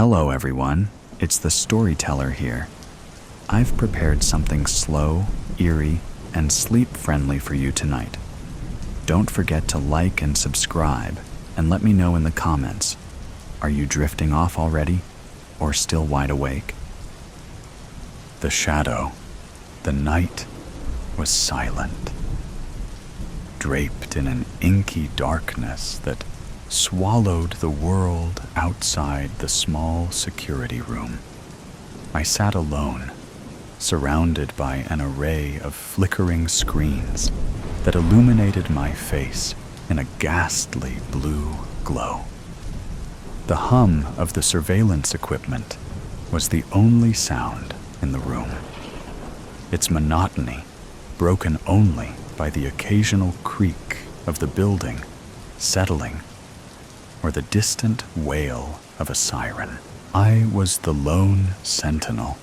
Hello everyone, it's the Storyteller here. I've prepared something slow, eerie, and sleep-friendly for you tonight. Don't forget to like and subscribe, and let me know in the comments. Are you drifting off already, or still wide awake? The shadow, the night, was silent, draped in an inky darkness that swallowed the world outside the small security room. I sat alone, surrounded by an array of flickering screens that illuminated my face in a ghastly blue glow. The hum of the surveillance equipment was the only sound in the room, its monotony broken only by the occasional creak of the building settling or the distant wail of a siren. I was the lone sentinel,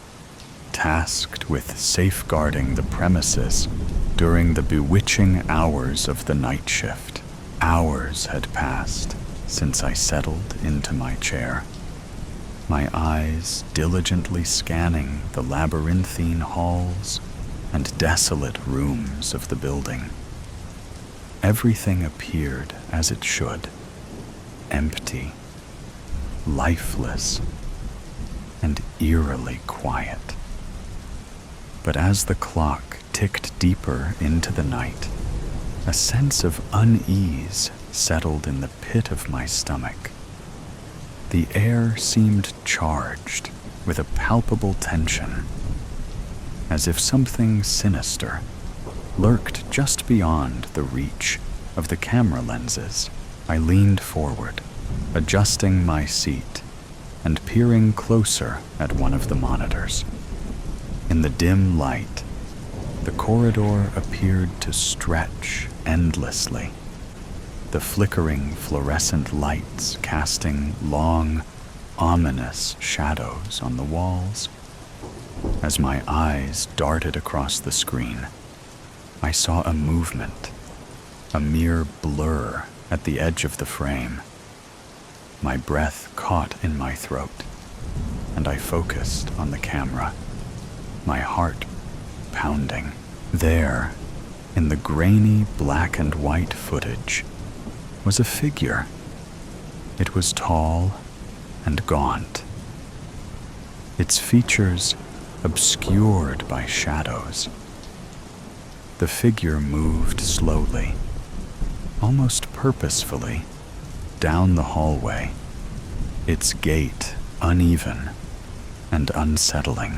tasked with safeguarding the premises during the bewitching hours of the night shift. Hours had passed since I settled into my chair, my eyes diligently scanning the labyrinthine halls and desolate rooms of the building. Everything appeared as it should, empty, lifeless, and eerily quiet. But as the clock ticked deeper into the night, a sense of unease settled in the pit of my stomach. The air seemed charged with a palpable tension, as if something sinister lurked just beyond the reach of the camera lenses. I leaned forward, adjusting my seat and peering closer at one of the monitors. In the dim light, the corridor appeared to stretch endlessly, the flickering fluorescent lights casting long, ominous shadows on the walls. As my eyes darted across the screen, I saw a movement, a mere blur at the edge of the frame. My breath caught in my throat, and I focused on the camera, my heart pounding. There, in the grainy black and white footage, was a figure. It was tall and gaunt, its features obscured by shadows. The figure moved slowly, almost purposefully, down the hallway, its gait uneven and unsettling.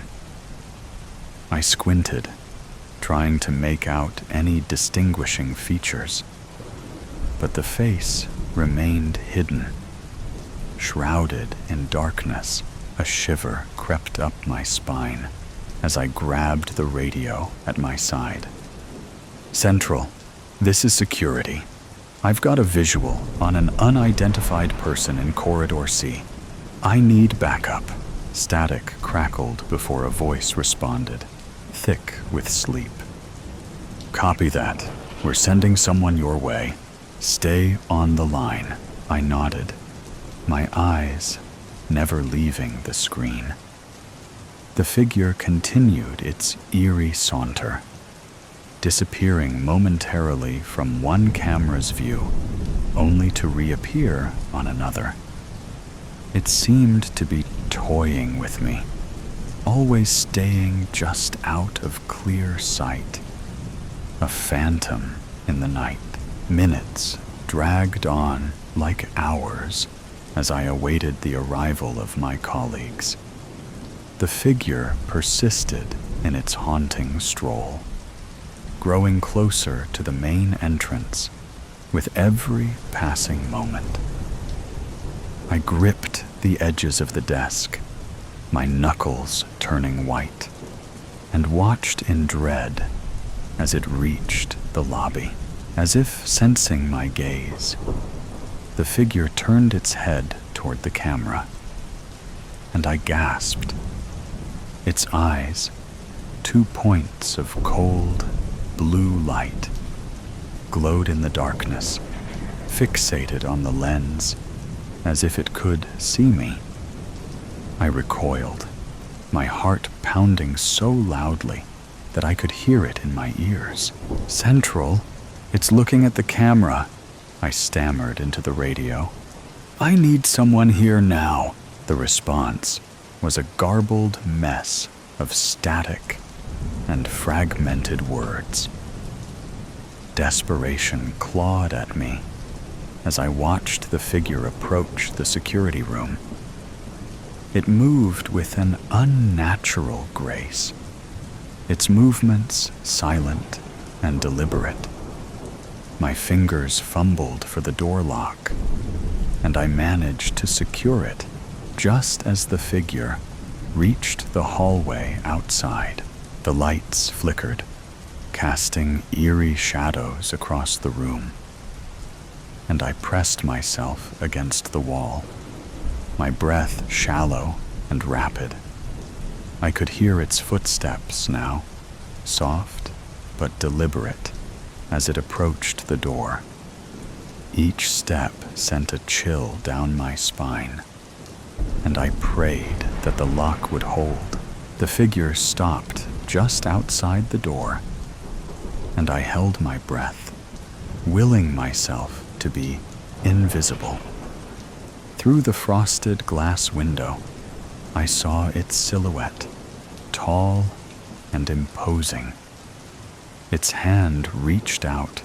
I squinted, trying to make out any distinguishing features, but the face remained hidden. Shrouded in darkness, a shiver crept up my spine as I grabbed the radio at my side. "Central, this is security. I've got a visual on an unidentified person in Corridor C. I need backup." Static crackled before a voice responded, thick with sleep. "Copy that. We're sending someone your way. Stay on the line." I nodded, my eyes never leaving the screen. The figure continued its eerie saunter, disappearing momentarily from one camera's view, only to reappear on another. It seemed to be toying with me, always staying just out of clear sight. A phantom in the night. Minutes dragged on like hours as I awaited the arrival of my colleagues. The figure persisted in its haunting stroll, growing closer to the main entrance with every passing moment. I gripped the edges of the desk, my knuckles turning white, and watched in dread as it reached the lobby. As if sensing my gaze, the figure turned its head toward the camera, and I gasped. Its eyes, 2 points of cold, blue light, glowed in the darkness, fixated on the lens as if it could see me. I recoiled, my heart pounding so loudly that I could hear it in my ears. "Central, it's looking at the camera," I stammered into the radio. "I need someone here now." The response was a garbled mess of static and fragmented words. Desperation clawed at me as I watched the figure approach the security room. It moved with an unnatural grace, its movements silent and deliberate. My fingers fumbled for the door lock, and I managed to secure it just as the figure reached the hallway outside. The lights flickered, casting eerie shadows across the room, and I pressed myself against the wall, my breath shallow and rapid. I could hear its footsteps now, soft but deliberate, as it approached the door. Each step sent a chill down my spine, and I prayed that the lock would hold. The figure stopped just outside the door, and I held my breath, willing myself to be invisible. Through the frosted glass window, I saw its silhouette, tall and imposing. Its hand reached out,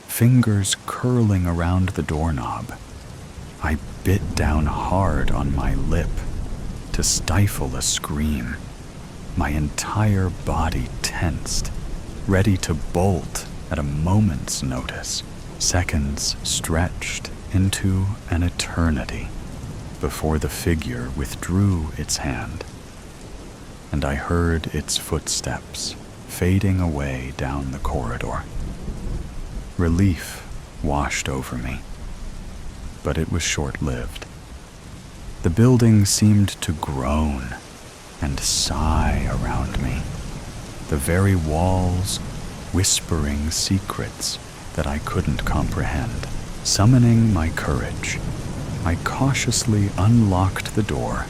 fingers curling around the doorknob. I bit down hard on my lip to stifle a scream. My entire body tensed, ready to bolt at a moment's notice. Seconds stretched into an eternity before the figure withdrew its hand, and I heard its footsteps fading away down the corridor. Relief washed over me, but it was short-lived. The building seemed to groan and sigh around me, the very walls whispering secrets that I couldn't comprehend. Summoning my courage, I cautiously unlocked the door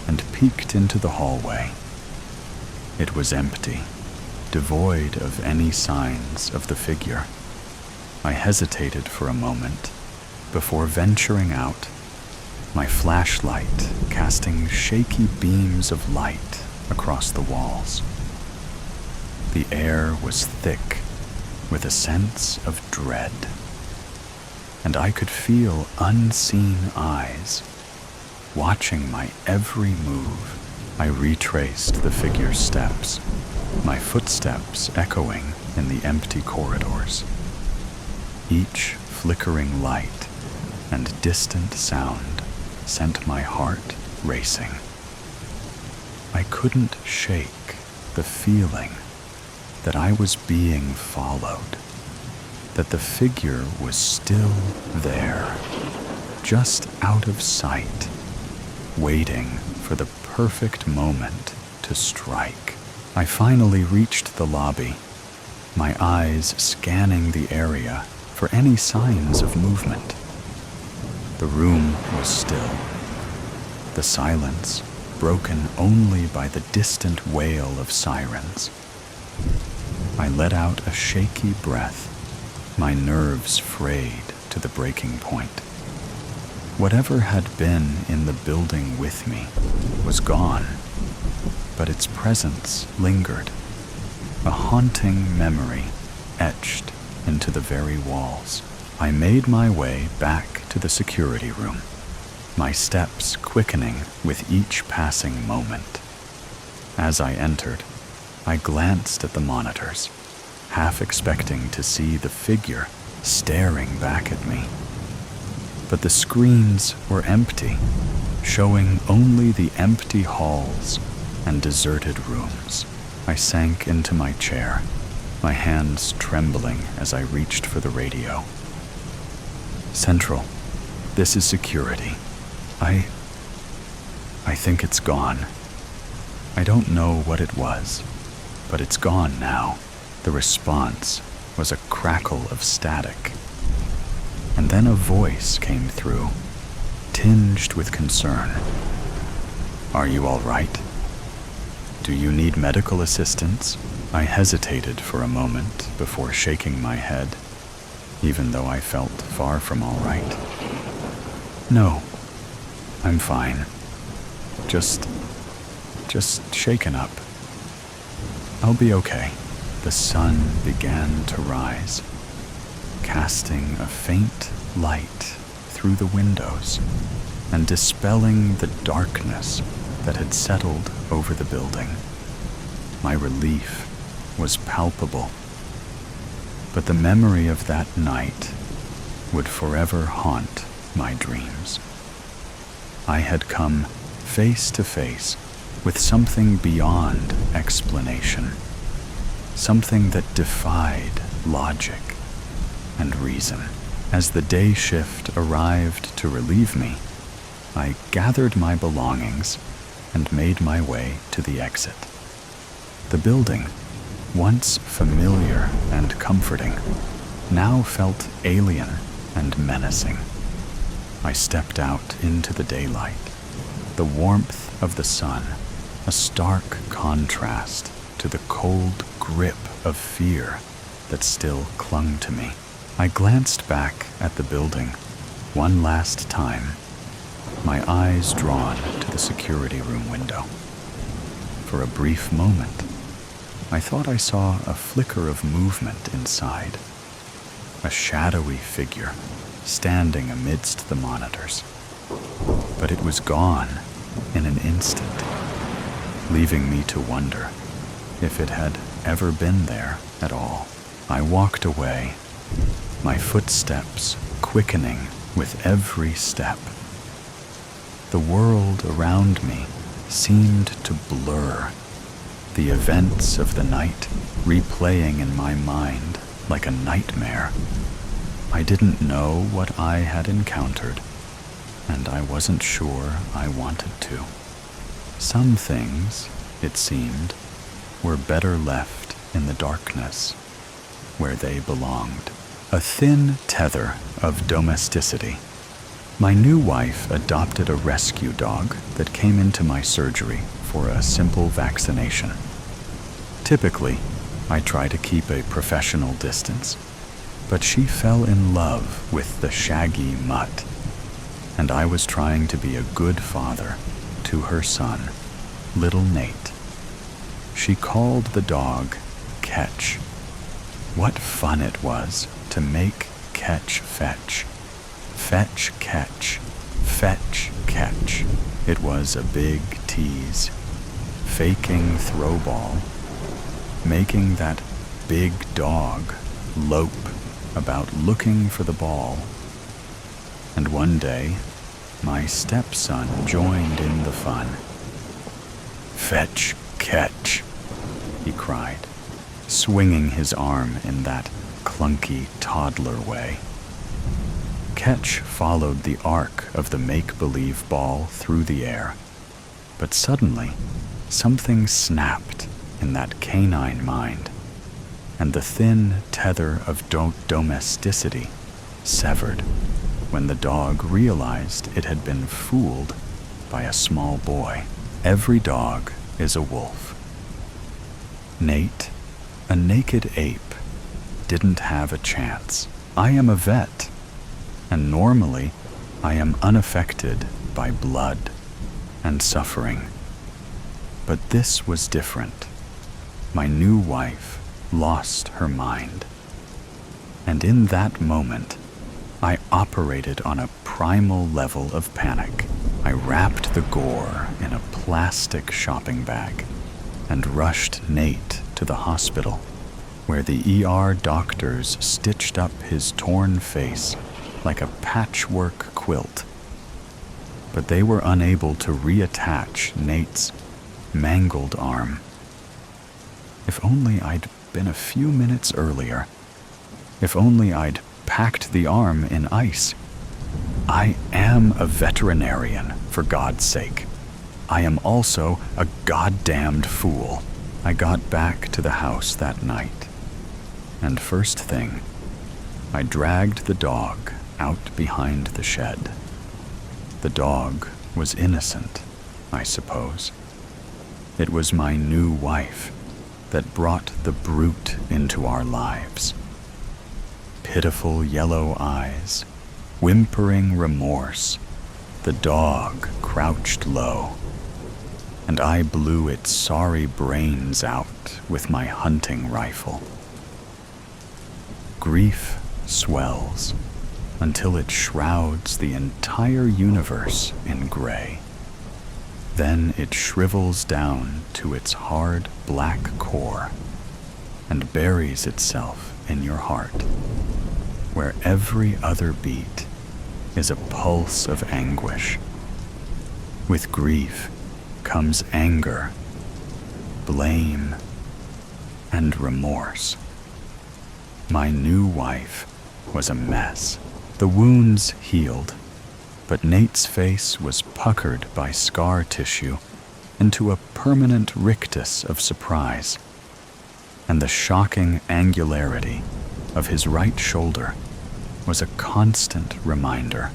and peeked into the hallway. It was empty, devoid of any signs of the figure. I hesitated for a moment before venturing out, my flashlight casting shaky beams of light across the walls. The air was thick with a sense of dread, and I could feel unseen eyes watching my every move. I retraced the figure's steps, my footsteps echoing in the empty corridors. Each flickering light and distant sound sent my heart racing. I couldn't shake the feeling that I was being followed, that the figure was still there, just out of sight, waiting for the perfect moment to strike. I finally reached the lobby, my eyes scanning the area for any signs of movement. The room was still, the silence broken only by the distant wail of sirens. I let out a shaky breath, my nerves frayed to the breaking point. Whatever had been in the building with me was gone, but its presence lingered, a haunting memory etched into the very walls. I made my way back to the security room, my steps quickening with each passing moment. As I entered, I glanced at the monitors, half expecting to see the figure staring back at me. But the screens were empty, showing only the empty halls and deserted rooms. I sank into my chair, my hands trembling as I reached for the radio. "Central, this is security. I think it's gone. I don't know what it was, but it's gone now." The response was a crackle of static, and then a voice came through, tinged with concern. Are you all right? Do you need medical assistance? I hesitated for a moment before shaking my head, even though I felt far from all right. No, I'm fine. Just shaken up. I'll be okay. The sun began to rise, casting a faint light through the windows and dispelling the darkness that had settled over the building. My relief was palpable, but the memory of that night would forever haunt my dreams. I had come face to face with something beyond explanation, something that defied logic and reason. As the day shift arrived to relieve me, I gathered my belongings and made my way to the exit. The building, once familiar and comforting, now felt alien and menacing. I stepped out into the daylight, the warmth of the sun, a stark contrast to the cold grip of fear that still clung to me. I glanced back at the building one last time, my eyes drawn to the security room window. For a brief moment, I thought I saw a flicker of movement inside, a shadowy figure standing amidst the monitors. But it was gone in an instant, leaving me to wonder if it had ever been there at all. I walked away, my footsteps quickening with every step. The world around me seemed to blur, the events of the night replaying in my mind like a nightmare. I didn't know what I had encountered, and I wasn't sure I wanted to. Some things, it seemed, were better left in the darkness, where they belonged. A thin tether of domesticity. My new wife adopted a rescue dog that came into my surgery for a simple vaccination. Typically, I try to keep a professional distance, but she fell in love with the shaggy mutt, and I was trying to be a good father to her son, little Nate. She called the dog Catch. What fun it was to make Catch fetch. Fetch, catch, fetch, catch. It was a big tease. Faking throw ball. Making that big dog lope about looking for the ball. And one day, my stepson joined in the fun. Fetch, catch, he cried, swinging his arm in that clunky toddler way. Catch followed the arc of the make-believe ball through the air, but suddenly something snapped in that canine mind, and the thin tether of domesticity severed when the dog realized it had been fooled by a small boy. Every dog is a wolf. Nate, a naked ape, didn't have a chance. I am a vet, and normally I am unaffected by blood and suffering. But this was different. My new wife lost her mind. And in that moment, I operated on a primal level of panic. I wrapped the gore in a plastic shopping bag and rushed Nate to the hospital, where the ER doctors stitched up his torn face like a patchwork quilt. But they were unable to reattach Nate's mangled arm. If only I'd been a few minutes earlier. If only I'd packed the arm in ice. I am a veterinarian, for God's sake. I am also a goddamned fool. I got back to the house that night, and first thing, I dragged the dog out behind the shed. The dog was innocent, I suppose. It was my new wife that brought the brute into our lives. Pitiful yellow eyes, whimpering remorse, the dog crouched low, and I blew its sorry brains out with my hunting rifle. Grief swells until it shrouds the entire universe in gray. Then it shrivels down to its hard black core and buries itself in your heart, where every other beat is a pulse of anguish. With grief comes anger, blame, and remorse. My new wife was a mess. The wounds healed, but Nate's face was puckered by scar tissue into a permanent rictus of surprise, and the shocking angularity of his right shoulder was a constant reminder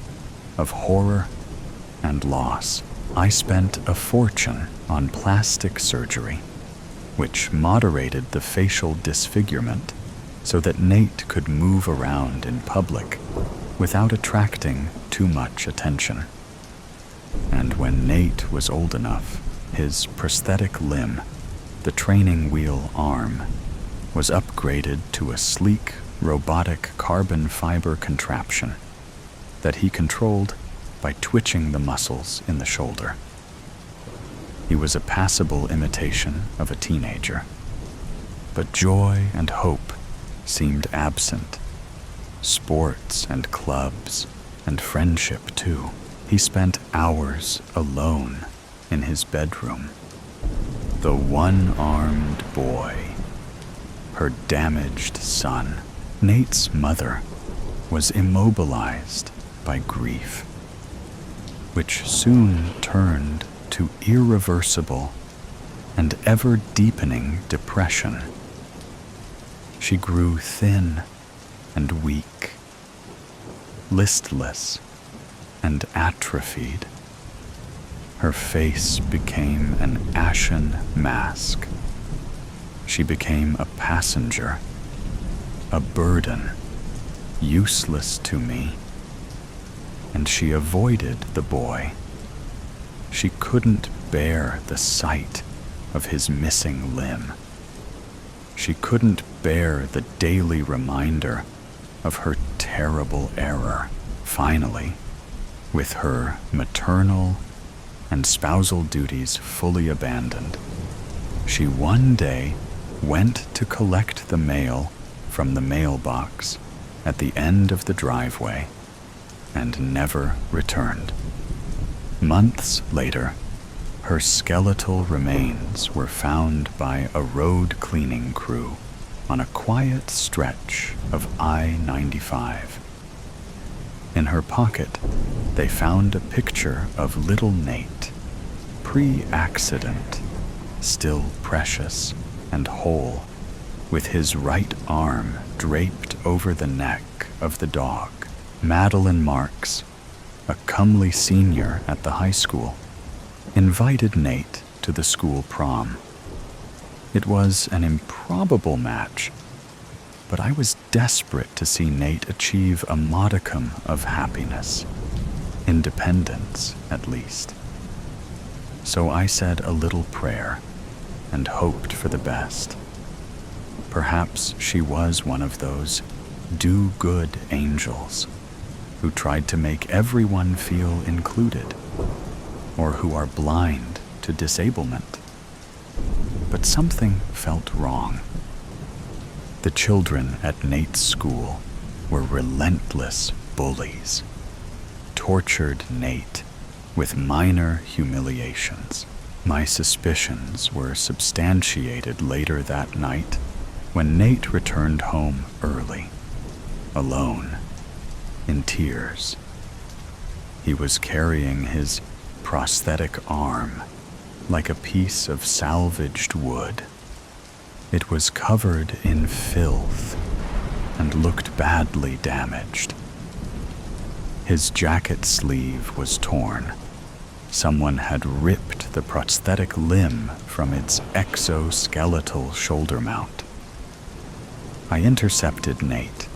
of horror and loss. I spent a fortune on plastic surgery, which moderated the facial disfigurement so that Nate could move around in public without attracting too much attention. And when Nate was old enough, his prosthetic limb, the training wheel arm, was upgraded to a sleek, robotic carbon fiber contraption that he controlled by twitching the muscles in the shoulder. He was a passable imitation of a teenager, but joy and hope seemed absent. Sports and clubs and friendship too. He spent hours alone in his bedroom. The one-armed boy, her damaged son. Nate's mother was immobilized by grief, which soon turned to irreversible and ever-deepening depression. She grew thin and weak, listless and atrophied. Her face became an ashen mask. She became a passenger, a burden, useless to me, and she avoided the boy. She couldn't bear the sight of his missing limb. She couldn't bear the daily reminder of her terrible error. Finally, with her maternal and spousal duties fully abandoned, she one day went to collect the mail from the mailbox at the end of the driveway and never returned. Months later, her skeletal remains were found by a road cleaning crew on a quiet stretch of I-95. In her pocket, they found a picture of little Nate, pre-accident, still precious and whole, with his right arm draped over the neck of the dog. Madeline Marks, a comely senior at the high school, invited Nate to the school prom. It was an improbable match, but I was desperate to see Nate achieve a modicum of happiness, independence at least. So I said a little prayer and hoped for the best. Perhaps she was one of those do-good angels who tried to make everyone feel included, or who are blind to disablement. But something felt wrong. The children at Nate's school were relentless bullies, tortured Nate with minor humiliations. My suspicions were substantiated later that night when Nate returned home early, alone, in tears. He was carrying his prosthetic arm like a piece of salvaged wood. It was covered in filth and looked badly damaged. His jacket sleeve was torn, Someone had ripped the prosthetic limb from its exoskeletal shoulder mount. I intercepted Nate,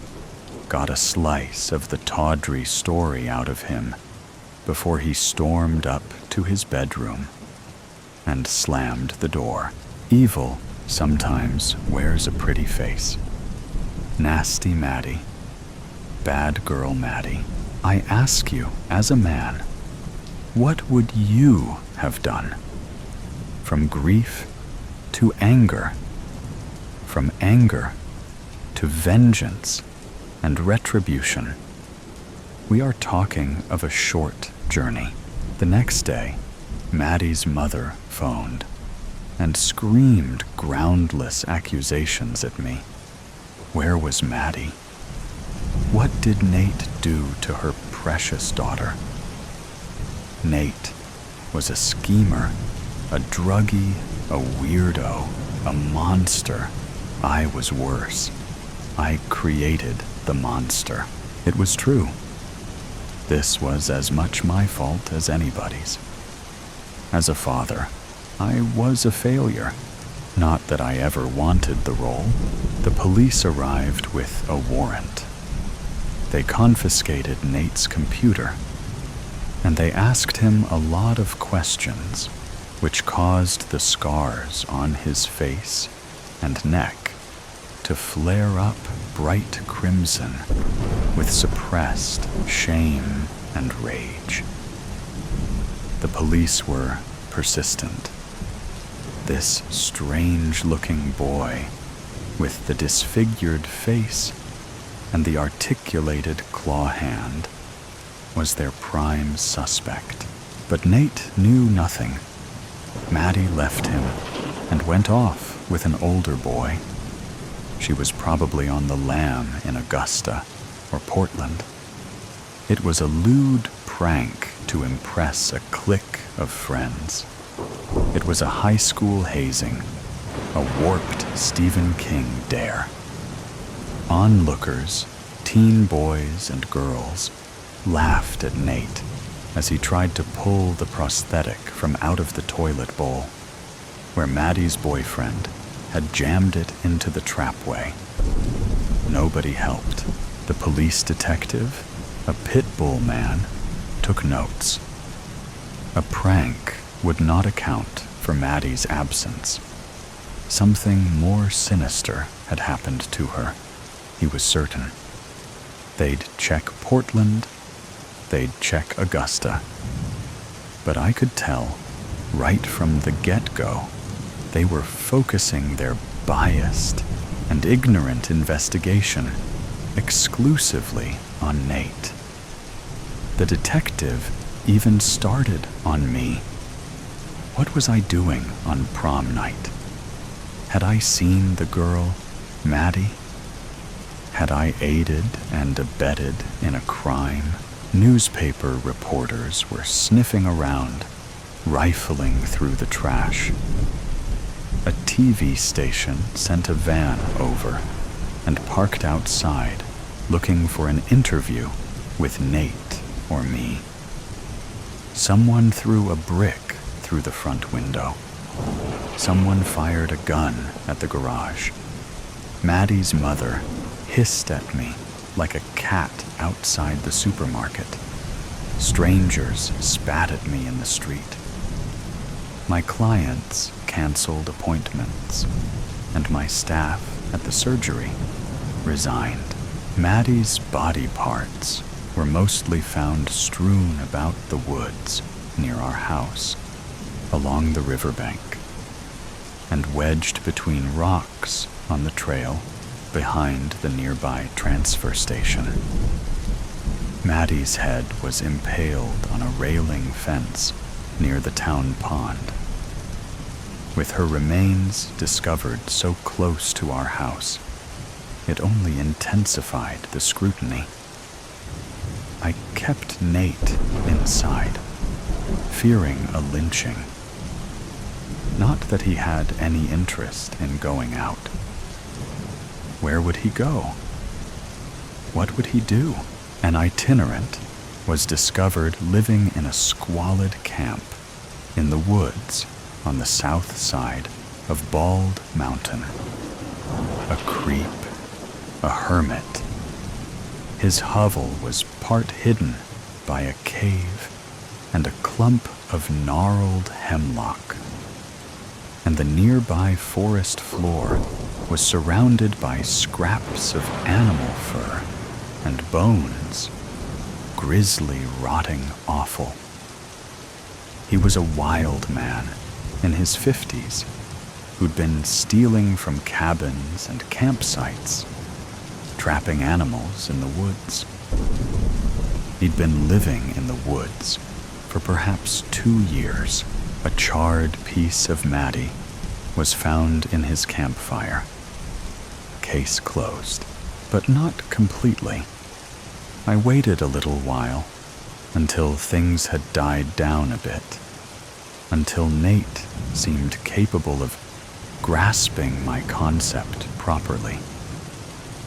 got a slice of the tawdry story out of him before he stormed up to his bedroom and slammed the door. Evil sometimes wears a pretty face. Nasty Maddie, bad girl Maddie, I ask you as a man, what would you have done? From grief to anger, from anger to vengeance and retribution. We are talking of a short journey. The next day, Maddie's mother phoned and screamed groundless accusations at me. Where was Maddie? What did Nate do to her precious daughter? Nate was a schemer, a druggie, a weirdo, a monster. I was worse. I created the monster. It was true. This was as much my fault as anybody's. As a father, I was a failure. Not that I ever wanted the role. The police arrived with a warrant. They confiscated Nate's computer, and they asked him a lot of questions, which caused the scars on his face and neck to flare up bright crimson with suppressed shame and rage. The police were persistent. This strange-looking boy with the disfigured face and the articulated claw hand was their prime suspect. But Nate knew nothing. Maddie left him and went off with an older boy. She was probably on the lam in Augusta or Portland. It was a lewd prank to impress a clique of friends. It was a high school hazing, a warped Stephen King dare. Onlookers, teen boys and girls, laughed at Nate as he tried to pull the prosthetic from out of the toilet bowl, where Maddie's boyfriend had jammed it into the trapway. Nobody helped. The police detective, a pit bull man, took notes. A prank would not account for Maddie's absence. Something more sinister had happened to her, he was certain. They'd check Portland, they'd check Augusta. But I could tell, right from the get-go, they were focusing their biased and ignorant investigation exclusively on Nate. The detective even started on me. What was I doing on prom night? Had I seen the girl, Maddie? Had I aided and abetted in a crime? Newspaper reporters were sniffing around, rifling through the trash. A TV station sent a van over and parked outside, looking for an interview with Nate or me. Someone threw a brick through the front window. Someone fired a gun at the garage. Maddie's mother hissed at me like a cat outside the supermarket. Strangers spat at me in the street. My clients canceled appointments, and my staff at the surgery resigned. Maddie's body parts were mostly found strewn about the woods near our house, along the riverbank, and wedged between rocks on the trail behind the nearby transfer station. Maddie's head was impaled on a railing fence near the town pond. With her remains discovered so close to our house, it only intensified the scrutiny. I kept Nate inside, fearing a lynching. Not that he had any interest in going out. Where would he go? What would he do? An itinerant, was discovered living in a squalid camp in the woods on the south side of Bald Mountain. A creep, a hermit. His hovel was part hidden by a cave and a clump of gnarled hemlock, and the nearby forest floor was surrounded by scraps of animal fur and bones, grisly, rotting offal. He was a wild man in his 50s who'd been stealing from cabins and campsites, trapping animals in the woods. He'd been living in the woods for perhaps 2 years. A charred piece of Maddie was found in his campfire. Case closed, but not completely. I waited a little while until things had died down a bit, until Nate seemed capable of grasping my concept properly.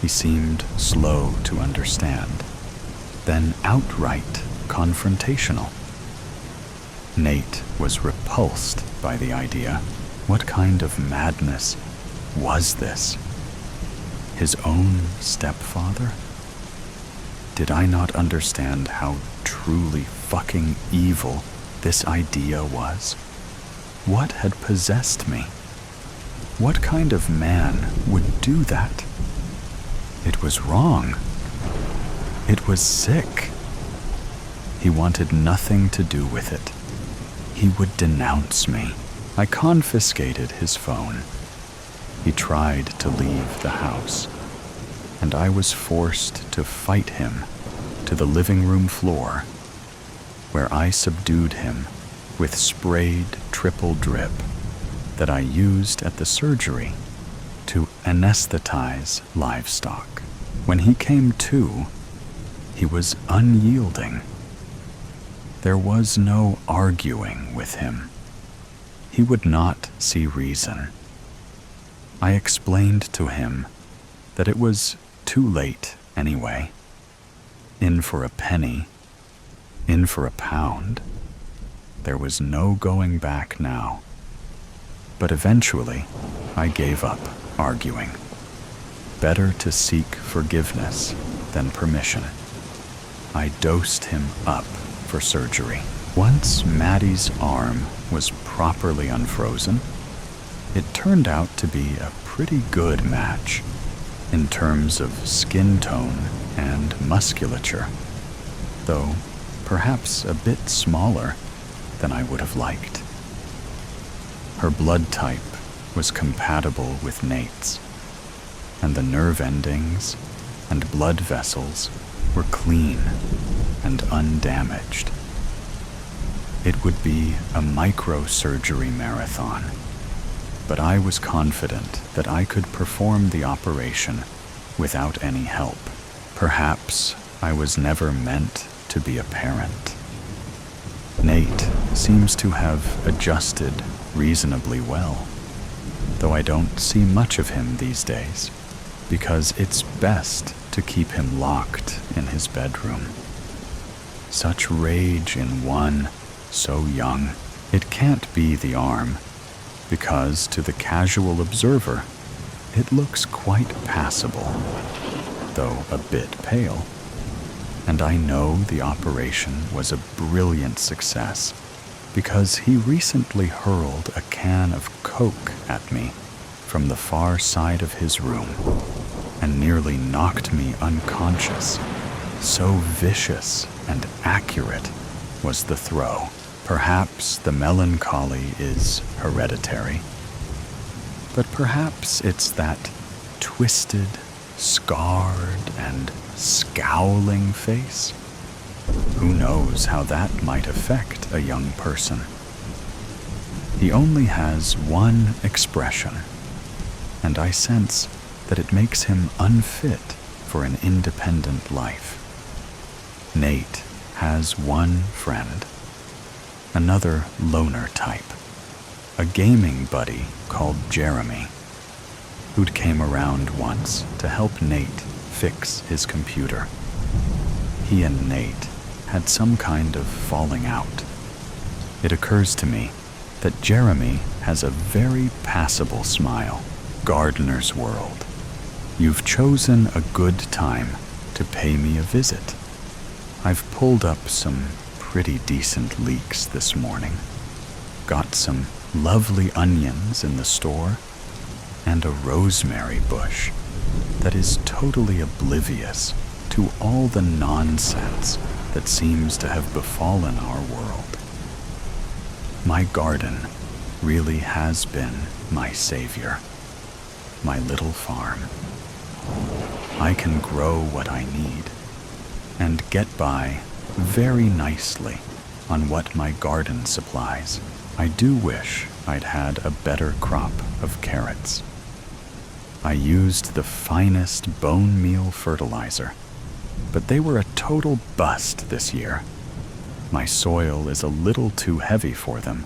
He seemed slow to understand, then outright confrontational. Nate was repulsed by the idea. What kind of madness was this? His own stepfather? Did I not understand how truly fucking evil this idea was? What had possessed me? What kind of man would do that? It was wrong. It was sick. He wanted nothing to do with it. He would denounce me. I confiscated his phone. He tried to leave the house, and I was forced to fight him to the living room floor, where I subdued him with sprayed triple drip that I used at the surgery to anesthetize livestock. When he came to, he was unyielding. There was no arguing with him. He would not see reason. I explained to him that it was too late anyway. In for a penny, in for a pound. There was no going back now. But eventually, I gave up arguing. Better to seek forgiveness than permission. I dosed him up for surgery. Once Maddie's arm was properly unfrozen, it turned out to be a pretty good match in terms of skin tone and musculature, though perhaps a bit smaller than I would have liked. Her blood type was compatible with Nate's, and the nerve endings and blood vessels were clean and undamaged. It would be a microsurgery marathon, but I was confident that I could perform the operation without any help. Perhaps I was never meant to be a parent. Nate seems to have adjusted reasonably well, though I don't see much of him these days, because it's best to keep him locked in his bedroom. Such rage in one so young. It can't be the arm, because to the casual observer, it looks quite passable, though a bit pale. And I know the operation was a brilliant success, because he recently hurled a can of Coke at me from the far side of his room and nearly knocked me unconscious. So vicious and accurate was the throw. Perhaps the melancholy is hereditary, but perhaps it's that twisted, scarred, and scowling face. Who knows how that might affect a young person? He only has one expression, and I sense that it makes him unfit for an independent life. Nate has one friend, another loner type, a gaming buddy called Jeremy, who'd came around once to help Nate fix his computer. He and Nate had some kind of falling out. It occurs to me that Jeremy has a very passable smile. Gardener's World. You've chosen a good time to pay me a visit. I've pulled up some pretty decent leeks this morning. Got some lovely onions in the store and a rosemary bush that is totally oblivious to all the nonsense that seems to have befallen our world. My garden really has been my savior, my little farm. I can grow what I need and get by very nicely on what my garden supplies. I do wish I'd had a better crop of carrots. I used the finest bone meal fertilizer, but they were a total bust this year. My soil is a little too heavy for them,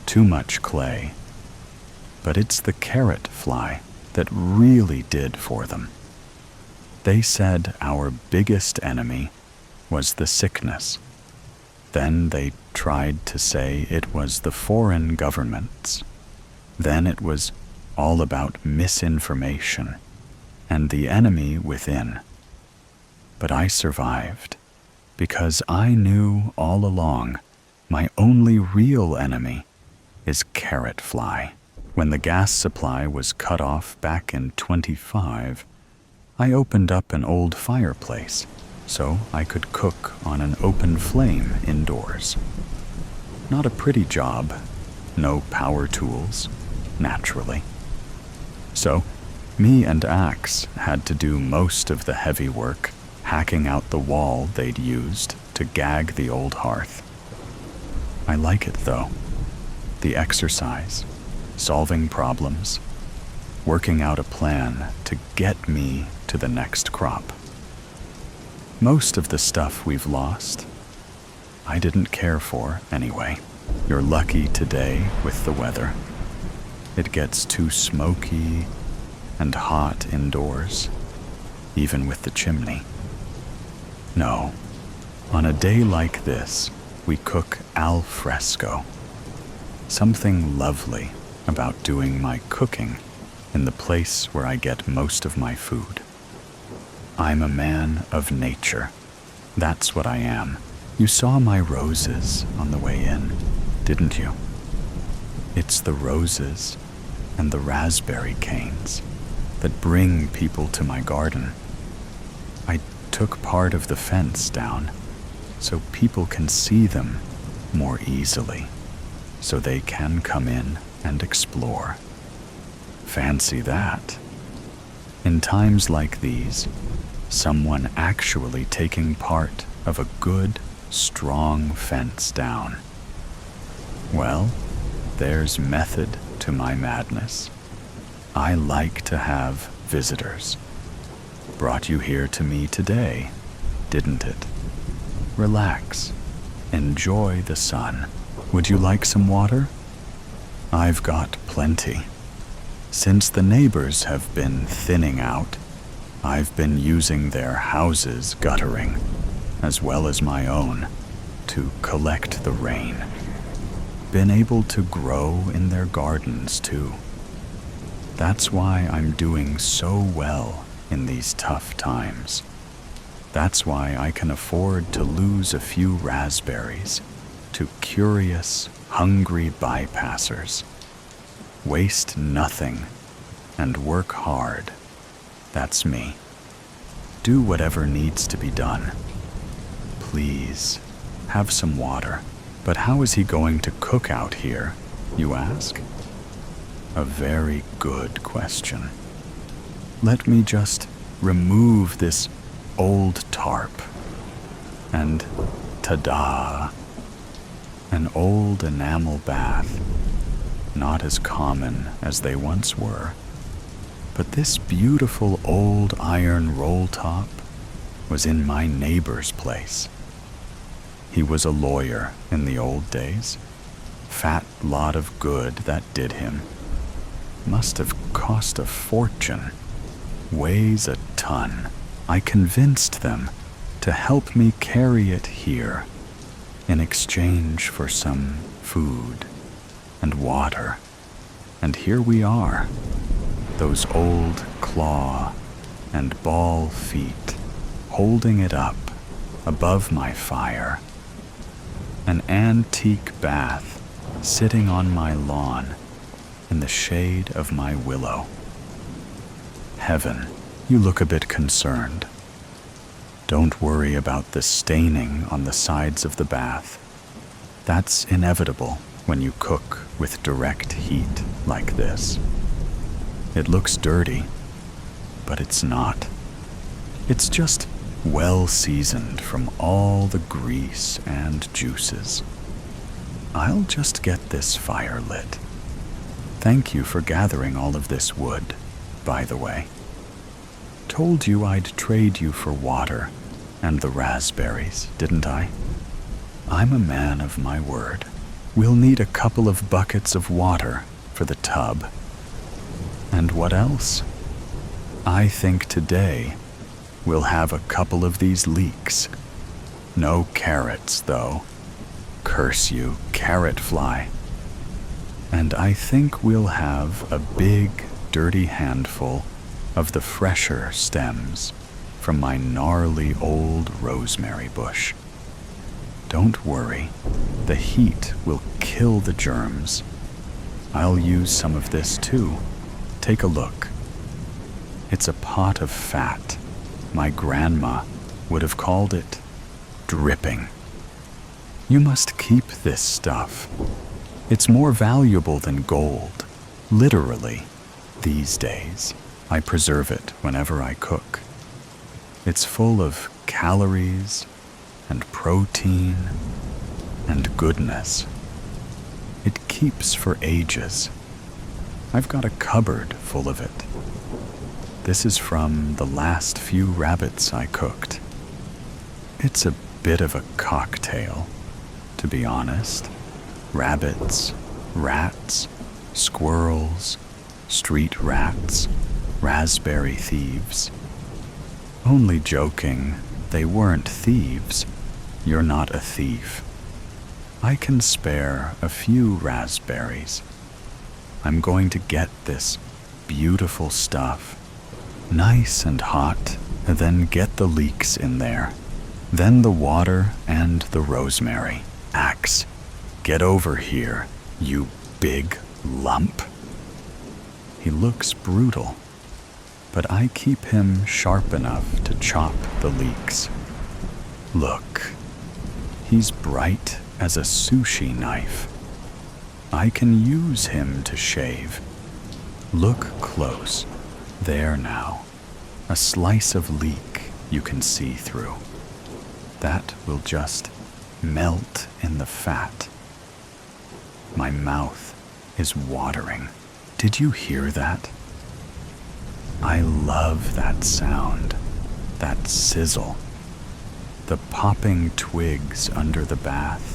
too much clay. But it's the carrot fly that really did for them. They said our biggest enemy was the sickness. Then they tried to say it was the foreign governments. Then it was all about misinformation and the enemy within. But I survived because I knew all along my only real enemy is carrot fly. When the gas supply was cut off back in 25, I opened up an old fireplace so I could cook on an open flame indoors. Not a pretty job, no power tools, naturally. So, me and Axe had to do most of the heavy work, hacking out the wall they'd used to gag the old hearth. I like it though. The exercise, solving problems, working out a plan to get me to the next crop. Most of the stuff we've lost, I didn't care for anyway. You're lucky today with the weather. It gets too smoky and hot indoors, even with the chimney. No, on a day like this, we cook al fresco. Something lovely about doing my cooking in the place where I get most of my food. I'm a man of nature. That's what I am. You saw my roses on the way in, didn't you? It's the roses and the raspberry canes that bring people to my garden. I took part of the fence down so people can see them more easily, so they can come in and explore. Fancy that. In times like these, someone actually taking part of a good, strong fence down. Well, there's method to my madness. I like to have visitors. Brought you here to me today, didn't it? Relax. Enjoy the sun. Would you like some water? I've got plenty. Since the neighbors have been thinning out, I've been using their houses' guttering, as well as my own, to collect the rain. Been able to grow in their gardens, too. That's why I'm doing so well in these tough times. That's why I can afford to lose a few raspberries to curious, hungry bypassers. Waste nothing and work hard. That's me. Do whatever needs to be done. Please, have some water. But how is he going to cook out here, you ask? A very good question. Let me just remove this old tarp. And ta-da! An old enamel bath. Not as common as they once were. But this beautiful old iron roll top was in my neighbor's place. He was a lawyer in the old days. Fat lot of good that did him. Must have cost a fortune. Weighs a ton. I convinced them to help me carry it here in exchange for some food and water. And here we are, those old claw and ball feet holding it up above my fire. An antique bath sitting on my lawn in the shade of my willow. Heaven, you look a bit concerned. Don't worry about the staining on the sides of the bath. That's inevitable when you cook with direct heat like this. It looks dirty, but it's not. It's just well seasoned from all the grease and juices. I'll just get this fire lit. Thank you for gathering all of this wood, by the way. Told you I'd trade you for water and the raspberries, didn't I? I'm a man of my word. We'll need a couple of buckets of water for the tub. And what else? I think today we'll have a couple of these leeks. No carrots, though. Curse you, carrot fly. And I think we'll have a big, dirty handful of the fresher stems from my gnarly old rosemary bush. Don't worry, the heat will kill the germs. I'll use some of this too. Take a look. It's a pot of fat. My grandma would have called it dripping. You must keep this stuff. It's more valuable than gold, literally, these days. I preserve it whenever I cook. It's full of calories and protein and goodness. It keeps for ages. I've got a cupboard full of it. This is from the last few rabbits I cooked. It's a bit of a cocktail, to be honest. Rabbits, rats, squirrels, street rats, raspberry thieves. Only joking, they weren't thieves. You're not a thief. I can spare a few raspberries. I'm going to get this beautiful stuff, nice and hot, and then get the leeks in there. Then the water and the rosemary. Axe, get over here, you big lump. He looks brutal, but I keep him sharp enough to chop the leeks. Look, he's bright as a sushi knife. I can use him to shave. Look close. There now. A slice of leek you can see through. That will just melt in the fat. My mouth is watering. Did you hear that? I love that sound, that sizzle. The popping twigs under the bath.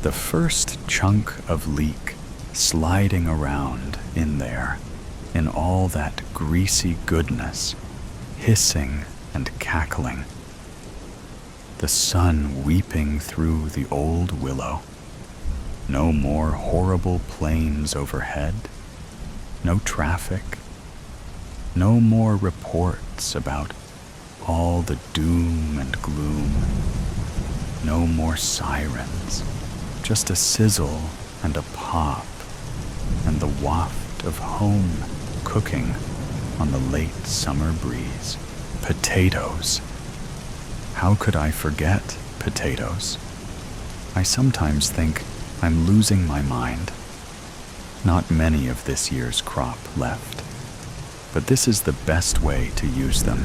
The first chunk of leek sliding around in there, in all that greasy goodness, hissing and cackling. The sun weeping through the old willow. No more horrible planes overhead. No traffic. No more reports about all the doom and gloom. No more sirens. Just a sizzle and a pop, and the waft of home cooking on the late summer breeze. Potatoes. How could I forget potatoes? I sometimes think I'm losing my mind. Not many of this year's crop left, but this is the best way to use them.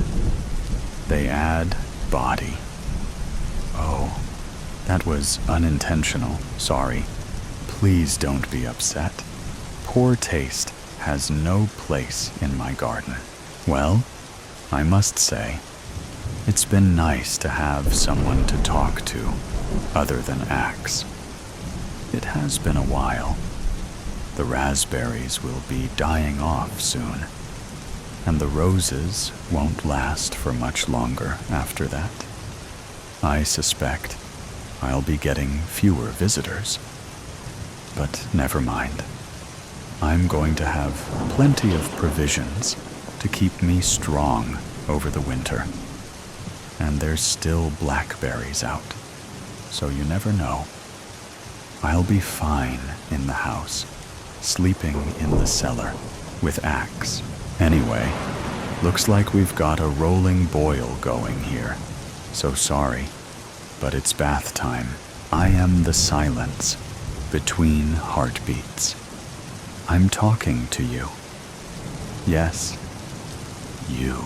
They add body. Oh, that was unintentional, sorry. Please don't be upset. Poor taste has no place in my garden. Well, I must say, it's been nice to have someone to talk to other than Axe. It has been a while. The raspberries will be dying off soon, and the roses won't last for much longer after that. I suspect I'll be getting fewer visitors. But never mind. I'm going to have plenty of provisions to keep me strong over the winter. And there's still blackberries out, so you never know. I'll be fine in the house, sleeping in the cellar with Axe. Anyway, looks like we've got a rolling boil going here. So sorry, but it's bath time. I am the silence between heartbeats. I'm talking to you. Yes, you.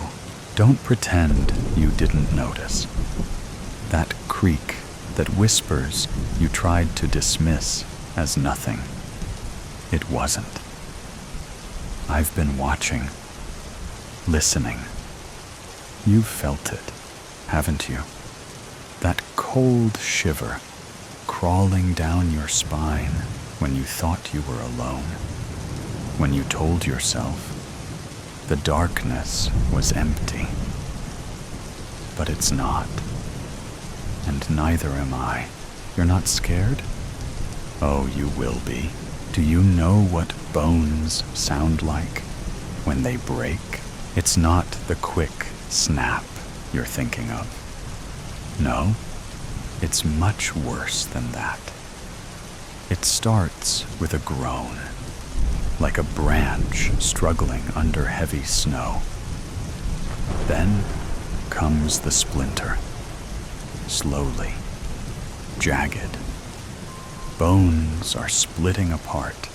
Don't pretend you didn't notice. That creak that whispers you tried to dismiss as nothing. It wasn't. I've been watching, listening. You've felt it, haven't you? That cold shiver crawling down your spine when you thought you were alone, when you told yourself the darkness was empty. But it's not, and neither am I. You're not scared? Oh, you will be. Do you know what bones sound like when they break? It's not the quick snap you're thinking of. No, it's much worse than that. It starts with a groan, like a branch struggling under heavy snow. Then comes the splinter, slowly, jagged. Bones are splitting apart,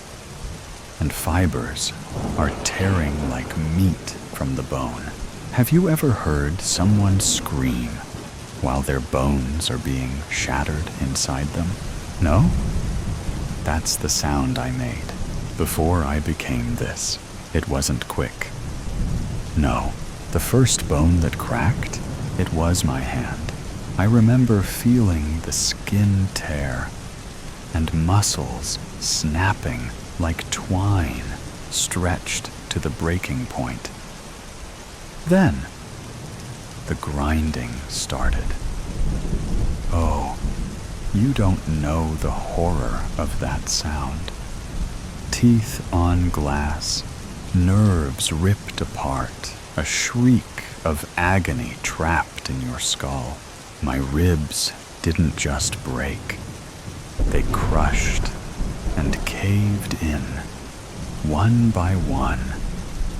and fibers are tearing like meat from the bone. Have you ever heard someone scream while their bones are being shattered inside them? No? That's the sound I made before I became this. It wasn't quick. No, the first bone that cracked, it was my hand. I remember feeling the skin tear and muscles snapping like twine stretched to the breaking point. Then, the grinding started. Oh, you don't know the horror of that sound. Teeth on glass, nerves ripped apart, a shriek of agony trapped in your skull. My ribs didn't just break. They crushed and caved in, one by one,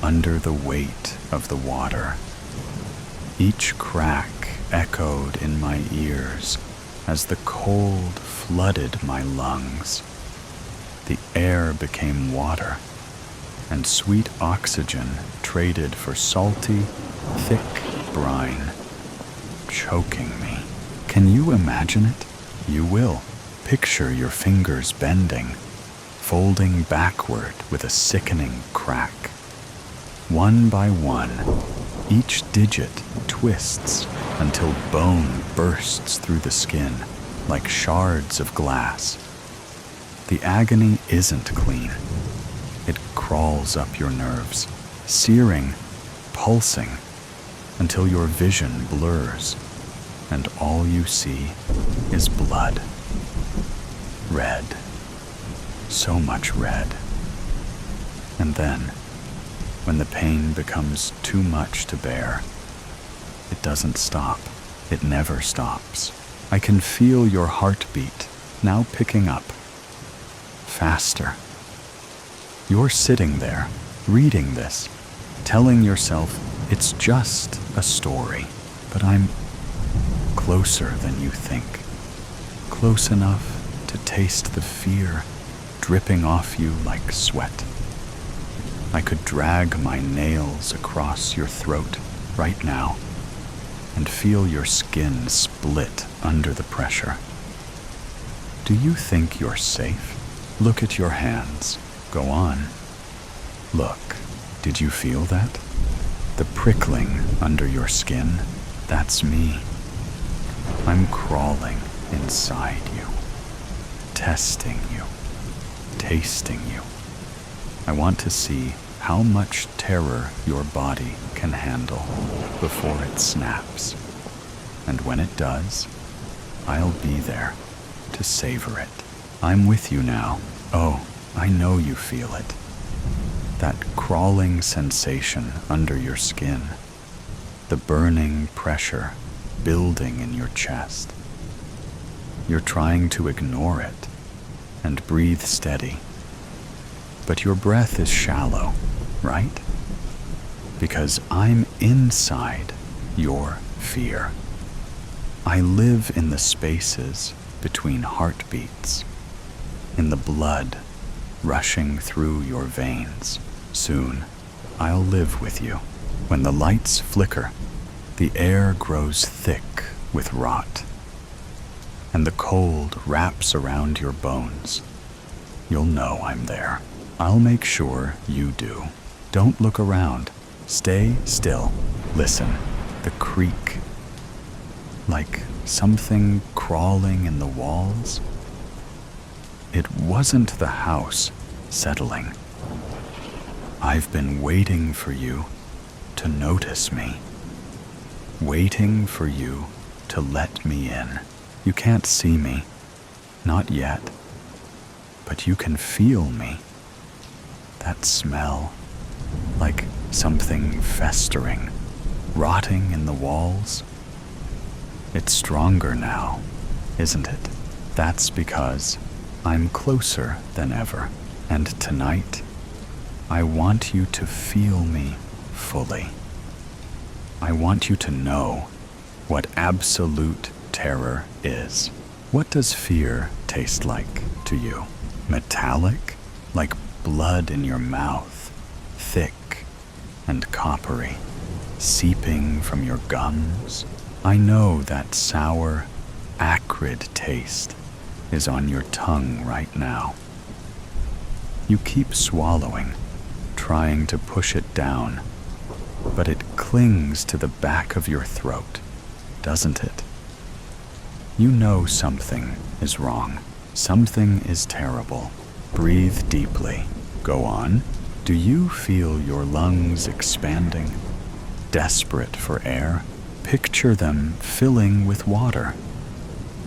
under the weight of the water. Each crack echoed in my ears as the cold flooded my lungs. The air became water, and sweet oxygen traded for salty, thick brine, choking me. Can you imagine it? You will. Picture your fingers bending, folding backward with a sickening crack. One by one, each digit twists until bone bursts through the skin like shards of glass. The agony isn't clean. It crawls up your nerves, searing, pulsing, until your vision blurs, and all you see is blood. Red. So much red. And then, when the pain becomes too much to bear, it doesn't stop. It never stops. I can feel your heartbeat now picking up. Faster. You're sitting there, reading this, telling yourself it's just a story, but I'm closer than you think. Close enough to taste the fear dripping off you like sweat. I could drag my nails across your throat right now and feel your skin split under the pressure. Do you think you're safe? Look at your hands. Go on. Look, did you feel that? The prickling under your skin, that's me. I'm crawling inside you, testing you, tasting you. I want to see how much terror your body can handle before it snaps. And when it does, I'll be there to savor it. I'm with you now. Oh, I know you feel it. That crawling sensation under your skin. The burning pressure building in your chest. You're trying to ignore it and breathe steady. But your breath is shallow, right? Because I'm inside your fear. I live in the spaces between heartbeats, in the blood rushing through your veins. Soon, I'll live with you. When the lights flicker, the air grows thick with rot, and the cold wraps around your bones. You'll know I'm there. I'll make sure you do. Don't look around. Stay still. Listen. The creak. Like something crawling in the walls. It wasn't the house settling. I've been waiting for you to notice me. Waiting for you to let me in. You can't see me. Not yet. But you can feel me. That smell, like something festering, rotting in the walls. It's stronger now, isn't it? That's because I'm closer than ever. And tonight, I want you to feel me fully. I want you to know what absolute terror is. What does fear taste like to you? Metallic? Like blood in your mouth, thick and coppery, seeping from your gums. I know that sour, acrid taste is on your tongue right now. You keep swallowing, trying to push it down, but it clings to the back of your throat, doesn't it? You know something is wrong. Something is terrible. Breathe deeply. Go on. Do you feel your lungs expanding? Desperate for air? Picture them filling with water.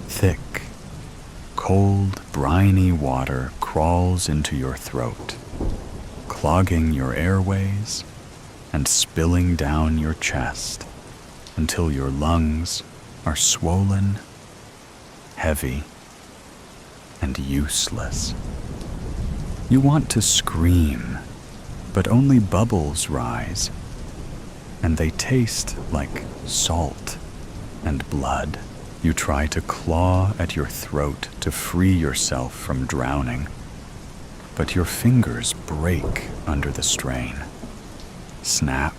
Thick, cold, briny water crawls into your throat, clogging your airways and spilling down your chest until your lungs are swollen, heavy, and useless. You want to scream, but only bubbles rise, and they taste like salt and blood. You try to claw at your throat to free yourself from drowning, but your fingers break under the strain. Snap,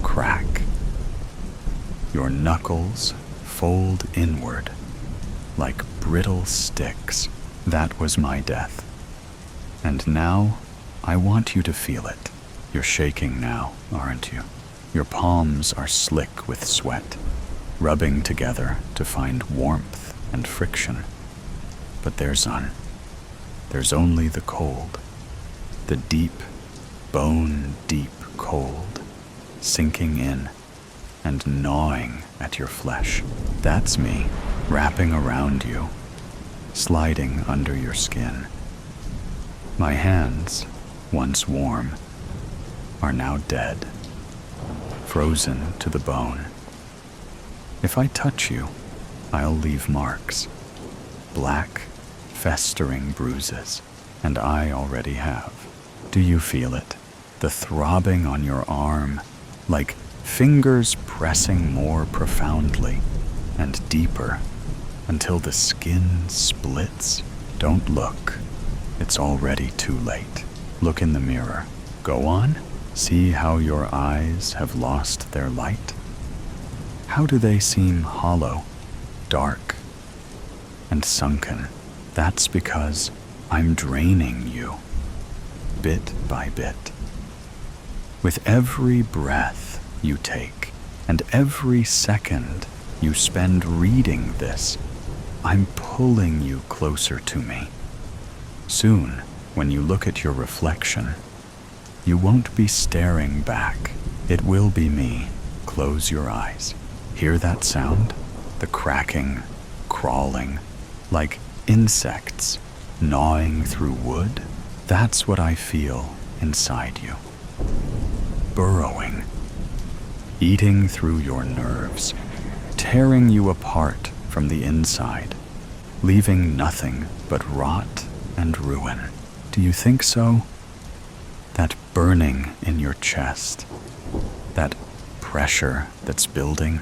crack. Your knuckles fold inward like brittle sticks. That was my death. And now, I want you to feel it. You're shaking now, aren't you? Your palms are slick with sweat, rubbing together to find warmth and friction. But there's none. There's only the cold. The deep, bone-deep cold, sinking in and gnawing at your flesh. That's me, wrapping around you, sliding under your skin. My hands, once warm, are now dead, frozen to the bone. If I touch you, I'll leave marks, black, festering bruises, and I already have. Do you feel it? The throbbing on your arm, like fingers pressing more profoundly and deeper until the skin splits. Don't look. It's already too late. Look in the mirror. Go on. See how your eyes have lost their light? How do they seem hollow, dark, and sunken? That's because I'm draining you, bit by bit. With every breath you take, and every second you spend reading this, I'm pulling you closer to me. Soon, when you look at your reflection, you won't be staring back. It will be me. Close your eyes. Hear that sound? The cracking crawling, like insects gnawing through wood. That's what I feel inside you. Burrowing, eating through your nerves, tearing you apart from the inside, leaving nothing but rot and ruin. Do you think so? That burning in your chest, that pressure that's building,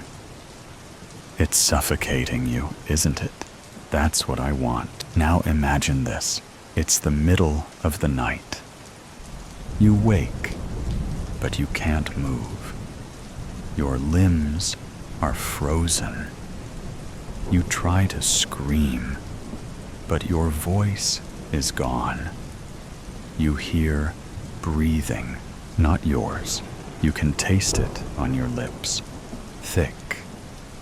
it's suffocating you, isn't it? That's what I want. Now imagine this. It's the middle of the night. You wake, but you can't move. Your limbs are frozen. You try to scream, but your voice is gone. You hear breathing, not yours. You can taste it on your lips, thick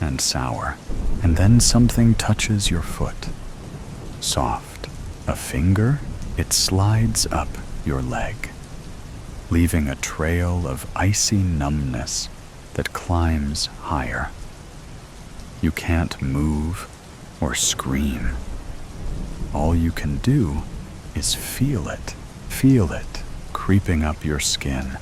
and sour. And then something touches your foot, soft. A finger, it slides up your leg, leaving a trail of icy numbness that climbs higher. You can't move or scream. All you can do is feel it creeping up your skin,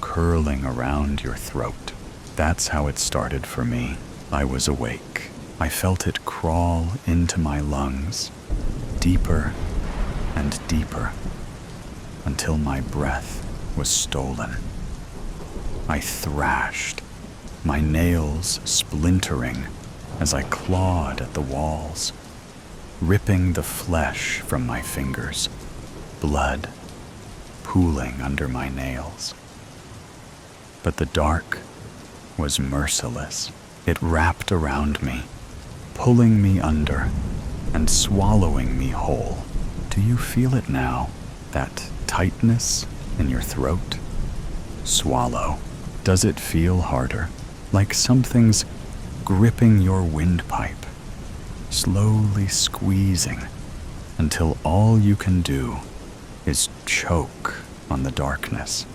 curling around your throat. That's how it started for me. I was awake. I felt it crawl into my lungs, deeper and deeper, until my breath was stolen. I thrashed, my nails splintering as I clawed at the walls, ripping the flesh from my fingers, blood pooling under my nails. But the dark was merciless. It wrapped around me, pulling me under and swallowing me whole. Do you feel it now? That tightness in your throat? Swallow. Does it feel harder? Like something's gripping your windpipe, slowly squeezing until all you can do is choke on the darkness.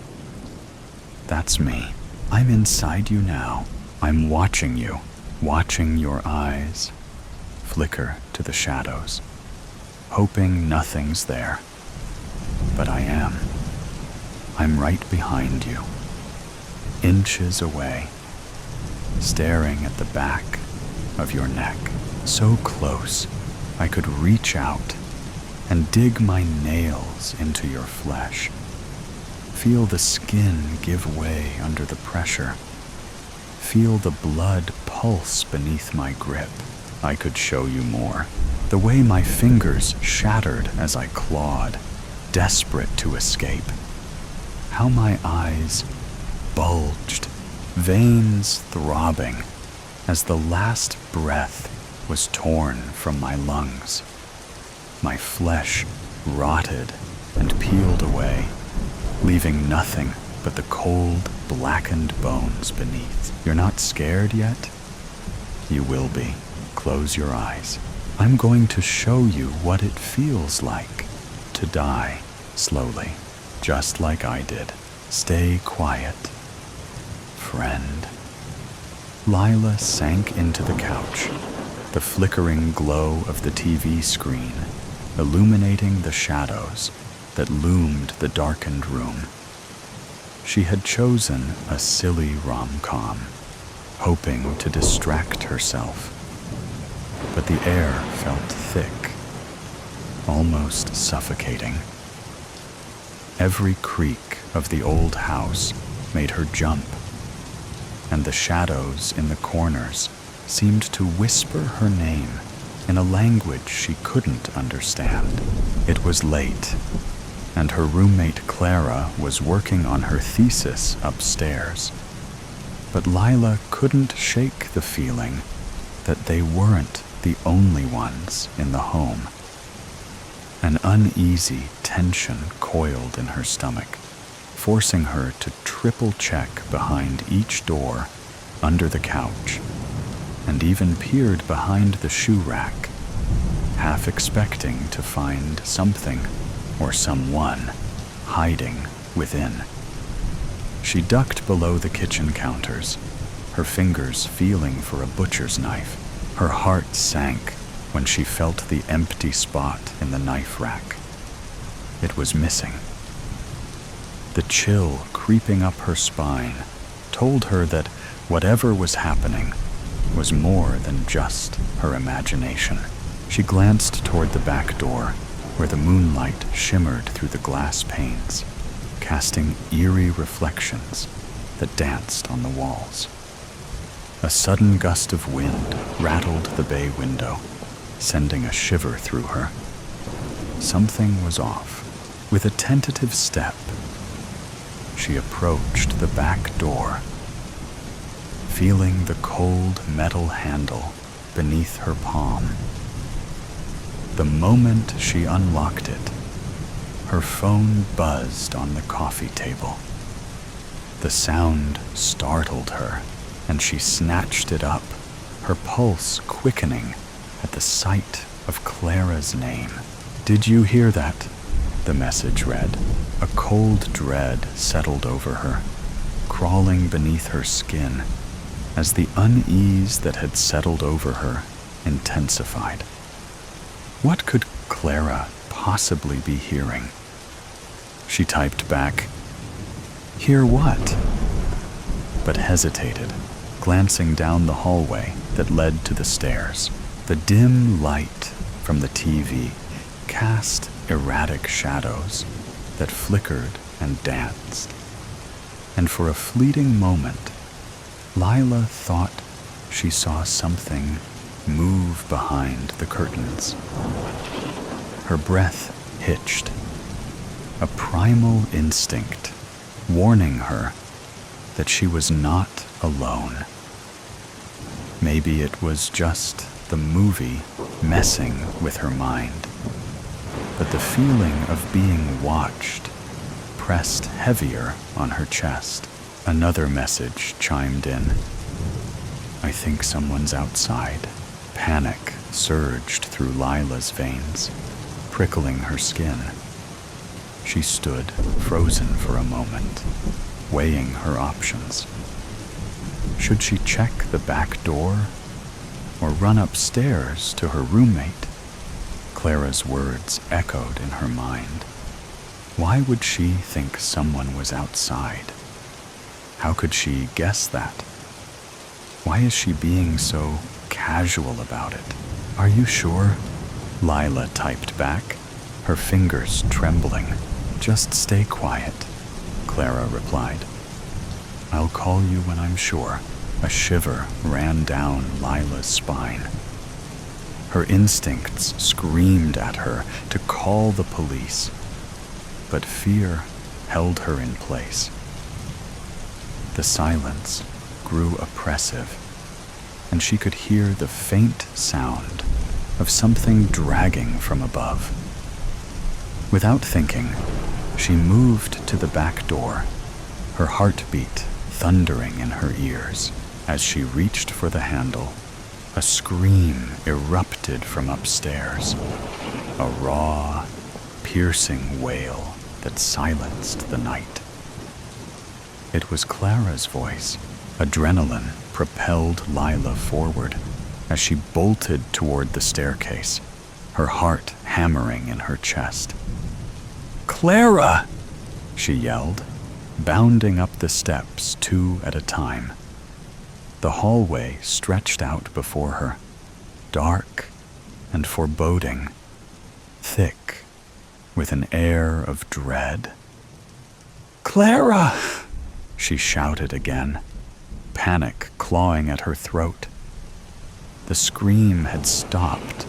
That's me. I'm inside you now. I'm watching you, watching your eyes flicker to the shadows, hoping nothing's there. But I am. I'm right behind you, inches away, staring at the back of your neck, so close I could reach out and dig my nails into your flesh. Feel the skin give way under the pressure. Feel the blood pulse beneath my grip. I could show you more. The way my fingers shattered as I clawed, desperate to escape. How my eyes bulged, veins throbbing, as the last breath was torn from my lungs. My flesh rotted and peeled away, leaving nothing but the cold, blackened bones beneath. You're not scared yet? You will be. Close your eyes. I'm going to show you what it feels like to die slowly, just like I did. Stay quiet, friend. Lila sank into the couch, the flickering glow of the TV screen illuminating the shadows that loomed the darkened room. She had chosen a silly rom-com, hoping to distract herself. But the air felt thick, almost suffocating. Every creak of the old house made her jump, and the shadows in the corners seemed to whisper her name in a language she couldn't understand. It was late, and her roommate Clara was working on her thesis upstairs. But Lila couldn't shake the feeling that they weren't the only ones in the home. An uneasy tension coiled in her stomach, forcing her to triple-check behind each door, under the couch, and even peered behind the shoe rack, half expecting to find something or someone hiding within. She ducked below the kitchen counters, her fingers feeling for a butcher's knife. Her heart sank when she felt the empty spot in the knife rack. It was missing. The chill creeping up her spine told her that whatever was happening was more than just her imagination. She glanced toward the back door, where the moonlight shimmered through the glass panes, casting eerie reflections that danced on the walls. A sudden gust of wind rattled the bay window, sending a shiver through her. Something was off. With a tentative step, she approached the back door, feeling the cold metal handle beneath her palm. The moment she unlocked it, her phone buzzed on the coffee table. The sound startled her, and she snatched it up, her pulse quickening at the sight of Clara's name. "Did you hear that?" the message read. A cold dread settled over her, crawling beneath her skin as the unease that had settled over her intensified. What could Clara possibly be hearing? She typed back, "Hear what?" but hesitated, glancing down the hallway that led to the stairs. The dim light from the TV cast erratic shadows that flickered and danced. And for a fleeting moment, Lila thought she saw something move behind the curtains. Her breath hitched, a primal instinct warning her that she was not alone. Maybe it was just the movie messing with her mind, but the feeling of being watched pressed heavier on her chest. Another message chimed in. "I think someone's outside." Panic surged through Lila's veins, prickling her skin. She stood frozen for a moment, weighing her options. Should she check the back door or run upstairs to her roommate? Clara's words echoed in her mind. Why would she think someone was outside? How could she guess that? Why is she being so casual about it? "Are you sure?" Lila typed back, her fingers trembling. "Just stay quiet," Clara replied. "I'll call you when I'm sure." A shiver ran down Lila's spine. Her instincts screamed at her to call the police, but fear held her in place. The silence grew oppressive, and she could hear the faint sound of something dragging from above. Without thinking, she moved to the back door, her heartbeat thundering in her ears. As she reached for the handle, a scream erupted from upstairs, a raw, piercing wail that silenced the night. It was Clara's voice. Adrenaline propelled Lila forward as she bolted toward the staircase, her heart hammering in her chest. "Clara!" she yelled, bounding up the steps 2 at a time. The hallway stretched out before her, dark and foreboding, thick with an air of dread. "Clara!" she shouted again, panic clawing at her throat. The scream had stopped,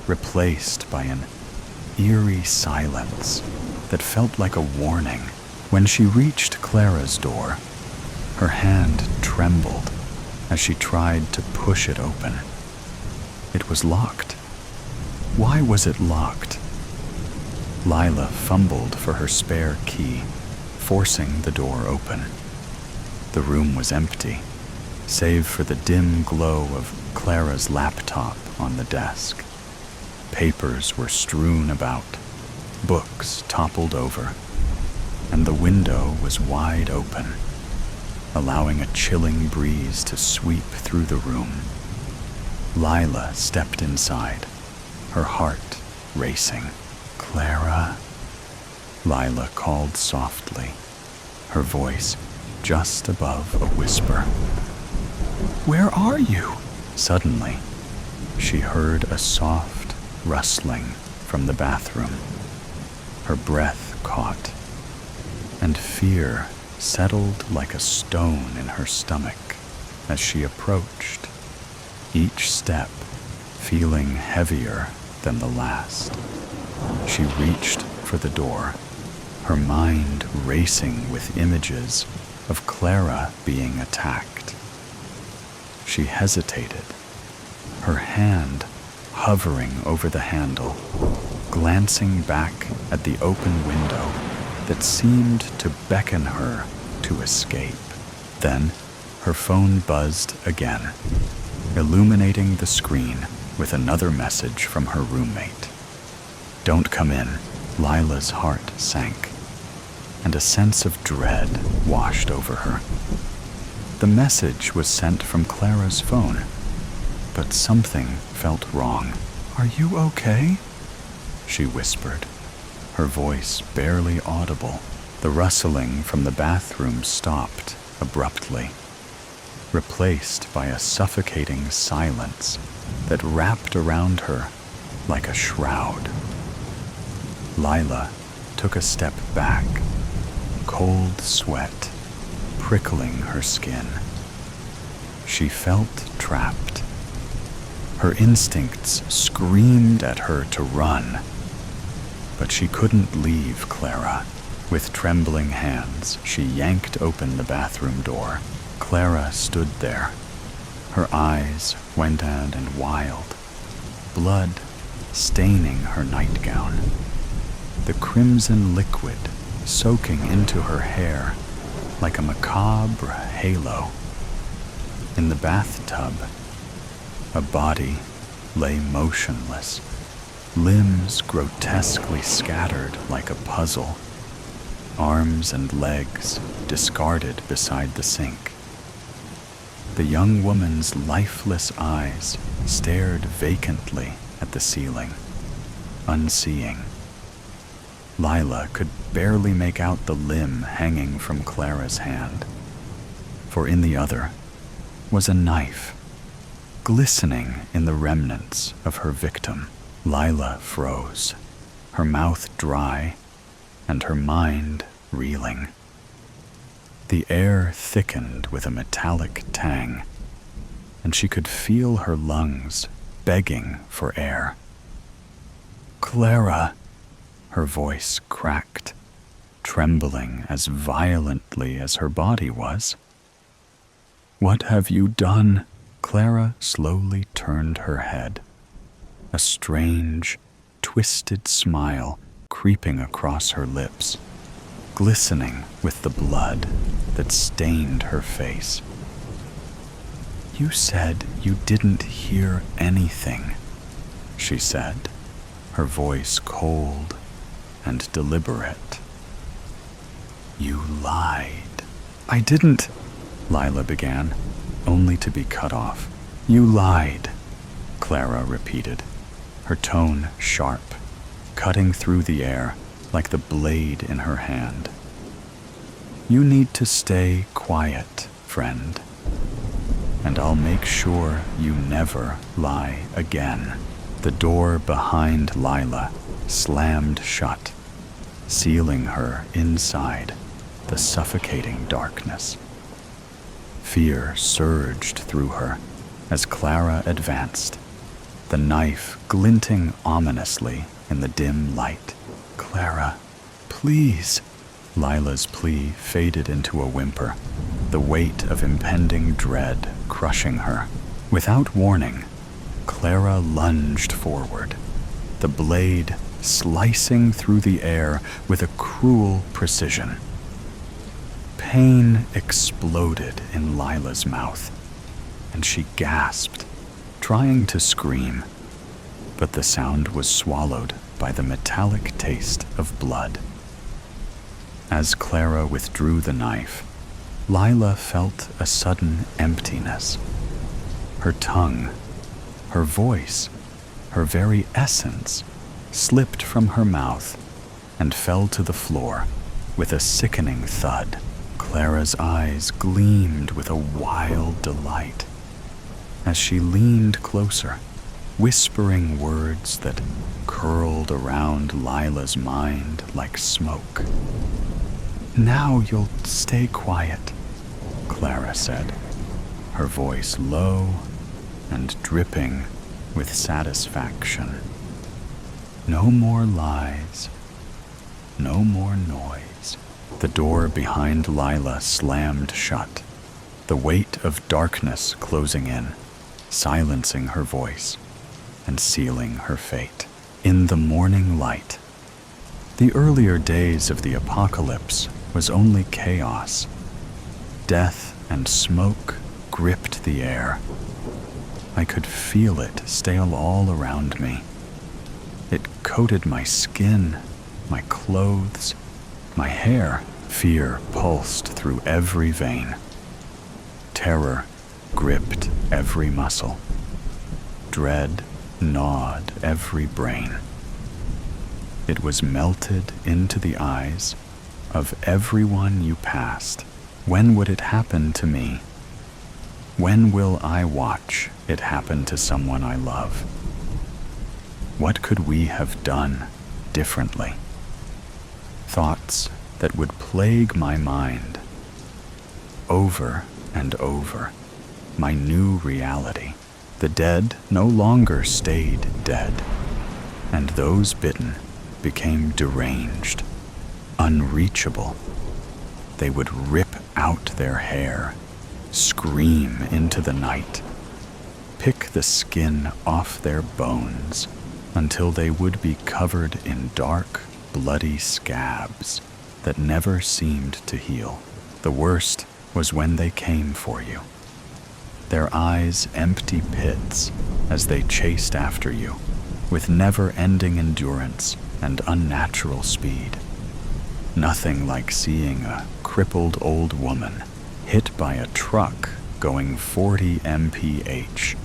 replaced by an eerie silence that felt like a warning. When she reached Clara's door, her hand trembled as she tried to push it open. It was locked. Why was it locked? Lila fumbled for her spare key, forcing the door open. The room was empty, save for the dim glow of Clara's laptop on the desk. Papers were strewn about, books toppled over, and the window was wide open, allowing a chilling breeze to sweep through the room. Lila stepped inside, her heart racing. "Clara," Lila called softly, her voice just above a whisper. "Where are you?" Suddenly, she heard a soft rustling from the bathroom. Her breath caught, and fear settled like a stone in her stomach as she approached, each step feeling heavier than the last. She reached for the door, her mind racing with images of Clara being attacked. She hesitated, her hand hovering over the handle, glancing back at the open window that seemed to beckon her to escape. Then her phone buzzed again, illuminating the screen with another message from her roommate. "Don't come in." Lila's heart sank, and a sense of dread washed over her. The message was sent from Clara's phone, but something felt wrong. "Are you okay?" she whispered, her voice barely audible. The rustling from the bathroom stopped abruptly, replaced by a suffocating silence that wrapped around her like a shroud. Lila took a step back, cold sweat prickling her skin. She felt trapped. Her instincts screamed at her to run, but she couldn't leave Clara. With trembling hands, she yanked open the bathroom door. Clara stood there, her eyes wide and wild, blood staining her nightgown, the crimson liquid soaking into her hair like a macabre halo. In the bathtub, a body lay motionless, limbs grotesquely scattered like a puzzle, arms and legs discarded beside the sink. The young woman's lifeless eyes stared vacantly at the ceiling, unseeing. Lila could barely make out the limb hanging from Clara's hand, for in the other was a knife, glistening in the remnants of her victim. Lila froze, her mouth dry and her mind reeling. The air thickened with a metallic tang, and she could feel her lungs begging for air. "Clara," her voice cracked, trembling as violently as her body was. "What have you done?" Clara slowly turned her head, a strange, twisted smile creeping across her lips, glistening with the blood that stained her face. "You said you didn't hear anything," she said, her voice cold and deliberate. "You lied." "I didn't," Lila began, only to be cut off. "You lied," Clara repeated, her tone sharp, cutting through the air like the blade in her hand. "You need to stay quiet, friend, and I'll make sure you never lie again." The door behind Lila slammed shut, sealing her inside the suffocating darkness. Fear surged through her as Clara advanced, the knife glinting ominously in the dim light. "Clara, please." Lila's plea faded into a whimper, the weight of impending dread crushing her. Without warning, Clara lunged forward, the blade slicing through the air with a cruel precision. Pain exploded in Lila's mouth, and she gasped, trying to scream, but the sound was swallowed by the metallic taste of blood. As Clara withdrew the knife, Lila felt a sudden emptiness. Her tongue, her voice, her very essence, slipped from her mouth and fell to the floor with a sickening thud. Clara's eyes gleamed with a wild delight as she leaned closer, whispering words that curled around Lila's mind like smoke. "Now you'll stay quiet," Clara said, her voice low and dripping with satisfaction. "No more lies, no more noise." The door behind Lila slammed shut, the weight of darkness closing in, silencing her voice and sealing her fate. In the morning light, the earlier days of the apocalypse was only chaos. Death and smoke gripped the air. I could feel it stale all around me. It coated my skin, my clothes, my hair. Fear pulsed through every vein. Terror gripped every muscle. Dread gnawed every brain. It was melted into the eyes of everyone you passed. When would it happen to me? When will I watch it happen to someone I love? What could we have done differently? Thoughts that would plague my mind. Over and over, my new reality. The dead no longer stayed dead, and those bitten became deranged, unreachable. They would rip out their hair, scream into the night, pick the skin off their bones until they would be covered in dark, bloody scabs that never seemed to heal. The worst was when they came for you, their eyes empty pits as they chased after you with never-ending endurance and unnatural speed. Nothing like seeing a crippled old woman hit by a truck going 40 mph,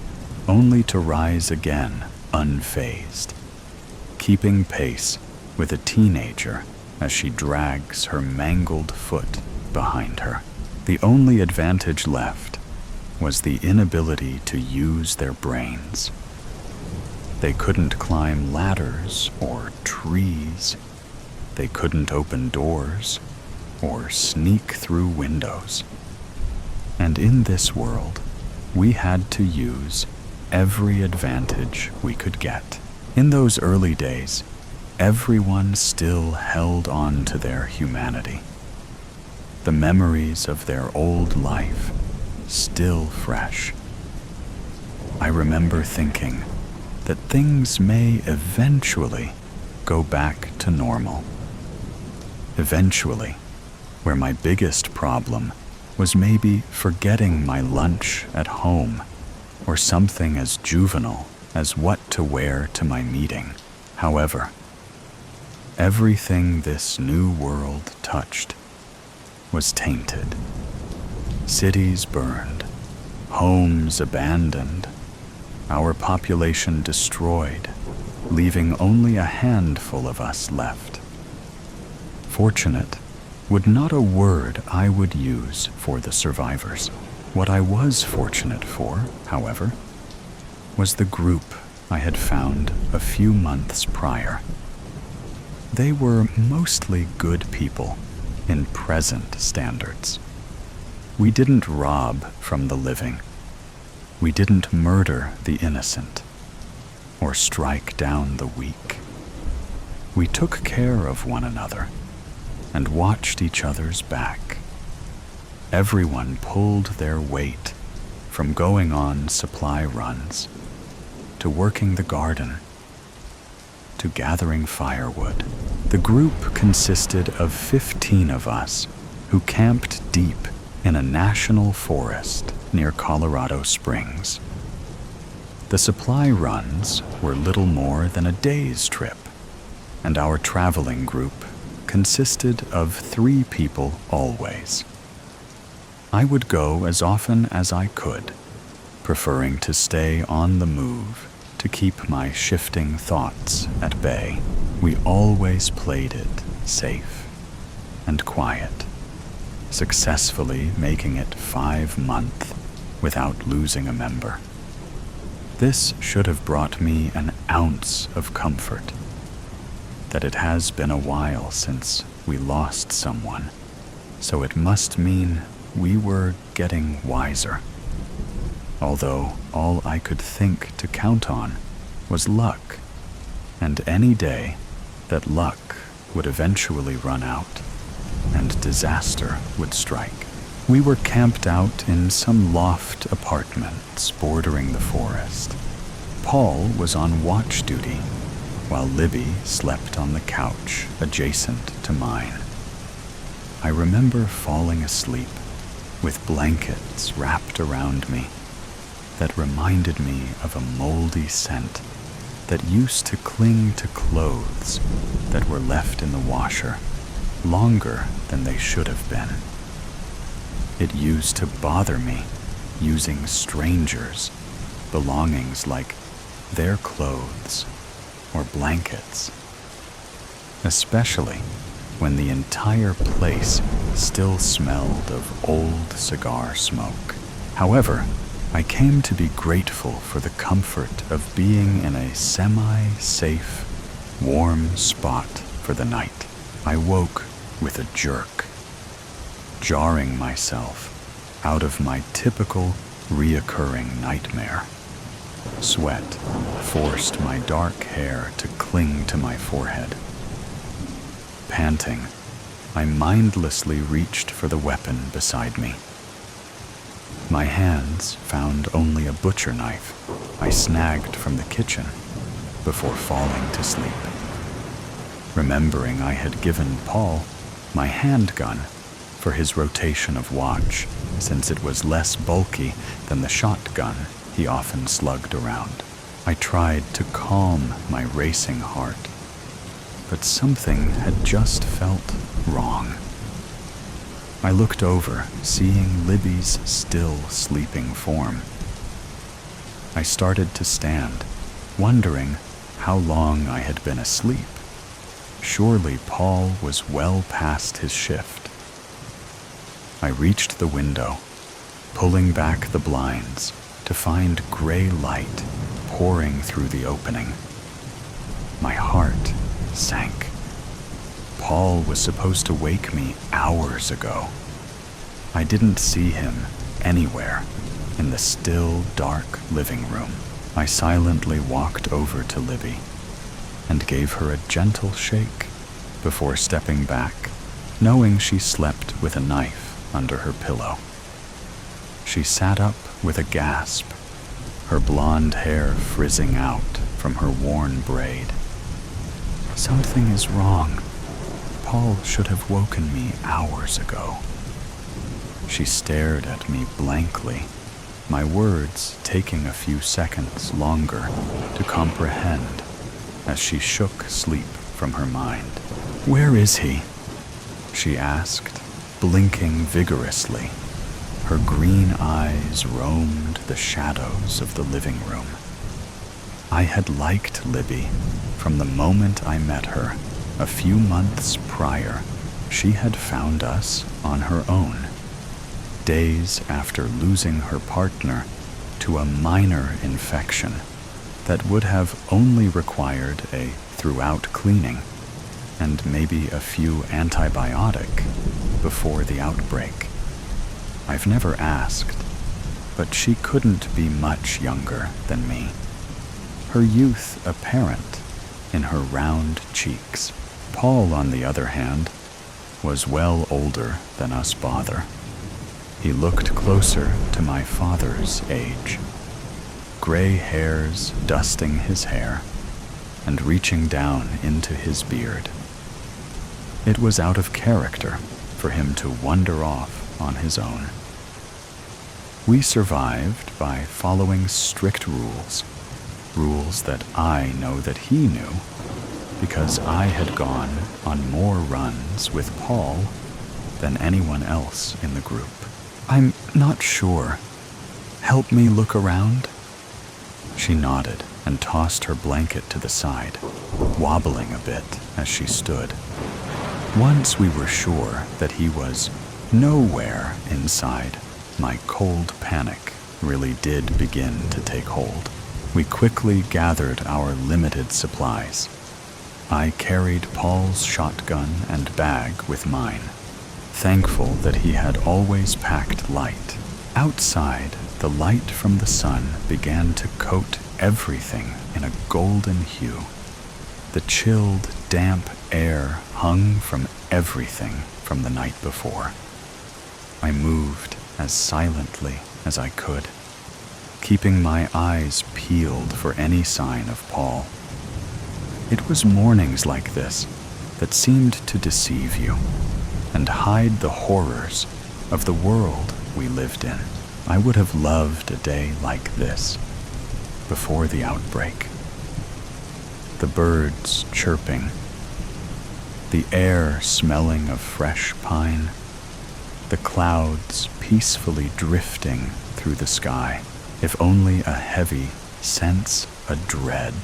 only to rise again unfazed, keeping pace with a teenager as she drags her mangled foot behind her. The only advantage left was the inability to use their brains. They couldn't climb ladders or trees. They couldn't open doors or sneak through windows. And in this world, we had to use every advantage we could get. In those early days, everyone still held on to their humanity. The memories of their old life still fresh. I remember thinking that things may eventually go back to normal. Eventually, where my biggest problem was maybe forgetting my lunch at home, or something as juvenile as what to wear to my meeting. However, everything this new world touched was tainted. Cities burned, homes abandoned, our population destroyed, leaving only a handful of us left. Fortunate would not a word I would use for the survivors. What I was fortunate for, however, was the group I had found a few months prior. They were mostly good people in present standards. We didn't rob from the living. We didn't murder the innocent or strike down the weak. We took care of one another and watched each other's back. Everyone pulled their weight, from going on supply runs, to working the garden, to gathering firewood. The group consisted of 15 of us who camped deep in a national forest near Colorado Springs. The supply runs were little more than a day's trip, and our traveling group consisted of 3 people always. I would go as often as I could, preferring to stay on the move To keep my shifting thoughts at bay, we always played it safe and quiet, successfully making it 5 months without losing a member. This should have brought me an ounce of comfort, that it has been a while since we lost someone, so it must mean we were getting wiser. Although all I could think to count on was luck, and any day that luck would eventually run out and disaster would strike. We were camped out in some loft apartments bordering the forest. Paul was on watch duty, while Libby slept on the couch adjacent to mine. I remember falling asleep with blankets wrapped around me that reminded me of a moldy scent that used to cling to clothes that were left in the washer longer than they should have been. It used to bother me using strangers' belongings like their clothes or blankets, especially when the entire place still smelled of old cigar smoke. However, I came to be grateful for the comfort of being in a semi-safe, warm spot for the night. I woke with a jerk, jarring myself out of my typical reoccurring nightmare. Sweat forced my dark hair to cling to my forehead. Panting, I mindlessly reached for the weapon beside me. My hands found only a butcher knife I snagged from the kitchen before falling to sleep. Remembering I had given Paul my handgun for his rotation of watch, since it was less bulky than the shotgun he often slugged around. I tried to calm my racing heart, but something had just felt wrong. I looked over, seeing Libby's still sleeping form. I started to stand, wondering how long I had been asleep. Surely Paul was well past his shift. I reached the window, pulling back the blinds to find gray light pouring through the opening. My heart sank. Paul was supposed to wake me hours ago. I didn't see him anywhere in the still, dark living room. I silently walked over to Libby and gave her a gentle shake before stepping back, knowing she slept with a knife under her pillow. She sat up with a gasp, her blonde hair frizzing out from her worn braid. "Something is wrong. Paul should have woken me hours ago." She stared at me blankly, my words taking a few seconds longer to comprehend as she shook sleep from her mind. "Where is he?" she asked, blinking vigorously. Her green eyes roamed the shadows of the living room. I had liked Libby from the moment I met her. A few months prior, she had found us on her own, days after losing her partner to a minor infection that would have only required a throughout cleaning and maybe a few antibiotic before the outbreak. I've never asked, but she couldn't be much younger than me, her youth apparent in her round cheeks. Paul, on the other hand, was well older than us bother. He looked closer to my father's age, gray hairs dusting his hair and reaching down into his beard. It was out of character for him to wander off on his own. We survived by following strict rules that I know that he knew, because I had gone on more runs with Paul than anyone else in the group. "I'm not sure. Help me look around?" She nodded and tossed her blanket to the side, wobbling a bit as she stood. Once we were sure that he was nowhere inside, my cold panic really did begin to take hold. We quickly gathered our limited supplies. I carried Paul's shotgun and bag with mine, thankful that he had always packed light. Outside, the light from the sun began to coat everything in a golden hue. The chilled, damp air hung from everything from the night before. I moved as silently as I could, keeping my eyes peeled for any sign of Paul. It was mornings like this that seemed to deceive you and hide the horrors of the world we lived in. I would have loved a day like this before the outbreak. The birds chirping, the air smelling of fresh pine, the clouds peacefully drifting through the sky. If only a heavy sense of dread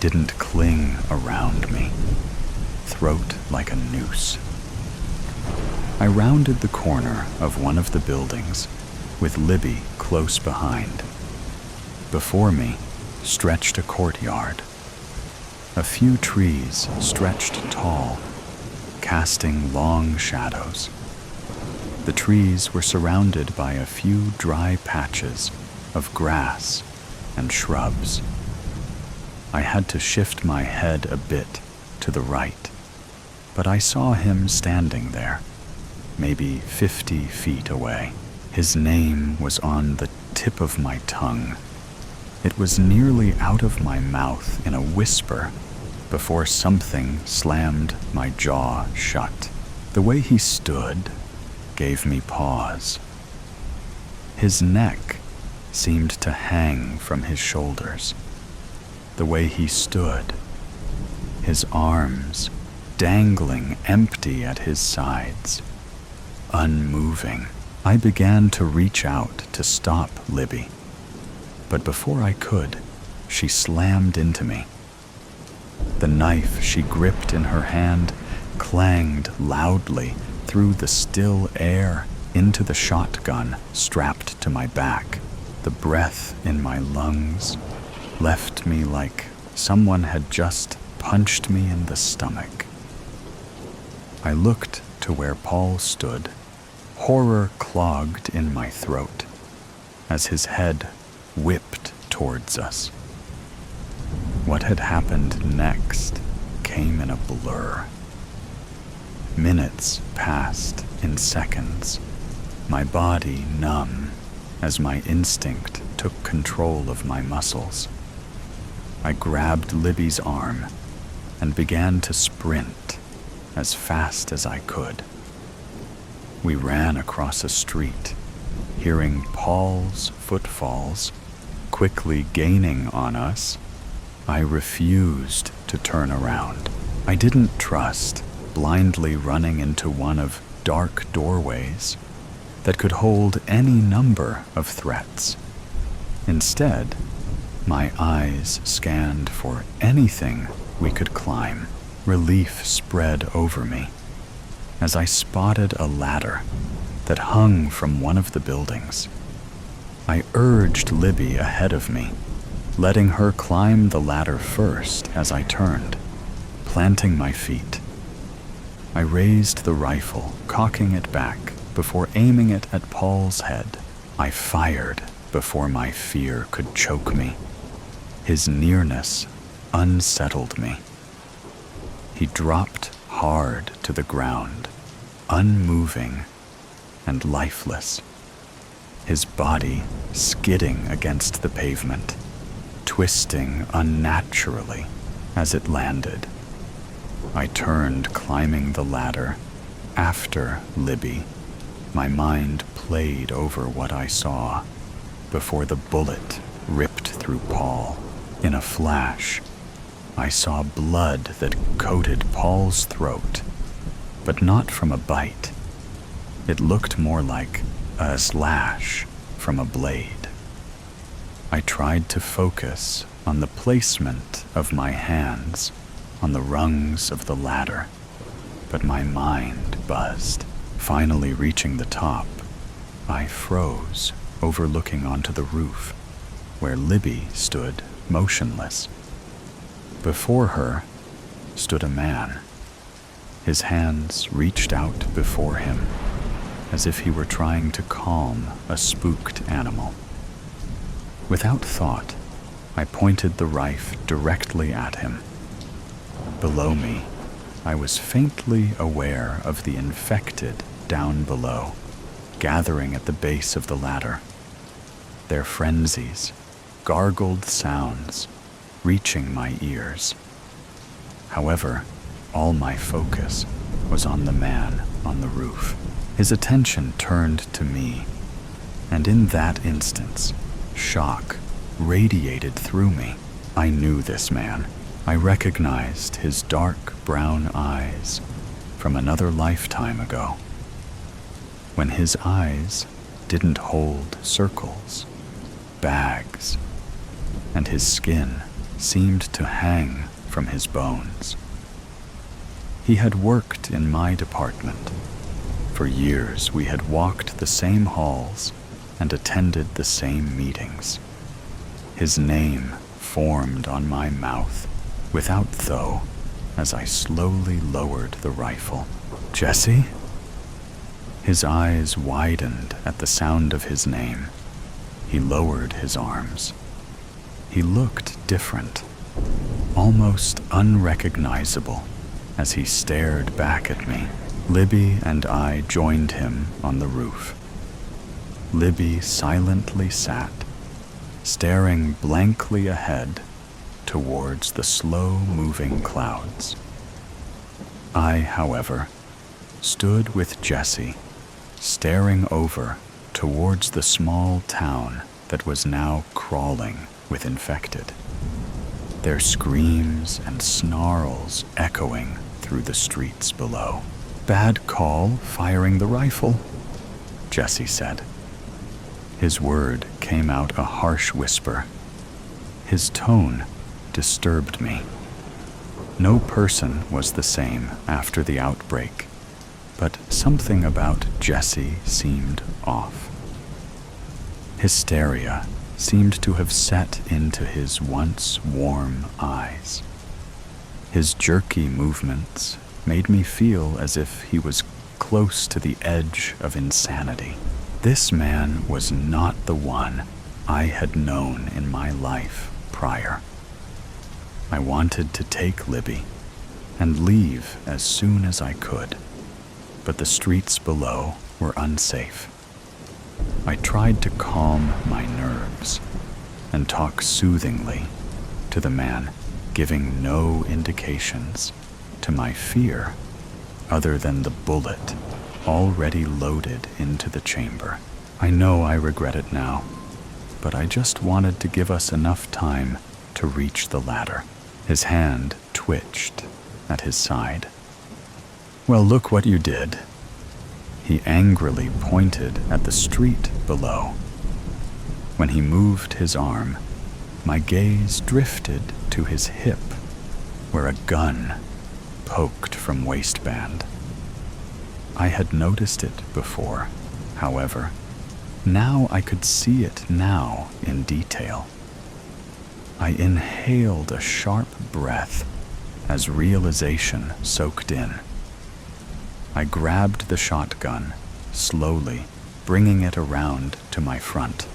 didn't cling around me, throat like a noose. I rounded the corner of one of the buildings with Libby close behind. Before me stretched a courtyard. A few trees stretched tall, casting long shadows. The trees were surrounded by a few dry patches of grass and shrubs. I had to shift my head a bit to the right, but I saw him standing there, maybe 50 feet away. His name was on the tip of my tongue. It was nearly out of my mouth in a whisper before something slammed my jaw shut. The way he stood gave me pause. His neck seemed to hang from his shoulders. The way he stood, his arms dangling empty at his sides, unmoving. I began to reach out to stop Libby, but before I could, she slammed into me. The knife she gripped in her hand clanged loudly through the still air into the shotgun strapped to my back. The breath in my lungs left me like someone had just punched me in the stomach. I looked to where Paul stood, horror clogged in my throat, as his head whipped towards us. What had happened next came in a blur. Minutes passed in seconds, my body numb as my instinct took control of my muscles. I grabbed Libby's arm and began to sprint as fast as I could. We ran across a street, hearing Paul's footfalls quickly gaining on us. I refused to turn around. I didn't trust blindly running into one of dark doorways that could hold any number of threats. Instead, my eyes scanned for anything we could climb. Relief spread over me as I spotted a ladder that hung from one of the buildings. I urged Libby ahead of me, letting her climb the ladder first as I turned, planting my feet. I raised the rifle, cocking it back before aiming it at Paul's head. I fired before my fear could choke me. His nearness unsettled me. He dropped hard to the ground, unmoving and lifeless, his body skidding against the pavement, twisting unnaturally as it landed. I turned, climbing the ladder after Libby. My mind played over what I saw before the bullet ripped through Paul. In a flash, I saw blood that coated Paul's throat, but not from a bite. It looked more like a slash from a blade. I tried to focus on the placement of my hands on the rungs of the ladder, but my mind buzzed. Finally reaching the top, I froze, overlooking onto the roof, where Libby stood motionless. Before her stood a man. His hands reached out before him, as if he were trying to calm a spooked animal. Without thought, I pointed the rifle directly at him. Below me, I was faintly aware of the infected down below, gathering at the base of the ladder. Their frenzies, gargled sounds, reaching my ears. However, all my focus was on the man on the roof. His attention turned to me, and in that instance, shock radiated through me. I knew this man. I recognized his dark brown eyes from another lifetime ago, when his eyes didn't hold circles, bags, and his skin seemed to hang from his bones. He had worked in my department. For years we had walked the same halls and attended the same meetings. His name formed on my mouth, without though, as I slowly lowered the rifle. "Jesse?" His eyes widened at the sound of his name. He lowered his arms. He looked different, almost unrecognizable, as he stared back at me. Libby and I joined him on the roof. Libby silently sat, staring blankly ahead towards the slow-moving clouds. I, however, stood with Jesse, staring over towards the small town that was now crawling with infected, their screams and snarls echoing through the streets below. "Bad call, firing the rifle," Jesse said. His word came out a harsh whisper. His tone disturbed me. No person was the same after the outbreak, but something about Jesse seemed off. Hysteria seemed to have set into his once warm eyes. His jerky movements made me feel as if he was close to the edge of insanity. This man was not the one I had known in my life prior. I wanted to take Libby and leave as soon as I could, but the streets below were unsafe. I tried to calm my nerves and talk soothingly to the man, giving no indications to my fear other than the bullet already loaded into the chamber. I know I regret it now, but I just wanted to give us enough time to reach the ladder. His hand twitched at his side. "Well, look what you did." He angrily pointed at the street below. When he moved his arm, my gaze drifted to his hip, where a gun poked from waistband. I had noticed it before, however. Now I could see it now in detail. I inhaled a sharp breath as realization soaked in. I grabbed the shotgun, slowly, bringing it around to my front.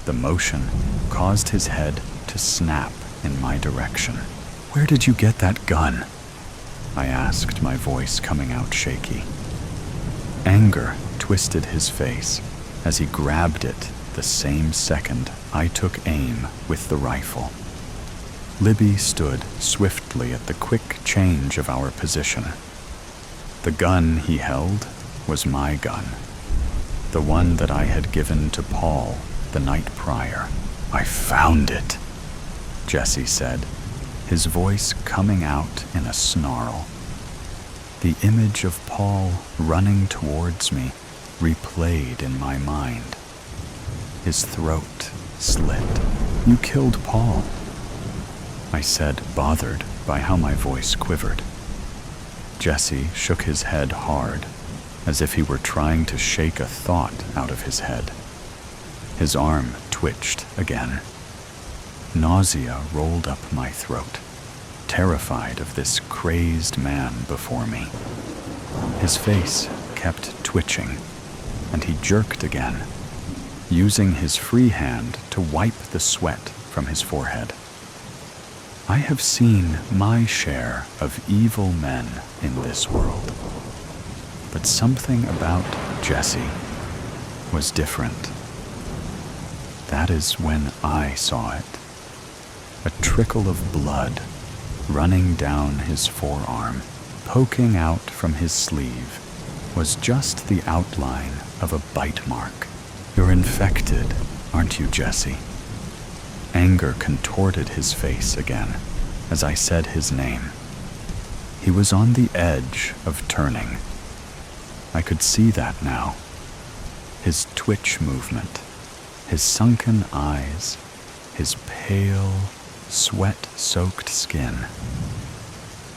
The motion caused his head to snap in my direction. "Where did you get that gun?" I asked, my voice coming out shaky. Anger twisted his face as he grabbed it the same second I took aim with the rifle. Libby stood swiftly at the quick change of our position. The gun he held was my gun, the one that I had given to Paul the night prior. "I found it," Jesse said, his voice coming out in a snarl. The image of Paul running towards me replayed in my mind. His throat slit. "You killed Paul," I said, bothered by how my voice quivered. Jesse shook his head hard, as if he were trying to shake a thought out of his head. His arm twitched again. Nausea rolled up my throat, terrified of this crazed man before me. His face kept twitching, and he jerked again, using his free hand to wipe the sweat from his forehead. I have seen my share of evil men in this world, but something about Jesse was different. That is when I saw it. A trickle of blood running down his forearm, poking out from his sleeve, was just the outline of a bite mark. You're infected, aren't you, Jesse? Anger contorted his face again as I said his name. He was on the edge of turning. I could see that now. His twitch movement, his sunken eyes, his pale, sweat-soaked skin.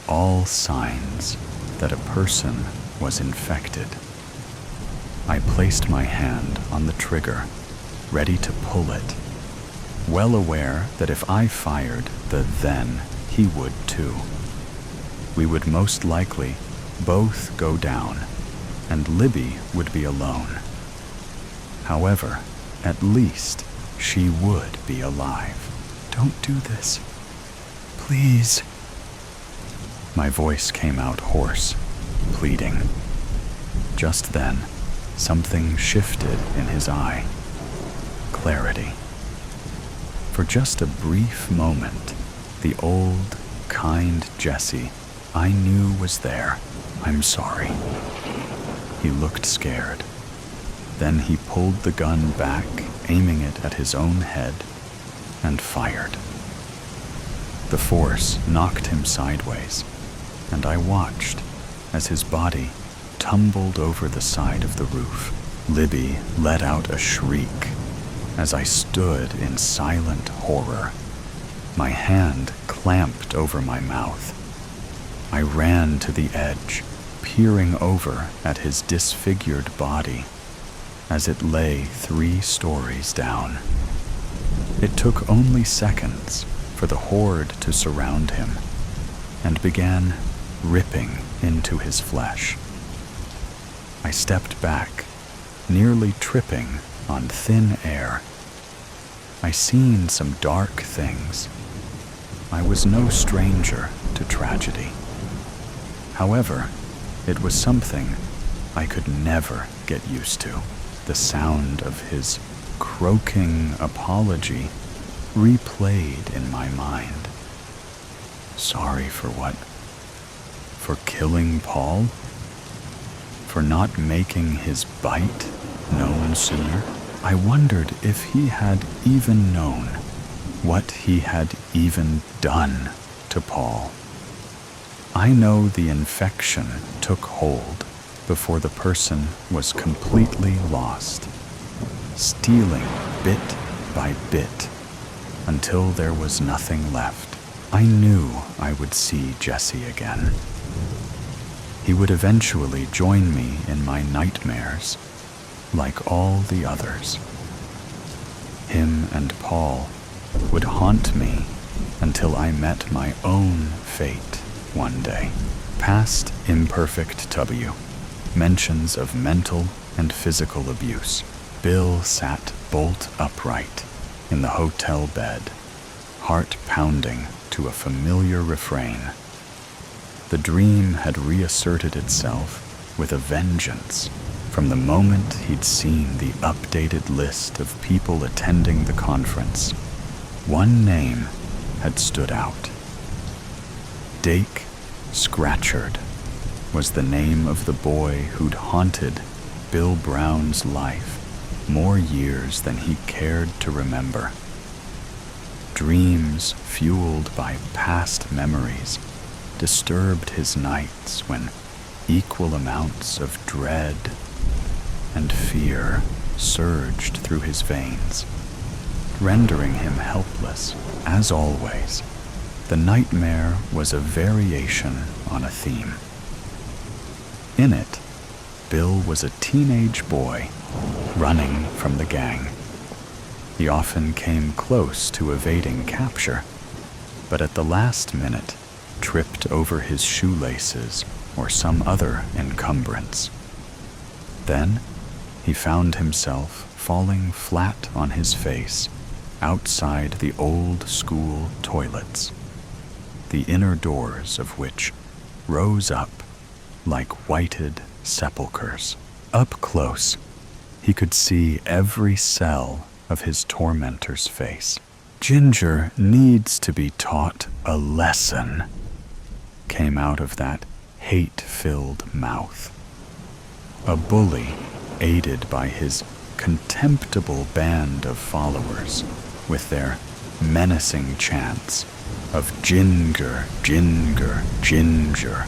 All signs that a person was infected. I placed my hand on the trigger, ready to pull it, well aware that if I fired the then, he would too. We would most likely both go down, and Libby would be alone. However, at least she would be alive. Don't do this. Please. My voice came out hoarse, pleading. Just then, something shifted in his eye. Clarity. For just a brief moment, the old, kind Jesse I knew was there. I'm sorry. He looked scared. Then he pulled the gun back, aiming it at his own head, and fired. The force knocked him sideways, and I watched as his body tumbled over the side of the roof. Libby let out a shriek as I stood in silent horror. My hand clamped over my mouth. I ran to the edge, peering over at his disfigured body as it lay 3 stories down. It took only seconds for the horde to surround him and began ripping into his flesh. I stepped back, nearly tripping on thin air. I seen some dark things. I was no stranger to tragedy. However, it was something I could never get used to. The sound of his croaking apology replayed in my mind. Sorry for what? For killing Paul? For not making his bite known sooner? I wondered if he had even known what he had even done to Paul. I know the infection took hold before the person was completely lost, stealing bit by bit until there was nothing left. I knew I would see Jesse again. He would eventually join me in my nightmares, like all the others. Him and Paul would haunt me until I met my own fate one day. Past imperfect W. Mentions of mental and physical abuse. Bill sat bolt upright in the hotel bed, heart pounding to a familiar refrain. The dream had reasserted itself with a vengeance from the moment he'd seen the updated list of people attending the conference. One name had stood out. Dake Scratchard was the name of the boy who'd haunted Bill Brown's life more years than he cared to remember. Dreams fueled by past memories disturbed his nights when equal amounts of dread and fear surged through his veins, rendering him helpless, as always, The nightmare was a variation on a theme. In it, Bill was a teenage boy running from the gang. He often came close to evading capture, but at the last minute tripped over his shoelaces or some other encumbrance. Then he found himself falling flat on his face outside the old school toilets, the inner doors of which rose up like whited sepulchres. Up close, he could see every cell of his tormentor's face. "Ginger needs to be taught a lesson," came out of that hate-filled mouth. A bully, aided by his contemptible band of followers, with their menacing chants of "Ginger, Ginger, Ginger."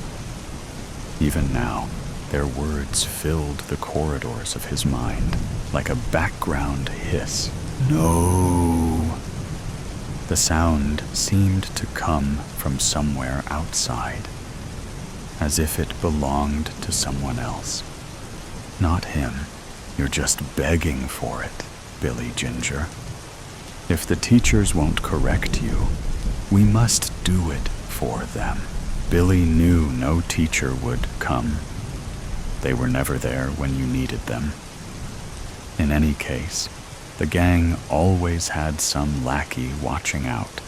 Even now, their words filled the corridors of his mind like a background hiss. "No!" The sound seemed to come from somewhere outside, as if it belonged to someone else. "Not him. You're just begging for it, Billy Ginger. If the teachers won't correct you, we must do it for them." Billy knew no teacher would come. They were never there when you needed them. In any case, the gang always had some lackey watching out.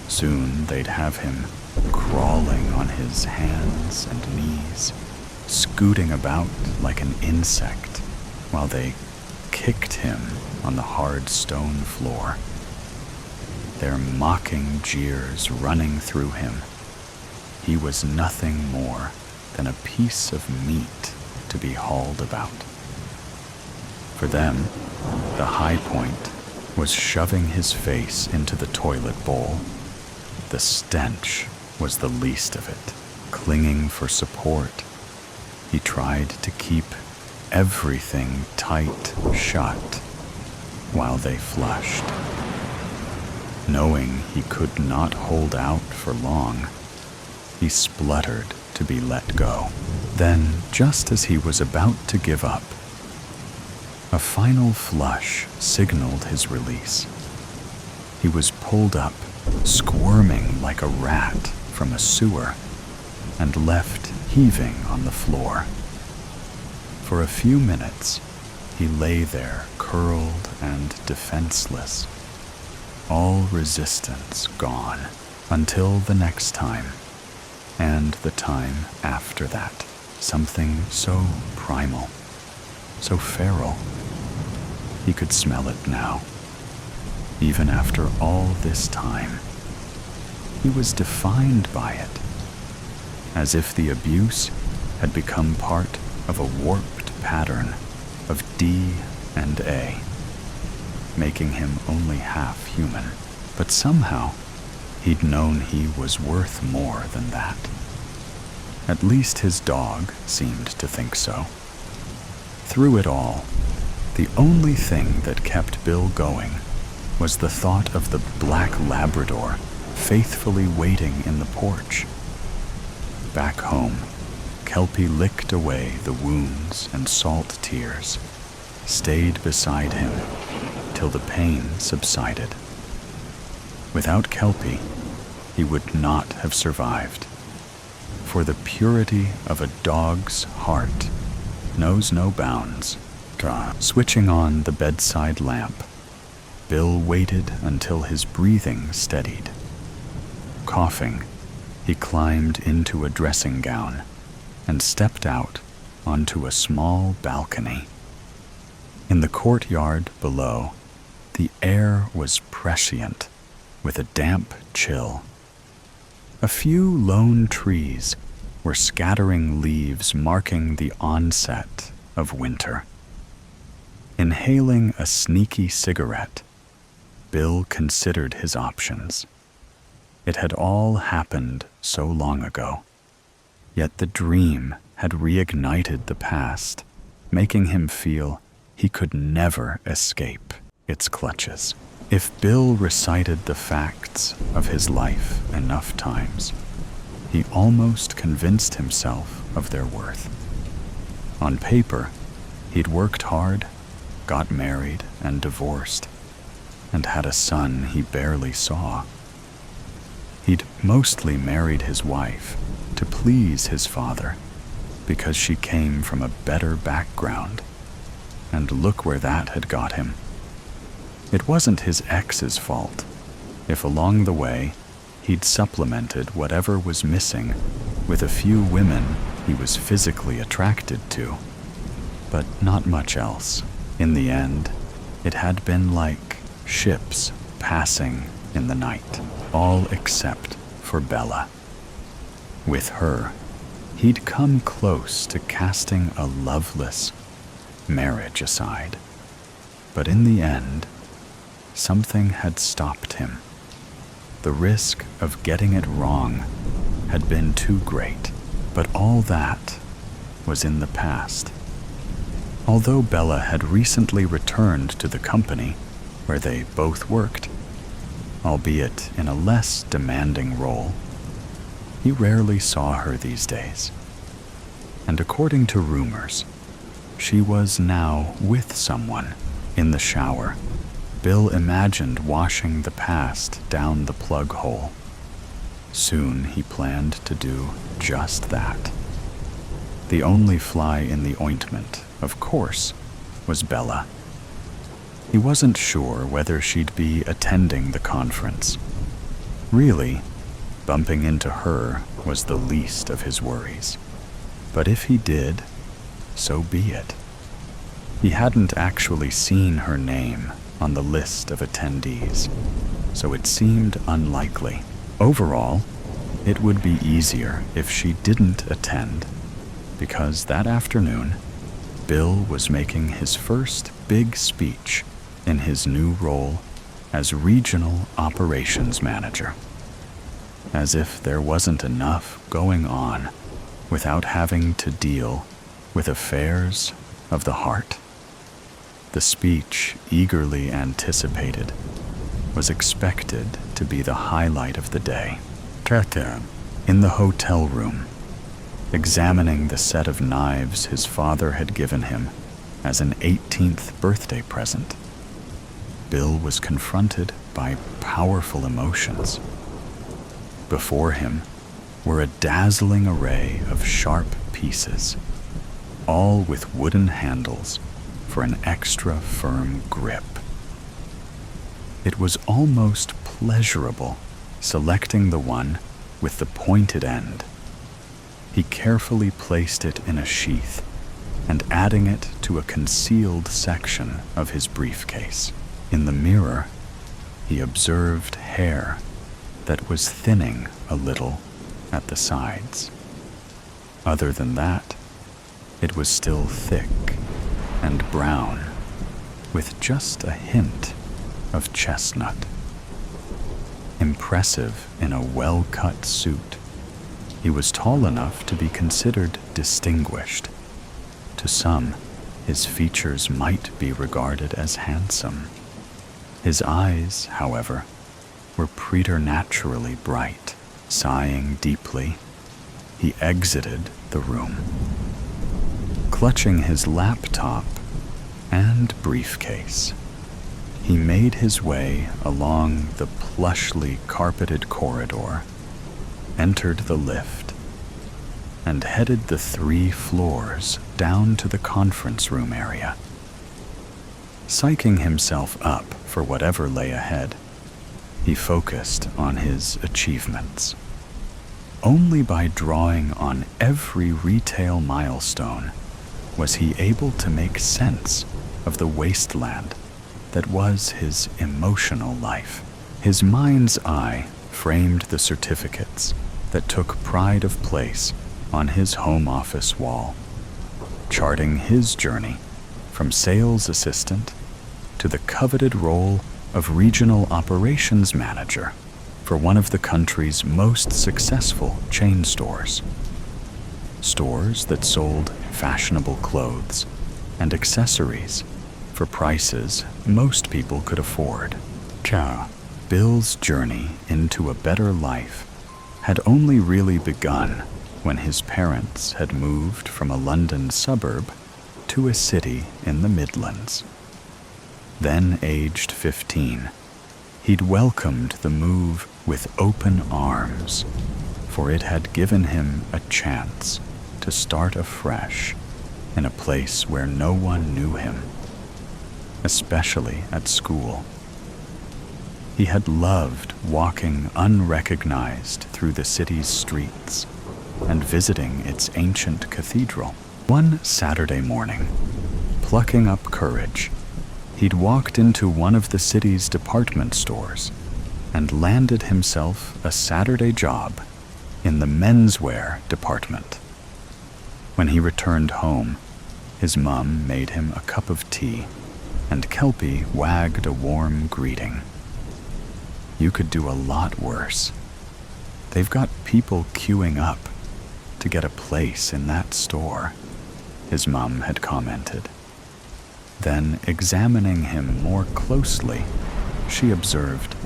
Soon they'd have him crawling on his hands and knees, scooting about like an insect, while they kicked him on the hard stone floor, their mocking jeers running through him. He was nothing more than a piece of meat to be hauled about. For them, the high point was shoving his face into the toilet bowl. The stench was the least of it. Clinging for support, he tried to keep everything tight shut while they flushed. Knowing he could not hold out for long, he spluttered to be let go. Then, just as he was about to give up, a final flush signaled his release. He was pulled up, squirming like a rat from a sewer, and left heaving on the floor. For a few minutes, he lay there curled and defenseless, all resistance gone, until the next time, and the time after that. Something so primal, so feral. He could smell it now. Even after all this time, he was defined by it, as if the abuse had become part of a warped pattern of D and A, making him only half human. But somehow, he'd known he was worth more than that. At least his dog seemed to think so. Through it all, the only thing that kept Bill going was the thought of the black Labrador faithfully waiting in the porch. Back home, Kelpie licked away the wounds and salt tears, stayed beside him till the pain subsided. Without Kelpie, he would not have survived, for the purity of a dog's heart knows no bounds. Switching on the bedside lamp, Bill waited until his breathing steadied. Coughing, he climbed into a dressing gown and stepped out onto a small balcony. In the courtyard below, the air was prescient with a damp chill. A few lone trees were scattering leaves marking the onset of winter. Inhaling a sneaky cigarette, Bill considered his options. It had all happened so long ago, yet the dream had reignited the past, making him feel he could never escape its clutches. If Bill recited the facts of his life enough times, he almost convinced himself of their worth. On paper, he'd worked hard, got married and divorced, and had a son he barely saw. He'd mostly married his wife to please his father because she came from a better background, and look where that had got him. It wasn't his ex's fault if along the way he'd supplemented whatever was missing with a few women he was physically attracted to, but not much else. In the end, it had been like ships passing in the night, all except for Bella. With her, he'd come close to casting a loveless marriage aside, but in the end, something had stopped him. The risk of getting it wrong had been too great, but all that was in the past. Although Bella had recently returned to the company where they both worked, albeit in a less demanding role, he rarely saw her these days. And according to rumors, she was now with someone in the shower. Bill imagined washing the past down the plug hole. Soon he planned to do just that. The only fly in the ointment, of course, was Bella. He wasn't sure whether she'd be attending the conference. Really, bumping into her was the least of his worries. But if he did, so be it. He hadn't actually seen her name on the list of attendees, so it seemed unlikely. Overall, it would be easier if she didn't attend, because that afternoon, Bill was making his first big speech in his new role as Regional Operations Manager. As if there wasn't enough going on without having to deal with affairs of the heart. The speech, eagerly anticipated, was expected to be the highlight of the day. In the hotel room, examining the set of knives his father had given him as an 18th birthday present, Bill was confronted by powerful emotions. Before him were a dazzling array of sharp pieces, all with wooden handles for an extra firm grip. It was almost pleasurable selecting the one with the pointed end. He carefully placed it in a sheath and adding it to a concealed section of his briefcase. In the mirror, he observed hair that was thinning a little at the sides. Other than that, it was still thick and brown, with just a hint of chestnut. Impressive in a well-cut suit, he was tall enough to be considered distinguished. To some, his features might be regarded as handsome. His eyes, however, were preternaturally bright. Sighing deeply, he exited the room. Clutching his laptop and briefcase, he made his way along the plushly carpeted corridor, entered the lift, and headed the 3 floors down to the conference room area. Psyching himself up for whatever lay ahead, he focused on his achievements. Only by drawing on every retail milestone was he able to make sense of the wasteland that was his emotional life. His mind's eye framed the certificates that took pride of place on his home office wall, charting his journey from sales assistant to the coveted role of Regional Operations Manager for one of the country's most successful chain stores. Stores that sold fashionable clothes and accessories for prices most people could afford. Ciao. Bill's journey into a better life had only really begun when his parents had moved from a London suburb to a city in the Midlands. Then aged 15, he'd welcomed the move with open arms, for it had given him a chance to start afresh in a place where no one knew him, especially at school. He had loved walking unrecognized through the city's streets and visiting its ancient cathedral. One Saturday morning, plucking up courage, he'd walked into one of the city's department stores and landed himself a Saturday job in the menswear department. When he returned home, his mum made him a cup of tea, and Kelpie wagged a warm greeting. You could do a lot worse. They've got people queuing up to get a place in that store, his mum had commented. Then, examining him more closely, she observed,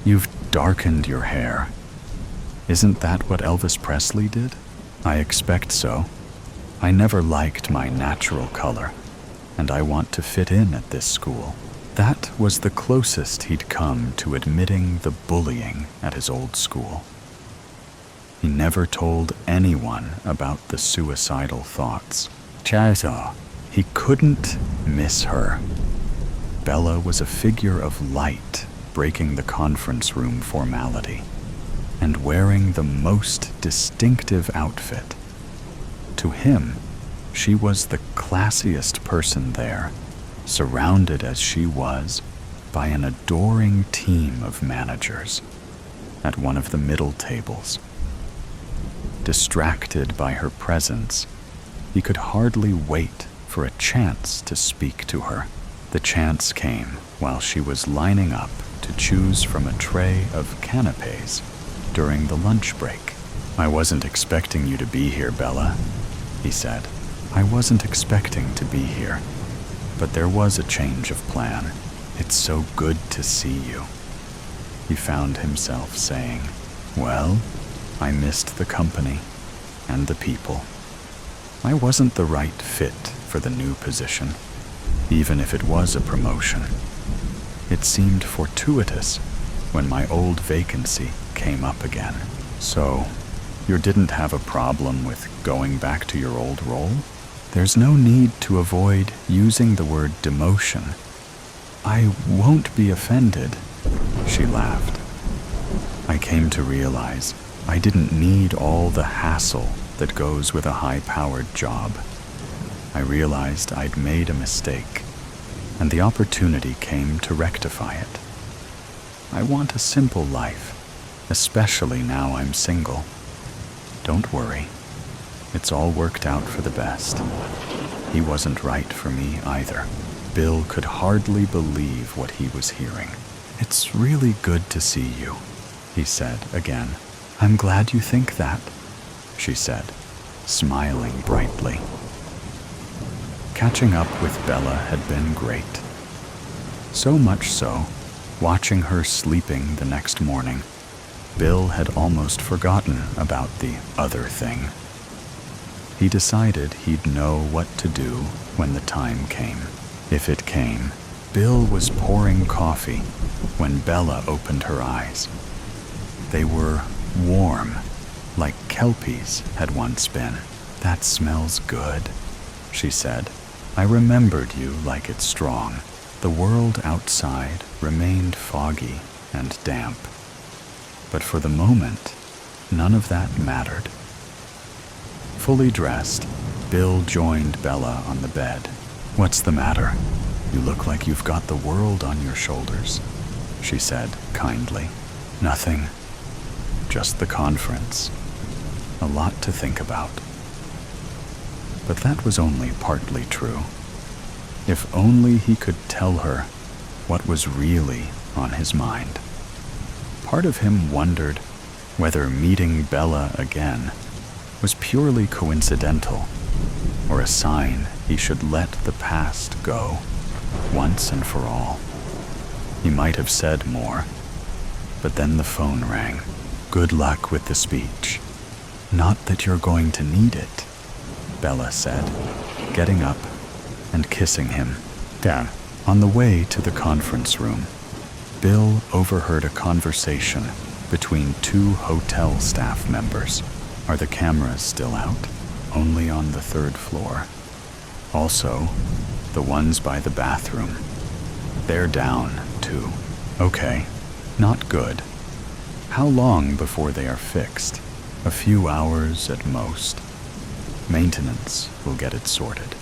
You've darkened your hair. Isn't that what Elvis Presley did? I expect so. I never liked my natural color, and I want to fit in at this school. That was the closest he'd come to admitting the bullying at his old school. He never told anyone about the suicidal thoughts. Chazo. He couldn't miss her. Bella was a figure of light breaking the conference room formality and wearing the most distinctive outfit. To him, she was the classiest person there, surrounded as she was by an adoring team of managers at one of the middle tables. Distracted by her presence, he could hardly wait for a chance to speak to her. The chance came while she was lining up to choose from a tray of canapes during the lunch break. I wasn't expecting you to be here, Bella, he said. I wasn't expecting to be here, but there was a change of plan. It's so good to see you. He found himself saying, Well, I missed the company and the people. I wasn't the right fit for the new position, even if it was a promotion. It seemed fortuitous when my old vacancy came up again. So, you didn't have a problem with going back to your old role? There's no need to avoid using the word demotion. I won't be offended, she laughed. I came to realize I didn't need all the hassle that goes with a high-powered job. I realized I'd made a mistake, and the opportunity came to rectify it. I want a simple life, especially now I'm single. Don't worry. It's all worked out for the best. He wasn't right for me either. Bill could hardly believe what he was hearing. It's really good to see you, he said again. I'm glad you think that, she said, smiling brightly. Catching up with Bella had been great. So much so, watching her sleeping the next morning, Bill had almost forgotten about the other thing. He decided he'd know what to do when the time came. If it came, Bill was pouring coffee when Bella opened her eyes. They were warm, like Kelpie's had once been. That smells good, she said. I remembered you like it's strong. The world outside remained foggy and damp. But for the moment, none of that mattered. Fully dressed, Bill joined Bella on the bed. What's the matter? You look like you've got the world on your shoulders, she said kindly. Nothing. Just the conference. A lot to think about. But that was only partly true. If only he could tell her what was really on his mind. Part of him wondered whether meeting Bella again was purely coincidental, or a sign he should let the past go once and for all. He might have said more, but then the phone rang. "Good luck with the speech." "Not that you're going to need it," Bella said, getting up and kissing him. Down. On the way to the conference room, Bill overheard a conversation between two hotel staff members. "Are the cameras still out?" "Only on the 3rd floor. Also, the ones by the bathroom. They're down, too." "Okay, not good. How long before they are fixed?" "A few hours at most. Maintenance will get it sorted.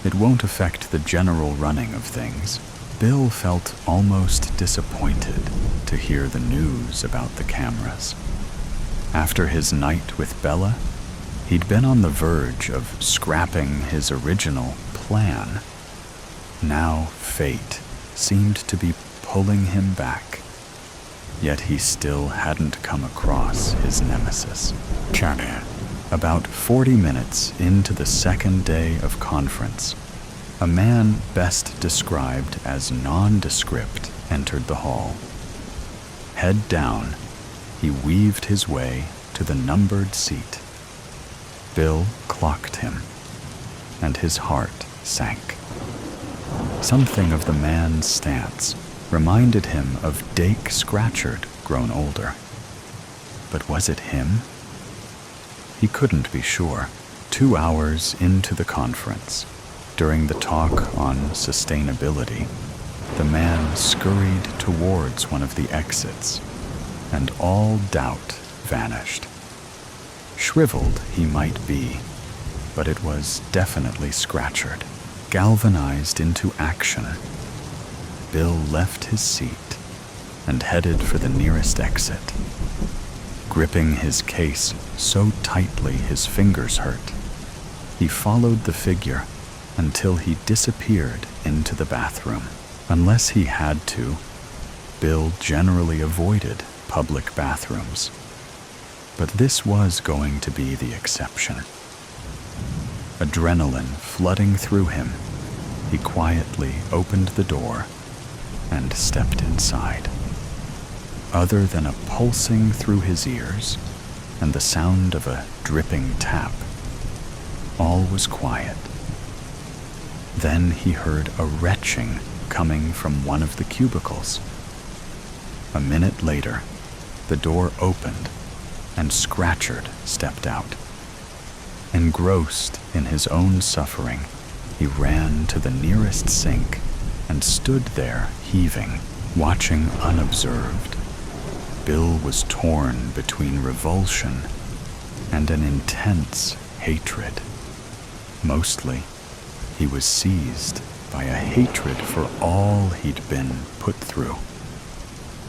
It won't affect the general running of things." Bill felt almost disappointed to hear the news about the cameras. After his night with Bella, he'd been on the verge of scrapping his original plan. Now fate seemed to be pulling him back. Yet he still hadn't come across his nemesis. About 40 minutes into the second day of conference, a man best described as nondescript entered the hall. Head down, he weaved his way to the numbered seat. Bill clocked him, and his heart sank. Something of the man's stance reminded him of Dake Scratchard grown older. But was it him? He couldn't be sure. 2 hours into the conference, during the talk on sustainability, the man scurried towards one of the exits, and all doubt vanished. Shriveled he might be, but it was definitely Scratchard, galvanized into action. Bill left his seat and headed for the nearest exit. Gripping his case so tightly his fingers hurt, he followed the figure until he disappeared into the bathroom. Unless he had to, Bill generally avoided public bathrooms. But this was going to be the exception. Adrenaline flooding through him, he quietly opened the door and stepped inside. Other than a pulsing through his ears and the sound of a dripping tap, all was quiet. Then he heard a retching coming from one of the cubicles. A minute later, the door opened and Scratchard stepped out. Engrossed in his own suffering, he ran to the nearest sink and stood there heaving, watching unobserved. Bill was torn between revulsion and an intense hatred. Mostly, he was seized by a hatred for all he'd been put through,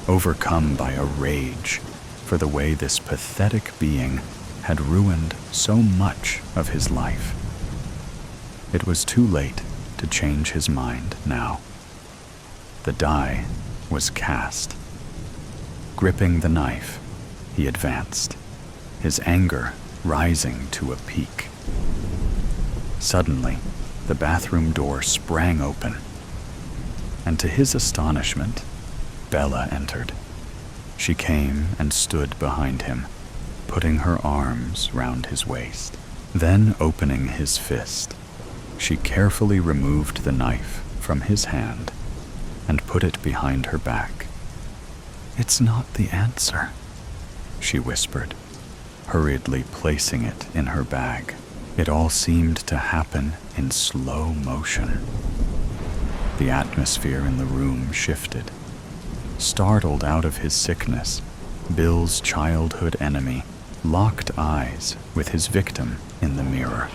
overcome by a rage for the way this pathetic being had ruined so much of his life. It was too late to change his mind now. The die was cast. Gripping the knife, he advanced, his anger rising to a peak. Suddenly, the bathroom door sprang open, and to his astonishment, Bella entered. She came and stood behind him, putting her arms round his waist. Then, opening his fist, she carefully removed the knife from his hand and put it behind her back. "It's not the answer," she whispered, hurriedly placing it in her bag. It all seemed to happen in slow motion. The atmosphere in the room shifted. Startled out of his sickness, Bill's childhood enemy locked eyes with his victim in the mirror.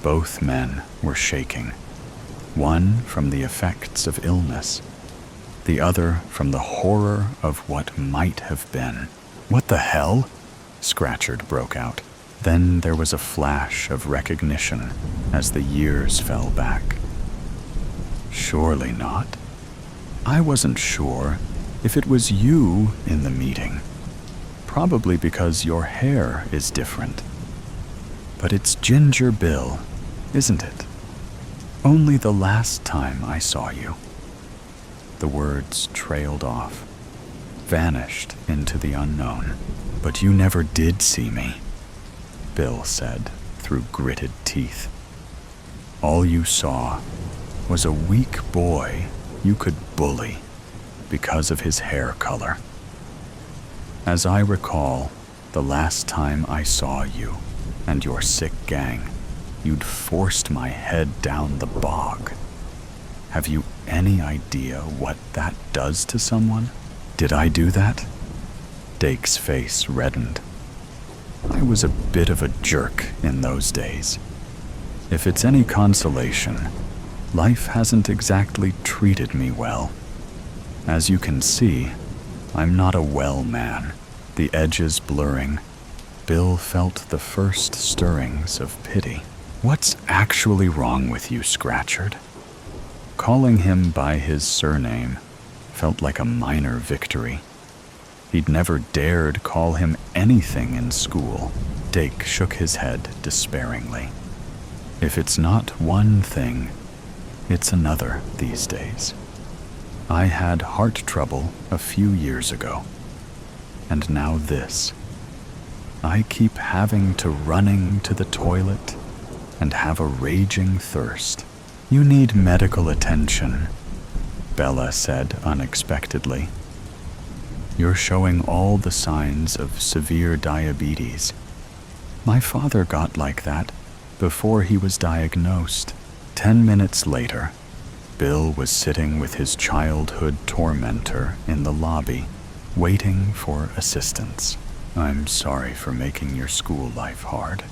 Both men were shaking, one from the effects of illness, the other from the horror of what might have been. "What the hell?" Scratchard broke out. Then there was a flash of recognition as the years fell back. "Surely not. I wasn't sure if it was you in the meeting. Probably because your hair is different. But it's Ginger Bill, isn't it? Only the last time I saw you." The words trailed off, vanished into the unknown. "But you never did see me," Bill said through gritted teeth. "All you saw was a weak boy you could bully because of his hair color. As I recall, the last time I saw you and your sick gang, you'd forced my head down the bog. Have you any idea what that does to someone?" "Did I do that?" Dake's face reddened. "I was a bit of a jerk in those days. If it's any consolation, life hasn't exactly treated me well. As you can see, I'm not a well man." The edges blurring, Bill felt the first stirrings of pity. "What's actually wrong with you, Scratchard?" Calling him by his surname felt like a minor victory. He'd never dared call him anything in school. Dake shook his head despairingly. "If it's not one thing, it's another these days. I had heart trouble a few years ago, and now this. I keep having to running to the toilet and have a raging thirst." "You need medical attention," Bella said unexpectedly. "You're showing all the signs of severe diabetes. My father got like that before he was diagnosed." 10 minutes later, Bill was sitting with his childhood tormentor in the lobby, waiting for assistance. "I'm sorry for making your school life hard,"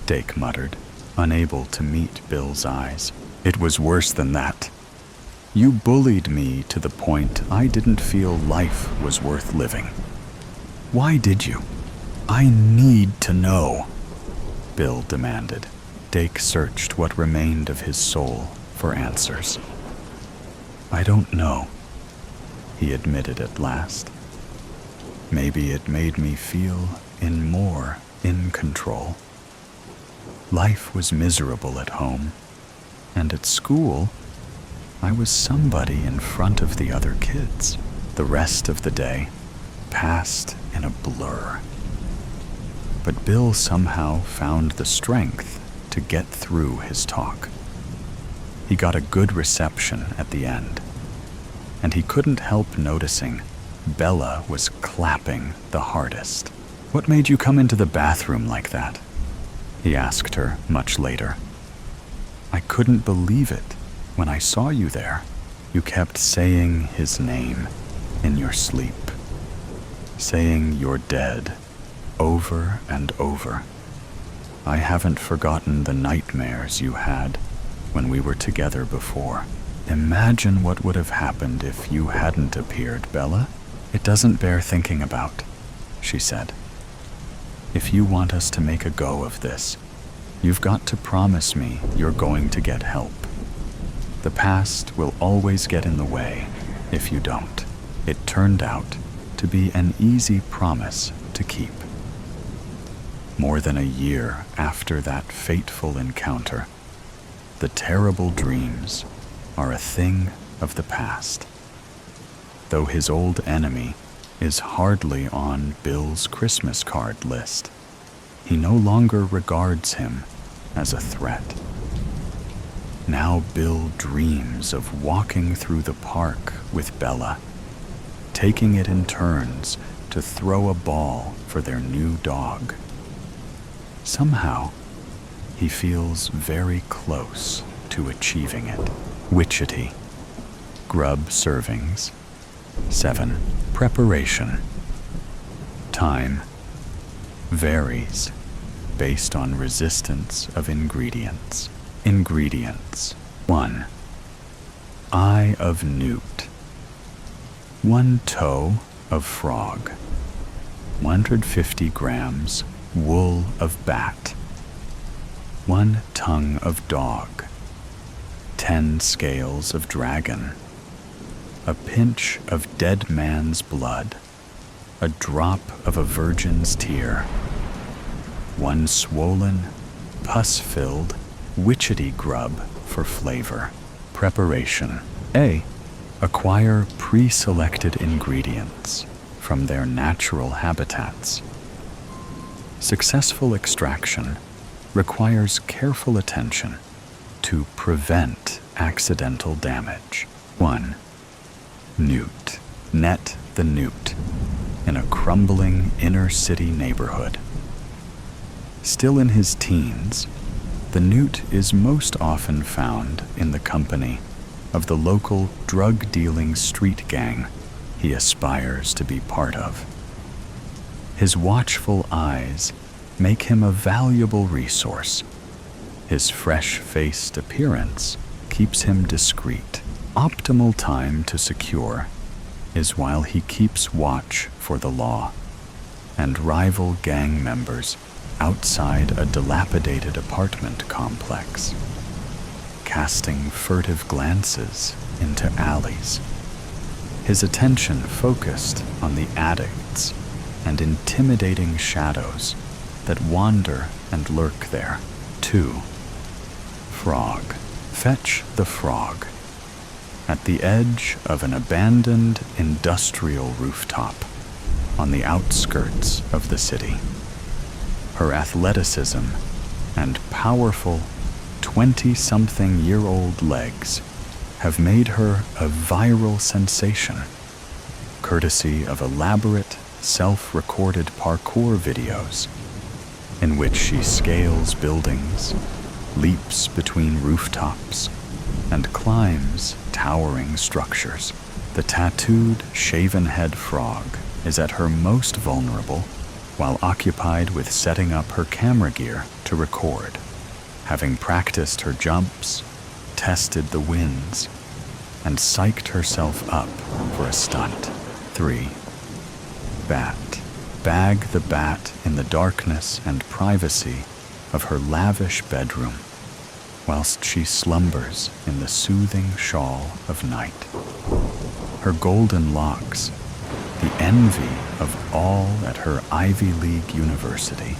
Dake muttered, unable to meet Bill's eyes. "It was worse than that. You bullied me to the point I didn't feel life was worth living." "Why did you?" "I need to know," Bill demanded. Dake searched what remained of his soul for answers. "I don't know," he admitted at last. "Maybe it made me feel more in control. Life was miserable at home, and at school, I was somebody in front of the other kids. The rest of the day passed in a blur." But Bill somehow found the strength to get through his talk. He got a good reception at the end, and he couldn't help noticing Bella was clapping the hardest. "What made you come into the bathroom like that?" he asked her much later. "I couldn't believe it when I saw you there. You kept saying his name in your sleep, saying you're dead over and over. I haven't forgotten the nightmares you had when we were together before. Imagine what would have happened if you hadn't appeared, Bella." "It doesn't bear thinking about," she said. "If you want us to make a go of this, you've got to promise me you're going to get help. The past will always get in the way if you don't." It turned out to be an easy promise to keep. More than a year after that fateful encounter, the terrible dreams are a thing of the past. Though his old enemy is hardly on Bill's Christmas card list, he no longer regards him as a threat. Now Bill dreams of walking through the park with Bella, taking it in turns to throw a ball for their new dog. Somehow, he feels very close to achieving it. Witchetty. Grub servings. 7. Preparation. Time varies based on resistance of ingredients. Ingredients. 1. Eye of newt. 1 toe of frog. 150 grams wool of bat. 1 tongue of dog. 10 scales of dragon. A pinch of dead man's blood. A drop of a virgin's tear. 1 swollen, pus-filled, witchetty grub for flavor. Preparation. A. acquire pre-selected ingredients from their natural habitats. Successful extraction requires careful attention to prevent accidental damage. 1. Newt. Net the newt in a crumbling inner-city neighborhood. Still in his teens, the newt is most often found in the company of the local drug-dealing street gang he aspires to be part of. His watchful eyes make him a valuable resource. His fresh-faced appearance keeps him discreet. Optimal time to secure is while he keeps watch for the law and rival gang members outside a dilapidated apartment complex, casting furtive glances into alleys, his attention focused on the addicts and intimidating shadows that wander and lurk there. 2. Frog. Fetch the frog. At the edge of an abandoned industrial rooftop on the outskirts of the city, her athleticism and powerful 20-something-year-old legs have made her a viral sensation, courtesy of elaborate, self-recorded parkour videos in which she scales buildings, leaps between rooftops, and climbs towering structures. The tattooed, shaven-head frog is at her most vulnerable while occupied with setting up her camera gear to record, having practiced her jumps, tested the winds, and psyched herself up for a stunt. 3. Bat. Bag the bat in the darkness and privacy of her lavish bedroom, whilst she slumbers in the soothing shawl of night. Her golden locks, the envy of all at her Ivy League university,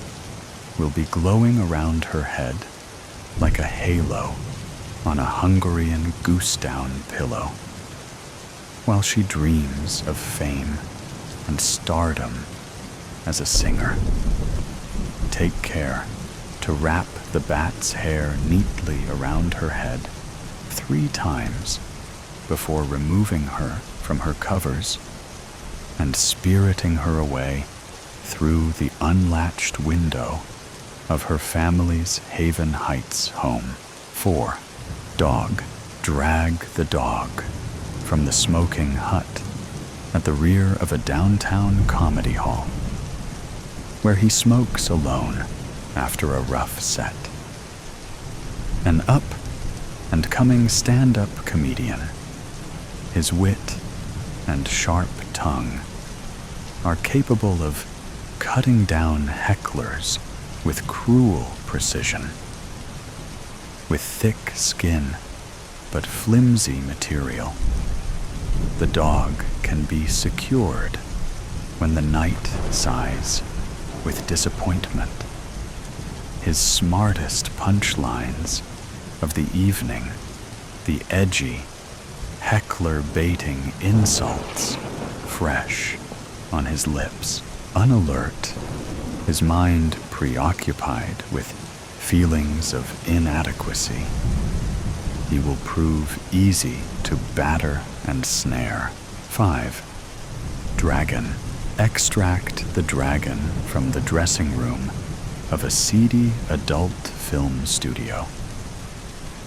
will be glowing around her head like a halo on a Hungarian goose-down pillow, while she dreams of fame and stardom as a singer. Take care to wrap the bat's hair neatly around her head 3 times before removing her from her covers and spiriting her away through the unlatched window of her family's Haven Heights home. 4. Dog. Drag the dog from the smoking hut at the rear of a downtown comedy hall, where he smokes alone after a rough set. An up-and-coming stand-up comedian, his wit and sharp tongue are capable of cutting down hecklers with cruel precision. With thick skin but flimsy material, the dog can be secured when the night sighs with disappointment. His smartest punchlines of the evening, the edgy, heckler-baiting insults, fresh on his lips. Unalert, his mind preoccupied with feelings of inadequacy, he will prove easy to batter and snare. 5. Dragon. Extract the dragon from the dressing room of a seedy adult film studio,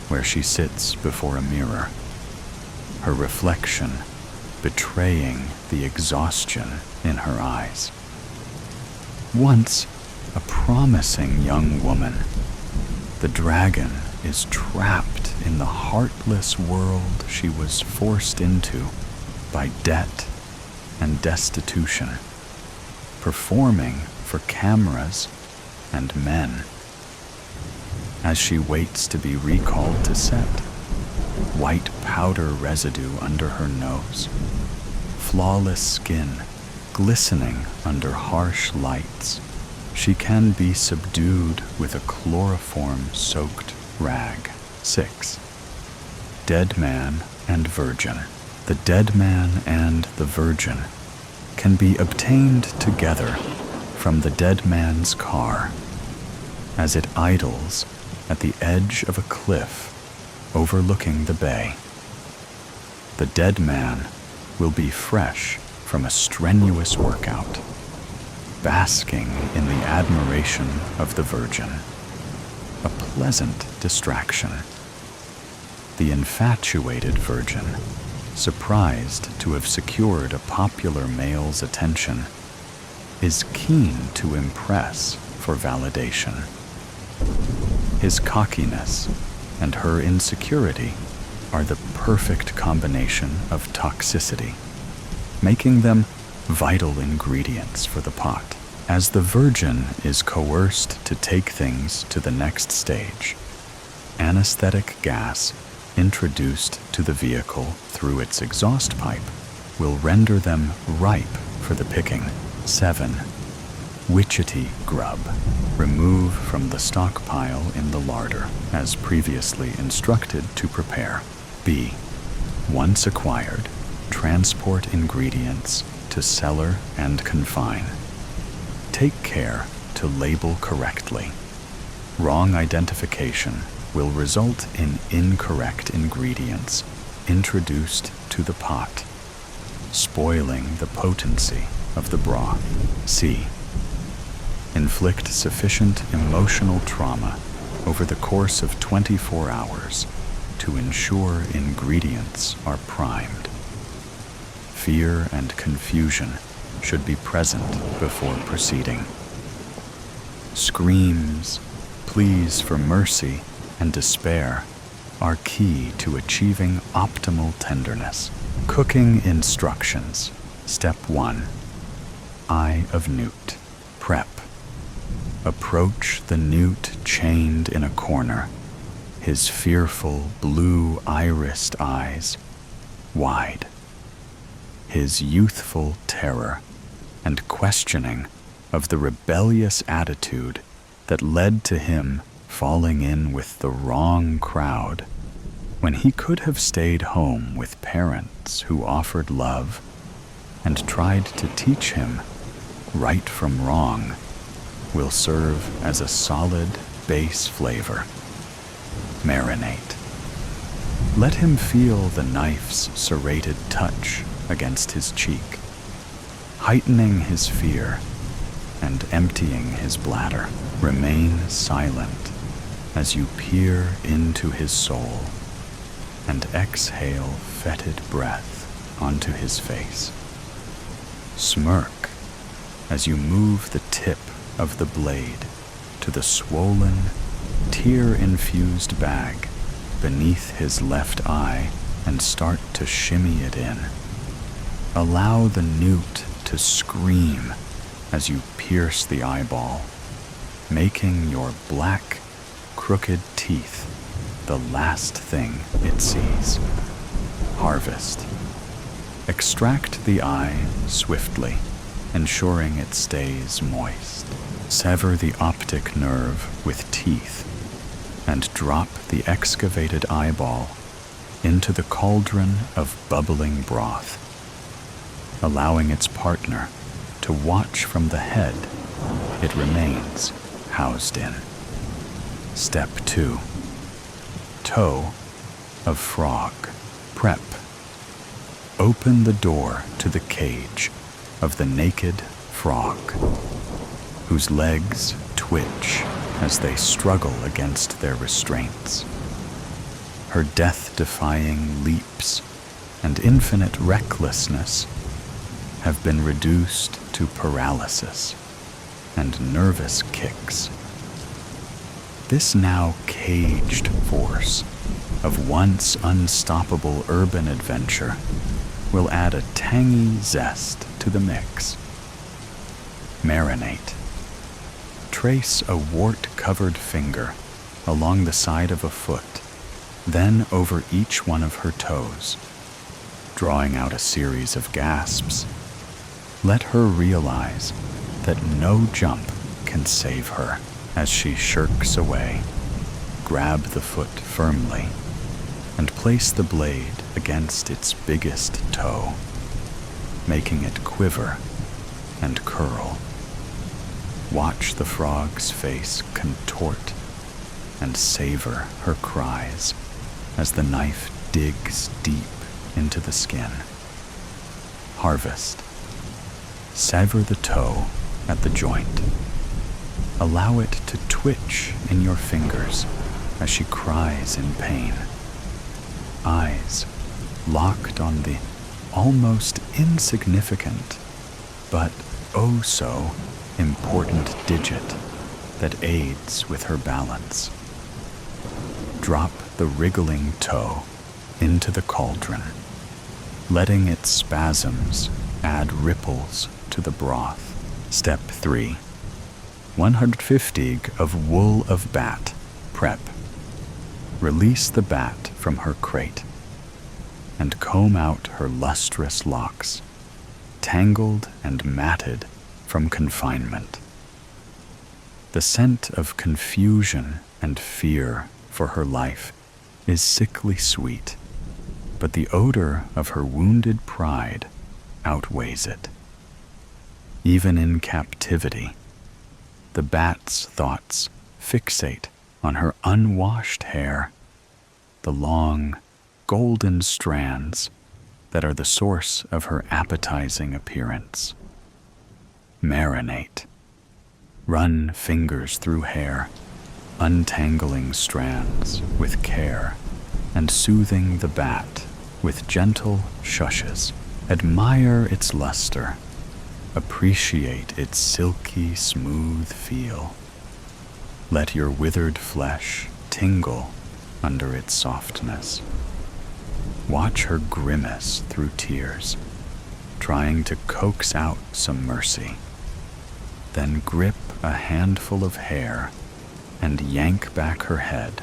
where she sits before a mirror, her reflection betraying the exhaustion in her eyes. Once a promising young woman, the dragon is trapped in the heartless world she was forced into by debt and destitution, performing for cameras and men. As she waits to be recalled to set, white powder residue under her nose, flawless skin glistening under harsh lights, she can be subdued with a chloroform-soaked rag. 6. Dead man and virgin. The dead man and the virgin can be obtained together from the dead man's car as it idles at the edge of a cliff overlooking the bay. The dead man will be fresh from a strenuous workout, basking in the admiration of the virgin, a pleasant distraction. The infatuated virgin, surprised to have secured a popular male's attention, is keen to impress for validation. His cockiness and her insecurity are the perfect combination of toxicity, making them vital ingredients for the pot. As the virgin is coerced to take things to the next stage, anesthetic gas introduced to the vehicle through its exhaust pipe will render them ripe for the picking. 7. Witchetty grub. Remove from the stockpile in the larder, as previously instructed to prepare. B. Once acquired, transport ingredients to cellar and confine. Take care to label correctly. Wrong identification will result in incorrect ingredients introduced to the pot, spoiling the potency of the broth. C. Inflict sufficient emotional trauma over the course of 24 hours to ensure ingredients are primed. Fear and confusion should be present before proceeding. Screams, pleas for mercy, and despair are key to achieving optimal tenderness. Cooking instructions. Step 1. Eye of newt. Prep. Approach the newt chained in a corner, his fearful blue irised eyes wide. His youthful terror and questioning of the rebellious attitude that led to him falling in with the wrong crowd when he could have stayed home with parents who offered love and tried to teach him right from wrong, will serve as a solid base flavor. Marinate. Let him feel the knife's serrated touch against his cheek, heightening his fear and emptying his bladder. Remain silent as you peer into his soul and exhale fetid breath onto his face. Smirk as you move the tip of the blade to the swollen, tear-infused bag beneath his left eye and start to shimmy it in. Allow the newt to scream as you pierce the eyeball, making your black, crooked teeth the last thing it sees. Harvest. Extract the eye swiftly, ensuring it stays moist. Sever the optic nerve with teeth and drop the excavated eyeball into the cauldron of bubbling broth, allowing its partner to watch from the head it remains housed in. Step 2. Toe of frog. Prep. Open the door to the cage of the naked frog, whose legs twitch as they struggle against their restraints. Her death-defying leaps and infinite recklessness have been reduced to paralysis and nervous kicks. This now caged force of once unstoppable urban adventure will add a tangy zest to the mix. Marinate. Trace a wart-covered finger along the side of a foot, then over each one of her toes, drawing out a series of gasps. Let her realize that no jump can save her. As she shirks away, grab the foot firmly and place the blade against its biggest toe, making it quiver and curl. Watch the frog's face contort and savor her cries as the knife digs deep into the skin. Harvest. Sever the toe at the joint. Allow it to twitch in your fingers as she cries in pain. Eyes locked on the almost insignificant, but oh so important digit that aids with her balance. Drop the wriggling toe into the cauldron, letting its spasms add ripples to the broth. Step 3. 150 g of wool of bat prep. Release the bat from her crate and comb out her lustrous locks, tangled and matted from confinement. The scent of confusion and fear for her life is sickly sweet, but the odor of her wounded pride outweighs it. Even in captivity, the bat's thoughts fixate on her unwashed hair, the long, golden strands that are the source of her appetizing appearance. Marinate. Run fingers through hair, untangling strands with care and soothing the bat with gentle shushes. Admire its luster. Appreciate its silky, smooth feel. Let your withered flesh tingle under its softness. Watch her grimace through tears, trying to coax out some mercy. Then grip a handful of hair and yank back her head.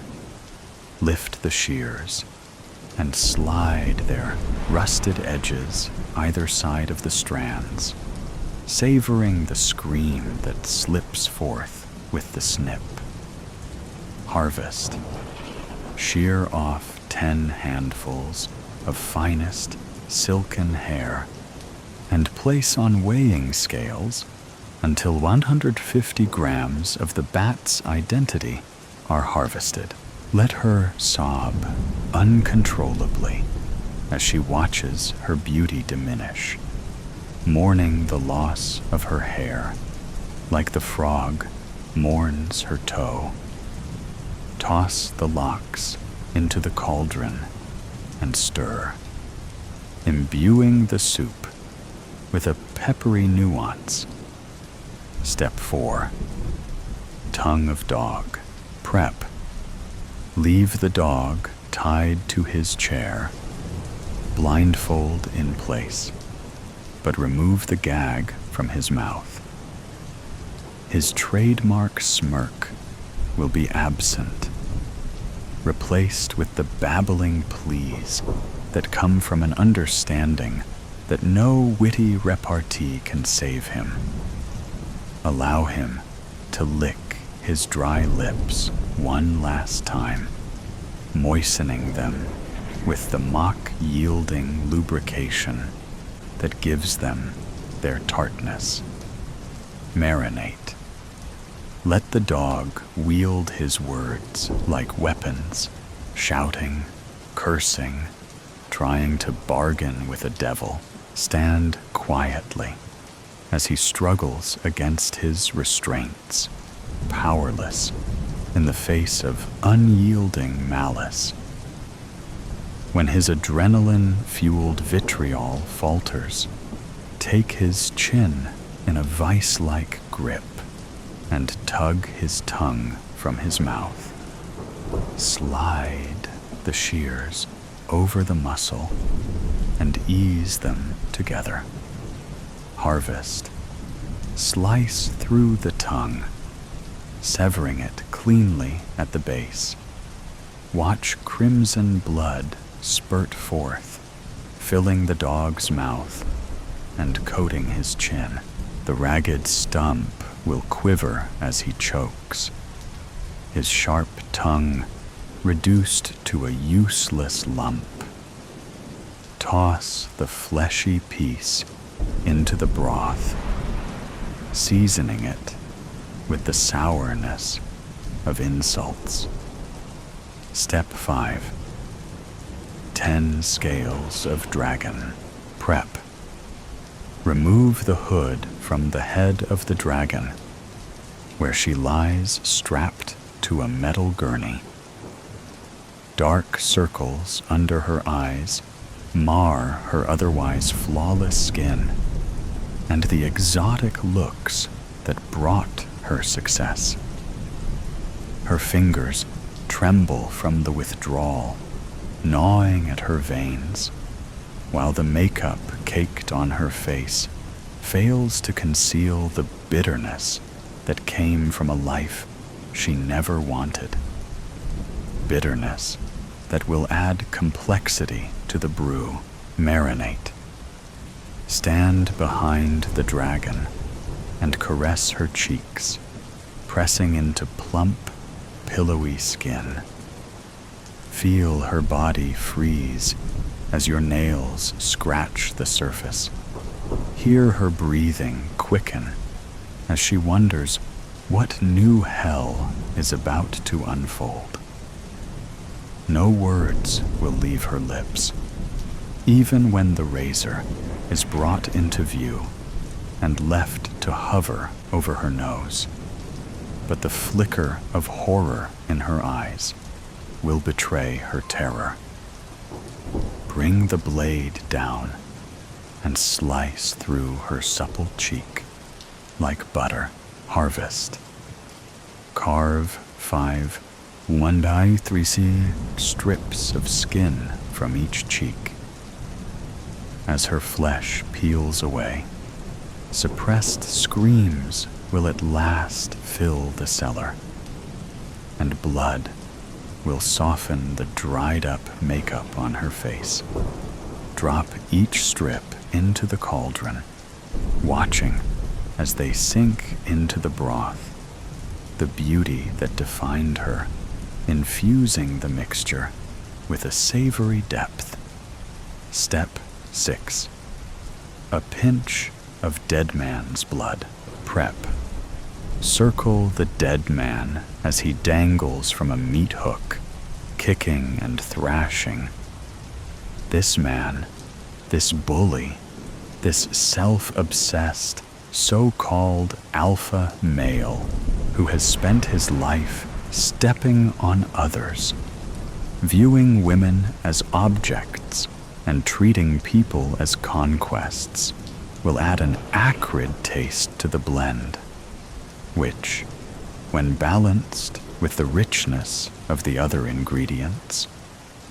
Lift the shears and slide their rusted edges either side of the strands, savoring the scream that slips forth with the snip. Harvest. Shear off 10 handfuls of finest silken hair and place on weighing scales until 150 grams of the bat's identity are harvested. Let her sob uncontrollably as she watches her beauty diminish, mourning the loss of her hair like the frog mourns her toe. Toss the locks into the cauldron and stir, imbuing the soup with a peppery nuance. Step 4. Tongue of dog. Prep. Leave the dog tied to his chair, blindfold in place, but remove the gag from his mouth. His trademark smirk will be absent, replaced with the babbling pleas that come from an understanding that no witty repartee can save him. Allow him to lick his dry lips one last time, moistening them with the mock-yielding lubrication that gives them their tartness. Marinate. Let the dog wield his words like weapons, shouting, cursing, trying to bargain with a devil. Stand quietly as he struggles against his restraints, powerless in the face of unyielding malice. When his adrenaline-fueled vitriol falters, take his chin in a vice-like grip and tug his tongue from his mouth. Slide the shears over the muscle and ease them together. Harvest. Slice through the tongue, severing it cleanly at the base. Watch crimson blood spurt forth, filling the dog's mouth and coating his chin. The ragged stump will quiver as he chokes, his sharp tongue reduced to a useless lump. Toss the fleshy piece into the broth, seasoning it with the sourness of insults. Step 5. 10 scales of dragon. Prep. Remove the hood from the head of the dragon, where she lies strapped to a metal gurney. Dark circles under her eyes mar her otherwise flawless skin and the exotic looks that brought her success. Her fingers tremble from the withdrawal, gnawing at her veins, while the makeup caked on her face fails to conceal the bitterness that came from a life she never wanted. Bitterness that will add complexity to the brew. Marinate. Stand behind the dragon and caress her cheeks, pressing into plump, pillowy skin. Feel her body freeze as your nails scratch the surface. Hear her breathing quicken as she wonders what new hell is about to unfold. No words will leave her lips, even when the razor is brought into view and left to hover over her nose. But the flicker of horror in her eyes will betray her terror. Bring the blade down and slice through her supple cheek like butter. Harvest. Carve 5 1/3 strips of skin from each cheek. As her flesh peels away, suppressed screams will at last fill the cellar, and blood will soften the dried-up makeup on her face. Drop each strip into the cauldron, watching as they sink into the broth, the beauty that defined her, infusing the mixture with a savory depth. Step 6. A pinch of dead man's blood. Prep. Circle the dead man as he dangles from a meat hook, kicking and thrashing. This man, this bully, this self-obsessed, so-called alpha male who has spent his life stepping on others, viewing women as objects and treating people as conquests, will add an acrid taste to the blend, which, when balanced with the richness of the other ingredients,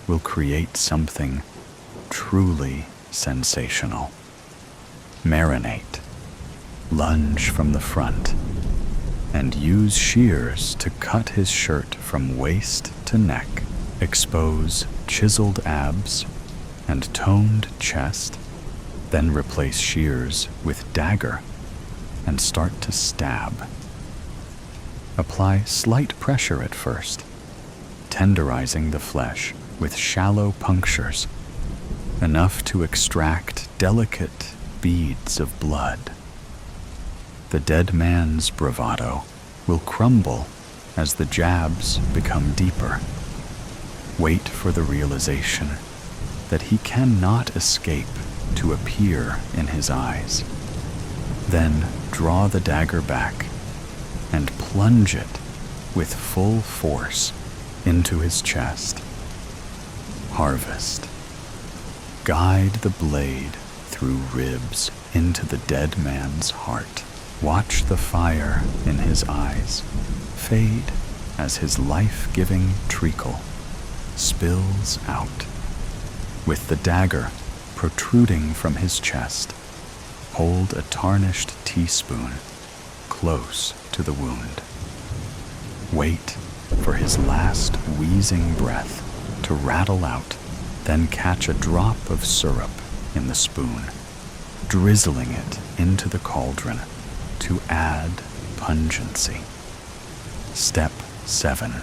will create something truly sensational. Marinate. Lunge from the front and use shears to cut his shirt from waist to neck. Expose chiseled abs and toned chest, then replace shears with dagger and start to stab. Apply slight pressure at first, tenderizing the flesh with shallow punctures, enough to extract delicate beads of blood. The dead man's bravado will crumble as the jabs become deeper. Wait for the realization that he cannot escape to appear in his eyes. Then draw the dagger back and plunge it with full force into his chest. Harvest. Guide the blade through ribs into the dead man's heart. Watch the fire in his eyes fade as his life-giving treacle spills out. With the dagger protruding from his chest, hold a tarnished teaspoon close to the wound. Wait for his last wheezing breath to rattle out, then catch a drop of syrup in the spoon, drizzling it into the cauldron to add pungency. Step 7.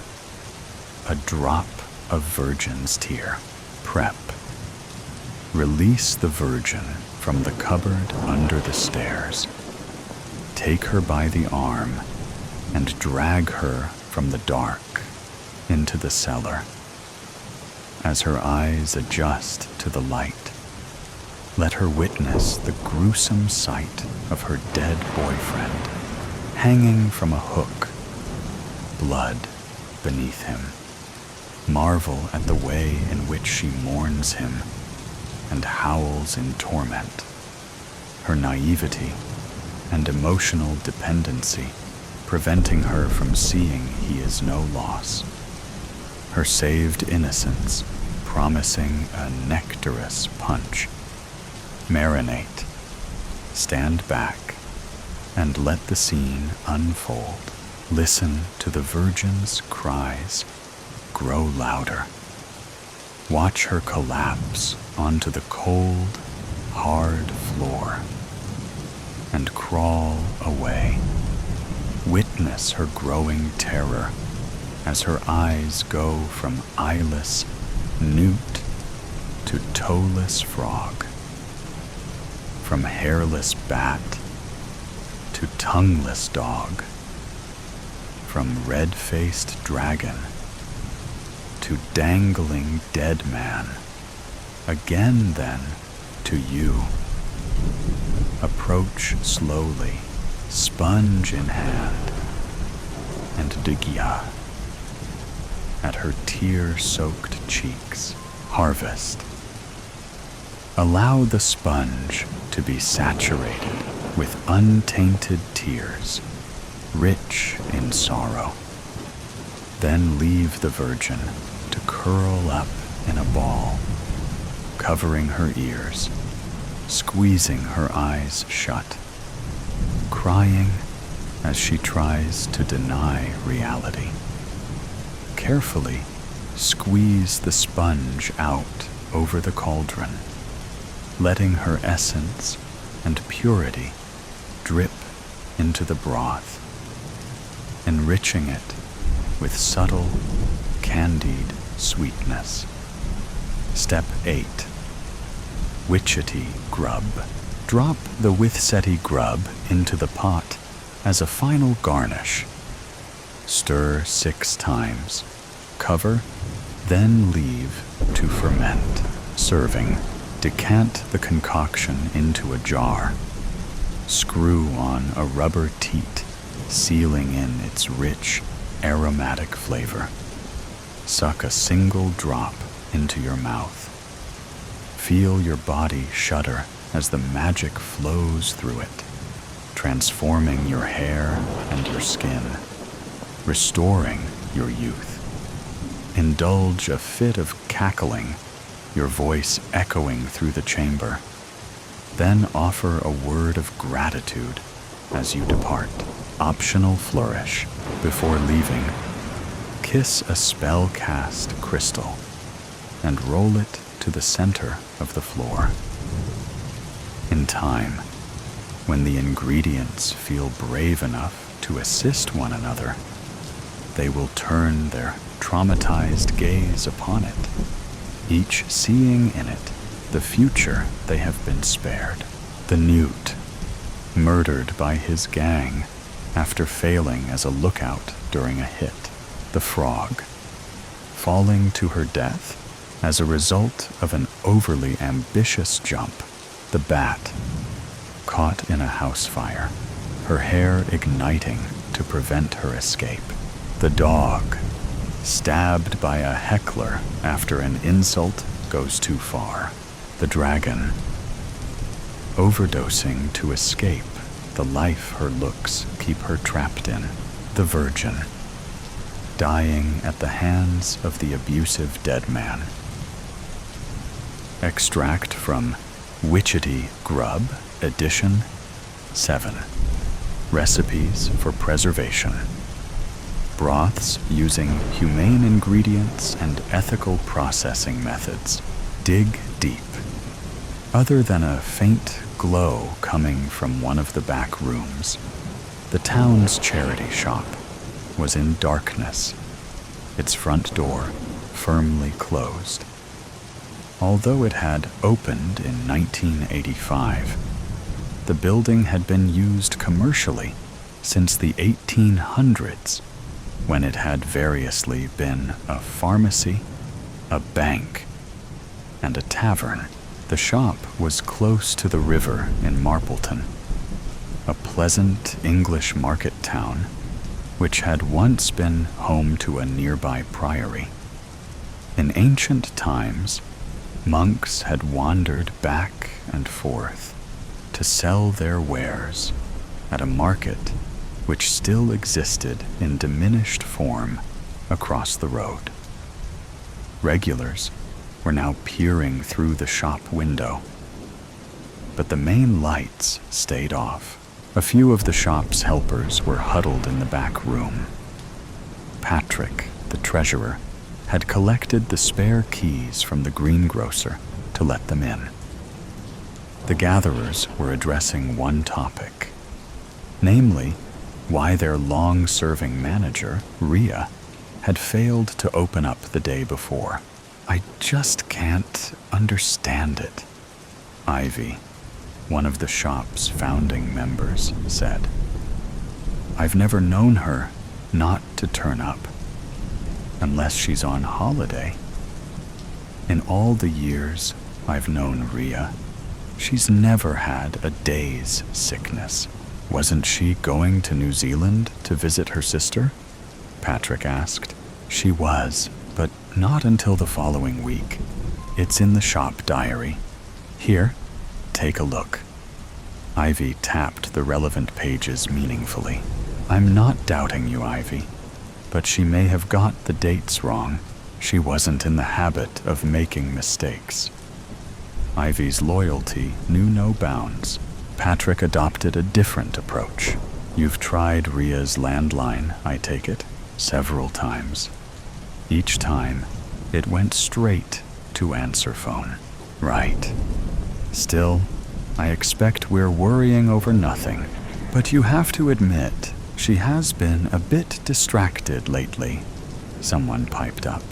A drop of virgin's tear. Prep. Release the virgin from the cupboard under the stairs. Take her by the arm and drag her from the dark into the cellar. As her eyes adjust to the light, let her witness the gruesome sight of her dead boyfriend hanging from a hook, blood beneath him. Marvel at the way in which she mourns him and howls in torment. Her naivety and emotional dependency preventing her from seeing he is no loss. Her saved innocence promising a nectarous punch. Marinate, stand back, and let the scene unfold. Listen to the virgin's cries grow louder. Watch her collapse onto the cold, hard floor and crawl away. Witness her growing terror as her eyes go from eyeless newt to toeless frog, from hairless bat to tongueless dog, from red-faced dragon to dangling dead man, again then to you. Approach slowly, sponge in hand, and digya at her tear-soaked cheeks. Harvest. Allow the sponge to be saturated with untainted tears, rich in sorrow. Then leave the virgin to curl up in a ball, covering her ears, squeezing her eyes shut, crying as she tries to deny reality. Carefully squeeze the sponge out over the cauldron, letting her essence and purity drip into the broth, enriching it with subtle, candied sweetness. Step 8. Witchetty grub. Drop the withseti grub into the pot as a final garnish. Stir 6 times. Cover, then leave to ferment. Serving. Decant the concoction into a jar. Screw on a rubber teat, sealing in its rich, aromatic flavor. Suck a single drop into your mouth. Feel your body shudder as the magic flows through it, transforming your hair and your skin, restoring your youth. Indulge a fit of cackling, your voice echoing through the chamber. Then offer a word of gratitude as you depart. Optional flourish. Before leaving, kiss a spell-cast crystal and roll it to the center of the floor. In time, when the ingredients feel brave enough to assist one another, they will turn their traumatized gaze upon it, each seeing in it the future they have been spared. The newt, murdered by his gang after failing as a lookout during a hit. The frog, falling to her death as a result of an overly ambitious jump. The bat, caught in a house fire, her hair igniting to prevent her escape. The dog, stabbed by a heckler after an insult goes too far. The dragon, overdosing to escape the life her looks keep her trapped in. The virgin, dying at the hands of the abusive dead man. Extract from Witchetty Grub, Edition 7. Recipes for preservation. Broths using humane ingredients and ethical processing methods. Dig deep. Other than a faint glow coming from one of the back rooms, the town's charity shop was in darkness, its front door firmly closed. Although it had opened in 1985, the building had been used commercially since the 1800s, when it had variously been a pharmacy, a bank, and a tavern. The shop was close to the river in Vol.10, a pleasant English market town which had once been home to a nearby priory. In ancient times, monks had wandered back and forth to sell their wares at a market which still existed in diminished form across the road. Regulars were now peering through the shop window, but the main lights stayed off. A few of the shop's helpers were huddled in the back room. Patrick, the treasurer, had collected the spare keys from the greengrocer to let them in. The gatherers were addressing one topic, namely, why their long-serving manager, Rhea, had failed to open up the day before. "I just can't understand it," Ivy, one of the shop's founding members, said. "I've never known her not to turn up, unless she's on holiday. In all the years I've known Rhea, she's never had a day's sickness." "Wasn't she going to New Zealand to visit her sister?" Patrick asked. "She was, but not until the following week. It's in the shop diary. Here, take a look." Ivy tapped the relevant pages meaningfully. "I'm not doubting you, Ivy, but she may have got the dates wrong. She wasn't in the habit of making mistakes." Ivy's loyalty knew no bounds. Patrick adopted a different approach. "You've tried Rhea's landline, I take it, several times. Each time, it went straight to answer phone." "Right. Still, I expect we're worrying over nothing. But you have to admit, she has been a bit distracted lately," someone piped up.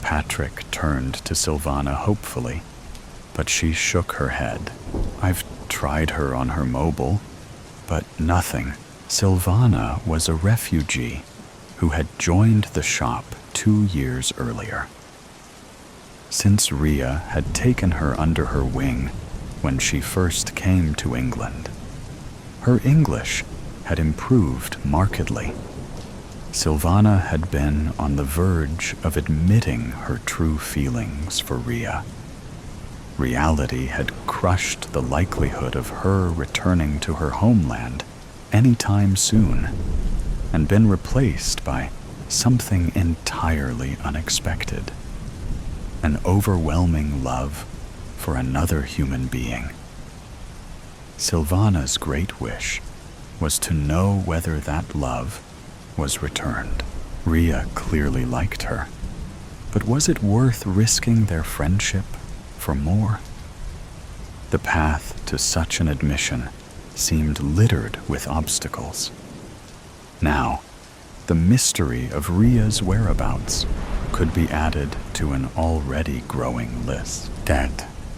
Patrick turned to Silvana hopefully, but she shook her head. "I've tried her on her mobile, but nothing." Silvana was a refugee who had joined the shop 2 years earlier. Since Rhea had taken her under her wing when she first came to England, her English had improved markedly. Silvana had been on the verge of admitting her true feelings for Rhea. Reality had crushed the likelihood of her returning to her homeland anytime soon, and been replaced by something entirely unexpected. An overwhelming love for another human being. Silvana's great wish was to know whether that love was returned. Rhea clearly liked her, but was it worth risking their friendship for more? The path to such an admission seemed littered with obstacles. Now, the mystery of Rhea's whereabouts could be added to an already growing list.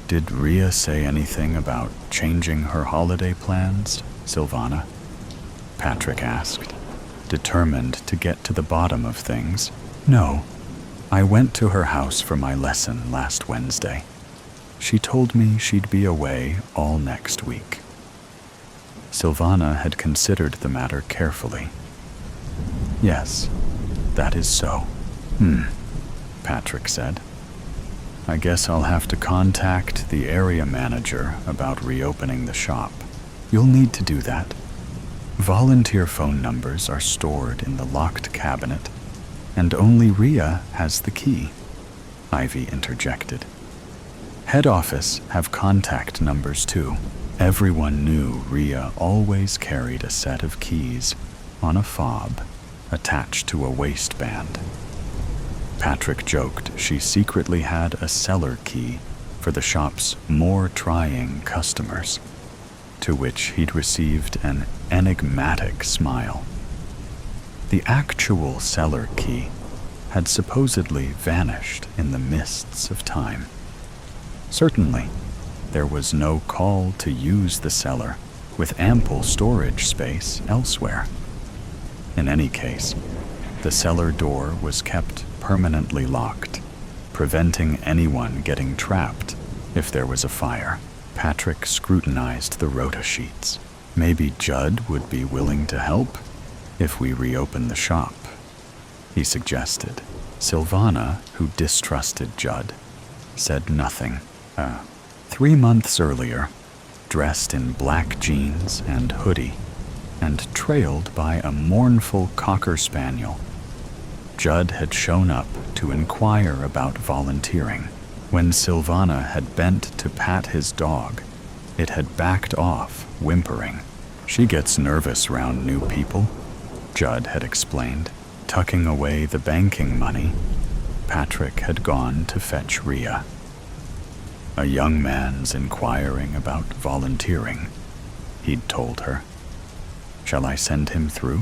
Did Rhea say anything about changing her holiday plans, Silvana?" Patrick asked, determined to get to the bottom of things. "No, I went to her house for my lesson last Wednesday. She told me she'd be away all next week." Silvana had considered the matter carefully. "Yes, that is so." Patrick said. "I guess I'll have to contact the area manager about reopening the shop." "You'll need to do that. Volunteer phone numbers are stored in the locked cabinet, and only Rhea has the key," Ivy interjected. "Head office have contact numbers too." Everyone knew Rhea always carried a set of keys on a fob attached to a waistband. Patrick joked she secretly had a cellar key for the shop's more trying customers, to which he'd received an enigmatic smile. The actual cellar key had supposedly vanished in the mists of time. Certainly, there was no call to use the cellar, with ample storage space elsewhere. In any case, the cellar door was kept permanently locked, preventing anyone getting trapped if there was a fire. Patrick scrutinized the rota sheets. Maybe Judd would be willing to help if we reopen the shop, he suggested. Sylvana, who distrusted Judd, said nothing. 3 months earlier, dressed in black jeans and hoodie, and trailed by a mournful cocker spaniel, Judd had shown up to inquire about volunteering. When Sylvana had bent to pat his dog, it had backed off, whimpering. "She gets nervous round new people," Judd had explained. Tucking away the banking money, Patrick had gone to fetch Rhea. "A young man's inquiring about volunteering," he'd told her. "Shall I send him through?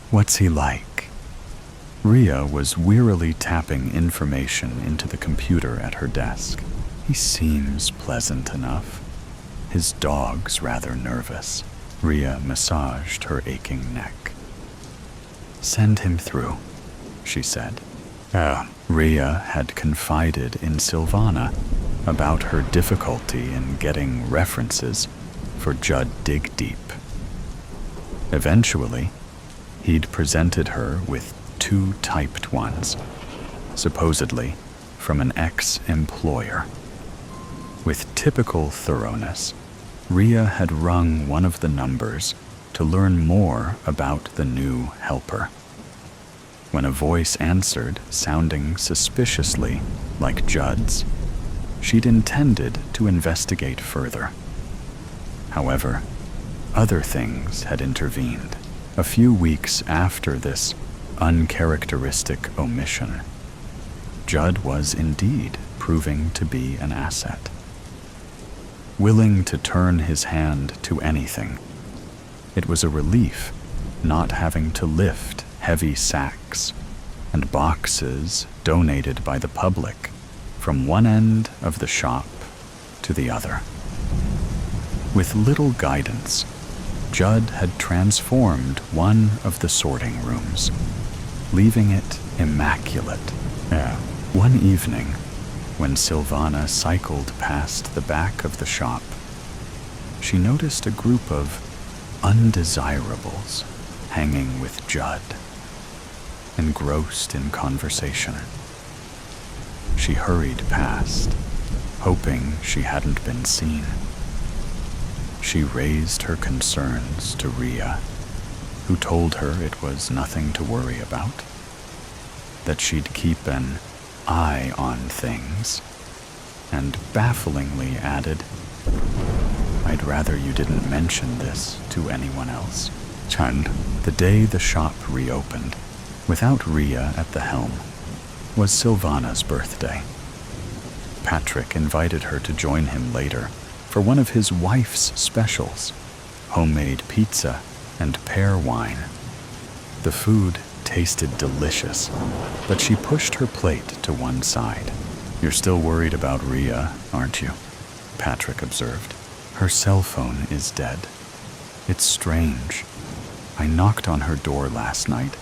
What's he like?" Rhea was wearily tapping information into the computer at her desk. "He seems pleasant enough. His dog's rather nervous." Rhea massaged her aching neck. "Send him through," she said. Rhea had confided in Sylvana about her difficulty in getting references for Judd Dig Deep. Eventually, he'd presented her with 2 typed ones, supposedly from an ex-employer. With typical thoroughness, Rhea had rung one of the numbers to learn more about the new helper. When a voice answered, sounding suspiciously like Judd's, she'd intended to investigate further. However, other things had intervened. A few weeks after this uncharacteristic omission, Judd was indeed proving to be an asset. Willing to turn his hand to anything, it was a relief not having to lift heavy sacks and boxes donated by the public from one end of the shop to the other. With little guidance, Judd had transformed one of the sorting rooms, leaving it immaculate. One evening, when Sylvana cycled past the back of the shop, she noticed a group of undesirables hanging with Judd, engrossed in conversation. She hurried past, hoping she hadn't been seen. She raised her concerns to Rhea, who told her it was nothing to worry about, that she'd keep an eye on things, and bafflingly added, "I'd rather you didn't mention this to anyone else." The day the shop reopened, without Rhea at the helm, was Sylvana's birthday. Patrick invited her to join him later for one of his wife's specials, homemade pizza and pear wine. The food tasted delicious, but she pushed her plate to one side. "You're still worried about Rhea, aren't you?" Patrick observed. "Her cell phone is dead. It's strange. I knocked on her door last night,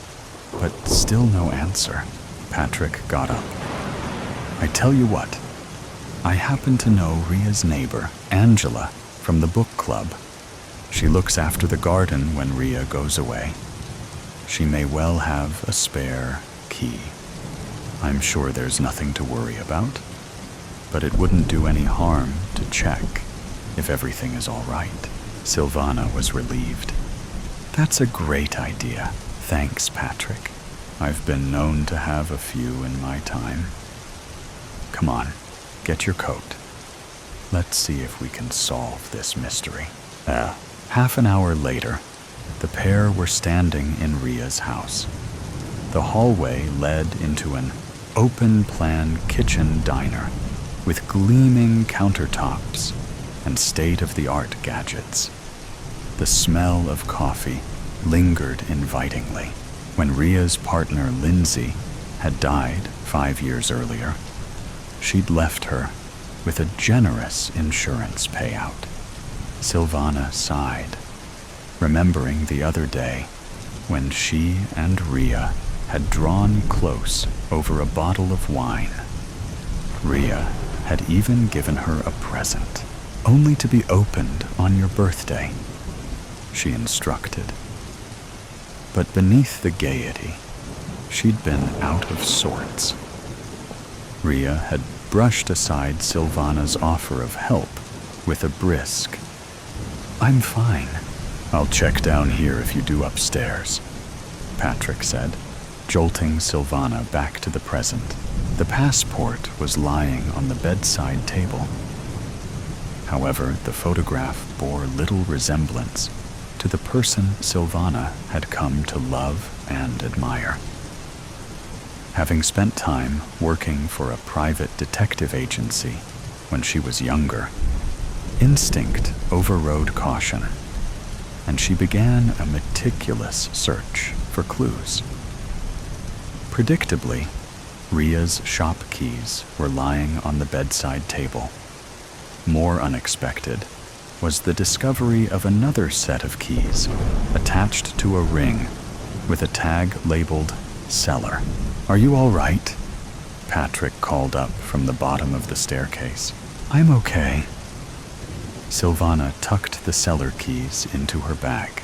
but still no answer." Patrick got up. "I tell you what, I happen to know Rhea's neighbor, Angela, from the book club. She looks after the garden when Rhea goes away. She may well have a spare key. I'm sure there's nothing to worry about, but it wouldn't do any harm to check if everything is all right." Sylvana was relieved. "That's a great idea. Thanks, Patrick. I've been known to have a few in my time. Come on, get your coat. Let's see if we can solve this mystery." Half an hour later, the pair were standing in Rhea's house. The hallway led into an open-plan kitchen diner with gleaming countertops and state-of-the-art gadgets. The smell of coffee lingered invitingly. When Rhea's partner, Lindsay, had died 5 years earlier, she'd left her with a generous insurance payout. Silvana sighed, remembering the other day when she and Rhea had drawn close over a bottle of wine. Rhea had even given her a present, only to be opened on your birthday, she instructed. But beneath the gaiety, she'd been out of sorts. Rhea had brushed aside Silvana's offer of help with a brisk, "I'm fine. I'll check down here if you do upstairs," Patrick said, jolting Silvana back to the present. The passport was lying on the bedside table. However, the photograph bore little resemblance to the person Silvana had come to love and admire. Having spent time working for a private detective agency when she was younger, instinct overrode caution, and she began a meticulous search for clues. Predictably, Rhea's shop keys were lying on the bedside table. More unexpected was the discovery of another set of keys attached to a ring with a tag labeled "Cellar." "Are you all right?" Patrick called up from the bottom of the staircase. "I'm okay." Silvana tucked the cellar keys into her bag.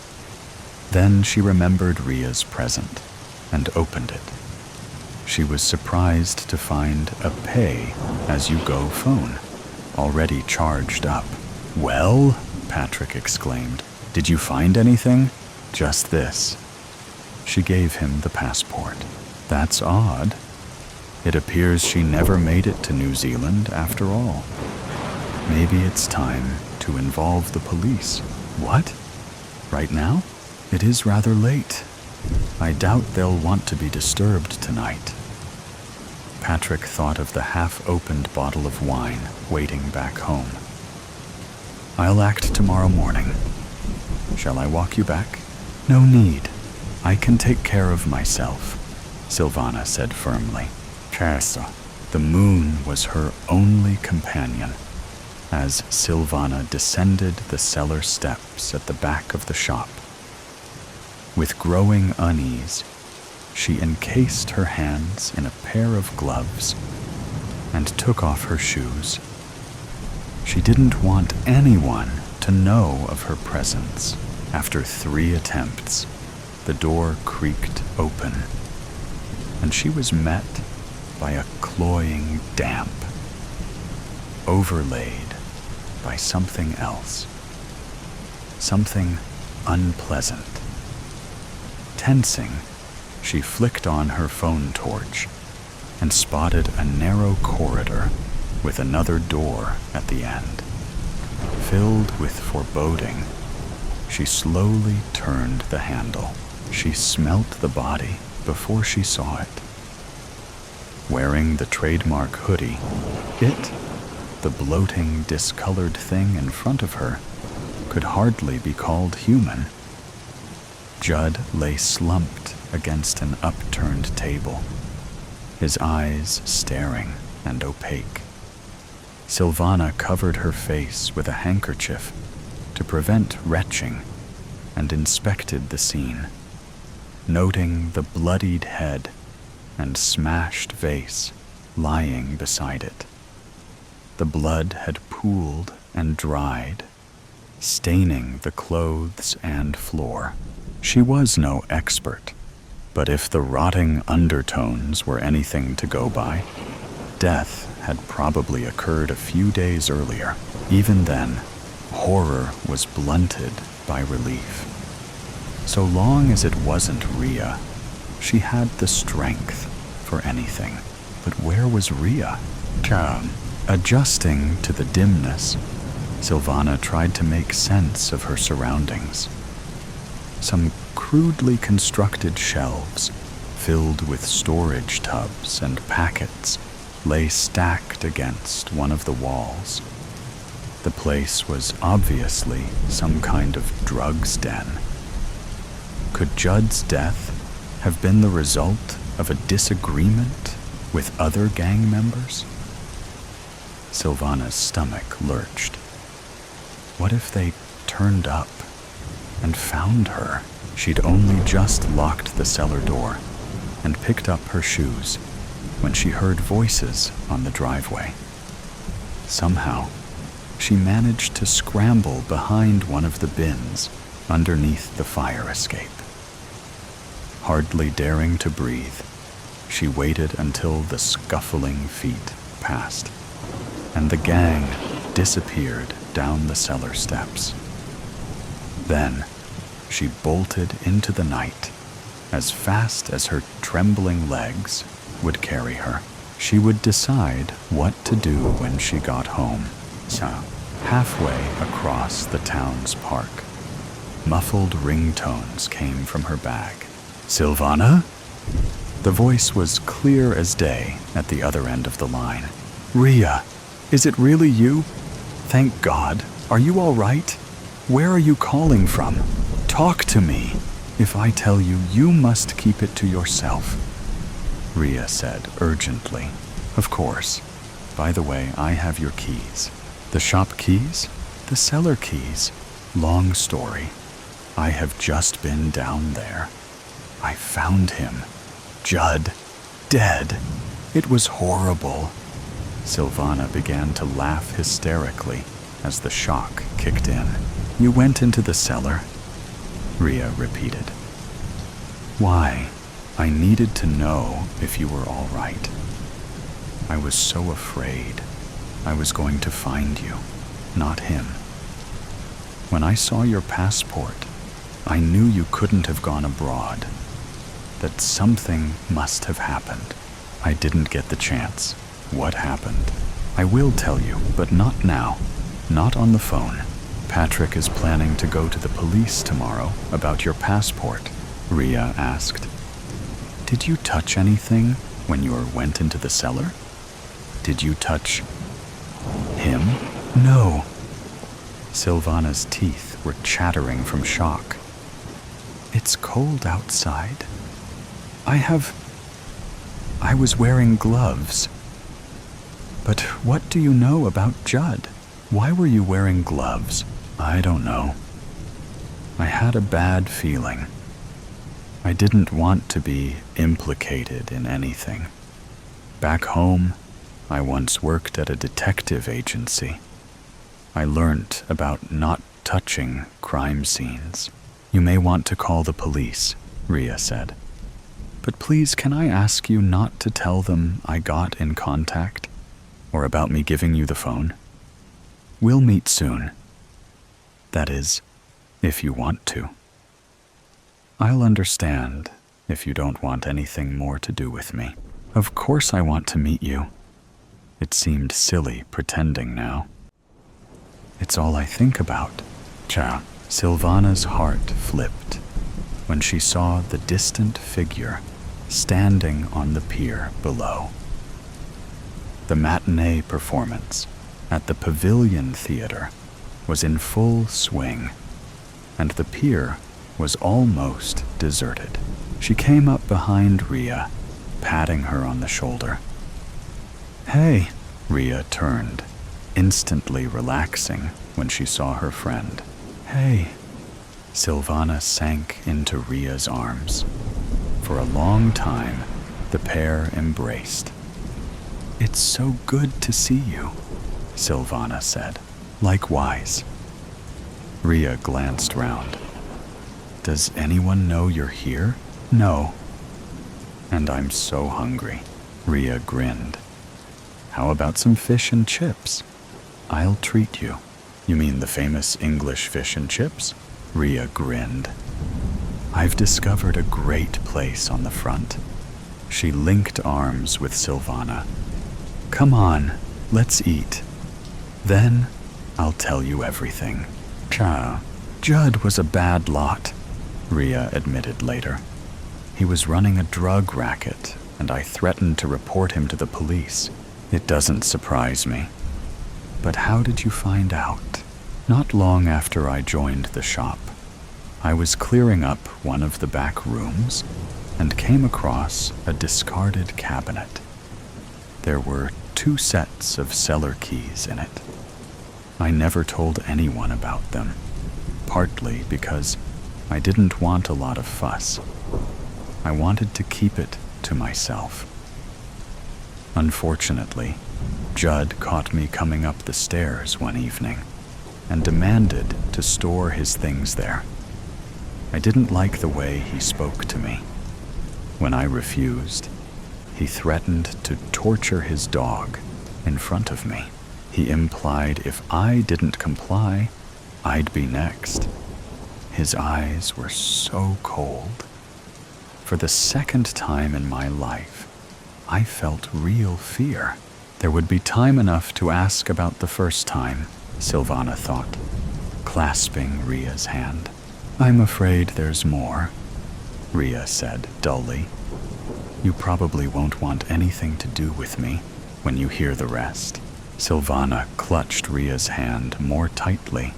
Then she remembered Rhea's present and opened it. She was surprised to find a pay-as-you-go phone, already charged up. "Well," Patrick exclaimed, "did you find anything?" "Just this." She gave him the passport. "That's odd. It appears she never made it to New Zealand after all. Maybe it's time to involve the police." "What? Right now? It is rather late. I doubt they'll want to be disturbed tonight." Patrick thought of the half-opened bottle of wine waiting back home. "I'll act tomorrow morning. Shall I walk you back?" "No need. I can take care of myself," Silvana said firmly. Casa. The moon was her only companion as Silvana descended the cellar steps at the back of the shop. With growing unease, she encased her hands in a pair of gloves and took off her shoes. She didn't want anyone to know of her presence. After 3 attempts, the door creaked open, and she was met by a cloying damp, overlaid by something else, something unpleasant. Tensing, she flicked on her phone torch and spotted a narrow corridor with another door at the end. Filled with foreboding, she slowly turned the handle. She smelt the body before she saw it. Wearing the trademark hoodie, it, the bloating, discolored thing in front of her, could hardly be called human. Judd lay slumped against an upturned table, his eyes staring and opaque. Silvana covered her face with a handkerchief to prevent retching and inspected the scene, noting the bloodied head and smashed vase lying beside it. The blood had pooled and dried, staining the clothes and floor. She was no expert, but if the rotting undertones were anything to go by, death had probably occurred a few days earlier. Even then, horror was blunted by relief. So long as it wasn't Rhea, she had the strength for anything. But where was Rhea? Adjusting to the dimness, Silvana tried to make sense of her surroundings. Some crudely constructed shelves, filled with storage tubs and packets, lay stacked against one of the walls. The place was obviously some kind of drugs den. Could Judd's death have been the result of a disagreement with other gang members? Sylvana's stomach lurched. What if they turned up and found her? She'd only just locked the cellar door and picked up her shoes when she heard voices on the driveway. Somehow, she managed to scramble behind one of the bins underneath the fire escape. Hardly daring to breathe, she waited until the scuffling feet passed, and the gang disappeared down the cellar steps. Then, she bolted into the night as fast as her trembling legs would carry her. She would decide what to do when she got home. So, halfway across the town's park, muffled ringtones came from her bag. "Sylvana?" The voice was clear as day at the other end of the line. "Ria, is it really you? Thank God. Are you all right? Where are you calling from? Talk to me. If I tell you, you must keep it to yourself," Ria said urgently. "Of course. By the way, I have your keys." "The shop keys? The cellar keys? Long story. I have just been down there. I found him. Judd. Dead. It was horrible." Sylvana began to laugh hysterically as the shock kicked in. "You went into the cellar?" Ria repeated. "Why? I needed to know if you were all right. I was so afraid I was going to find you, not him. When I saw your passport, I knew you couldn't have gone abroad, that something must have happened. I didn't get the chance. What happened? I will tell you, but not now. Not on the phone. Patrick is planning to go to the police tomorrow about your passport," Ria asked. "Did you touch anything when you went into the cellar? Did you touch him?" "No." Sylvana's teeth were chattering from shock. "It's cold outside. I was wearing gloves." "But what do you know about Judd? Why were you wearing gloves?" "I don't know. I had a bad feeling. I didn't want to be implicated in anything. Back home, I once worked at a detective agency. I learned about not touching crime scenes." "You may want to call the police," Ria said. "But please, can I ask you not to tell them I got in contact, or about me giving you the phone? We'll meet soon. That is, if you want to. I'll understand if you don't want anything more to do with me." "Of course I want to meet you." It seemed silly pretending now. "It's all I think about." Cha. Sylvana's heart flipped when she saw the distant figure standing on the pier below. The matinee performance at the Pavilion Theater was in full swing, and the pier was almost deserted. She came up behind Ria, patting her on the shoulder. "Hey," Ria turned, instantly relaxing when she saw her friend. "Hey." Sylvana sank into Ria's arms. For a long time, the pair embraced. "It's so good to see you," Sylvana said. "Likewise." Ria glanced round. "Does anyone know you're here?" "No." "And I'm so hungry." Ria grinned. "How about some fish and chips?" "I'll treat you." "You mean the famous English fish and chips?" Ria grinned. "I've discovered a great place on the front." She linked arms with Sylvana. "Come on, let's eat. Then I'll tell you everything." "Cha, Judd was a bad lot," Ria admitted later. "He was running a drug racket, and I threatened to report him to the police. It doesn't surprise me. But how did you find out?" "Not long after I joined the shop, I was clearing up one of the back rooms and came across a discarded cabinet. There were 2 sets of cellar keys in it. I never told anyone about them, partly because I didn't want a lot of fuss. I wanted to keep it to myself. Unfortunately, Judd caught me coming up the stairs one evening and demanded to store his things there. I didn't like the way he spoke to me. When I refused, he threatened to torture his dog in front of me. He implied if I didn't comply, I'd be next. His eyes were so cold. For the second time in my life, I felt real fear. There would be time enough to ask about the first time, Silvana thought, clasping Ria's hand. I'm afraid there's more, Ria said dully. You probably won't want anything to do with me when you hear the rest. Silvana clutched Ria's hand more tightly.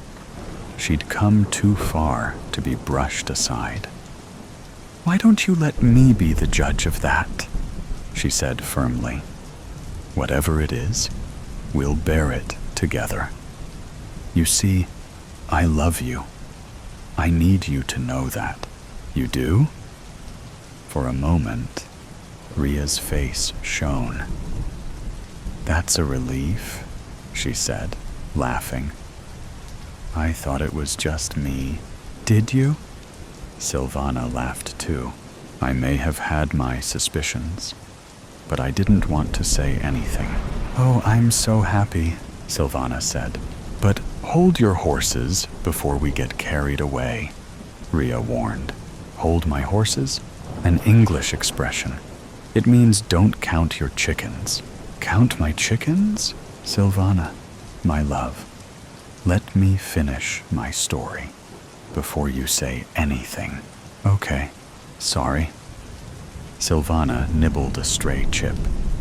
She'd come too far to be brushed aside. Why don't you let me be the judge of that? She said firmly. Whatever it is, we'll bear it together. You see, I love you. I need you to know that. You do? For a moment, Ria's face shone. That's a relief, she said, laughing. I thought it was just me. Did you? Silvana laughed too. I may have had my suspicions, but I didn't want to say anything. Oh, I'm so happy, Silvana said. But hold your horses before we get carried away, Ria warned. Hold my horses? An English expression. It means don't count your chickens. Count my chickens? Silvana, my love, let me finish my story before you say anything. Okay, sorry. Silvana nibbled a stray chip.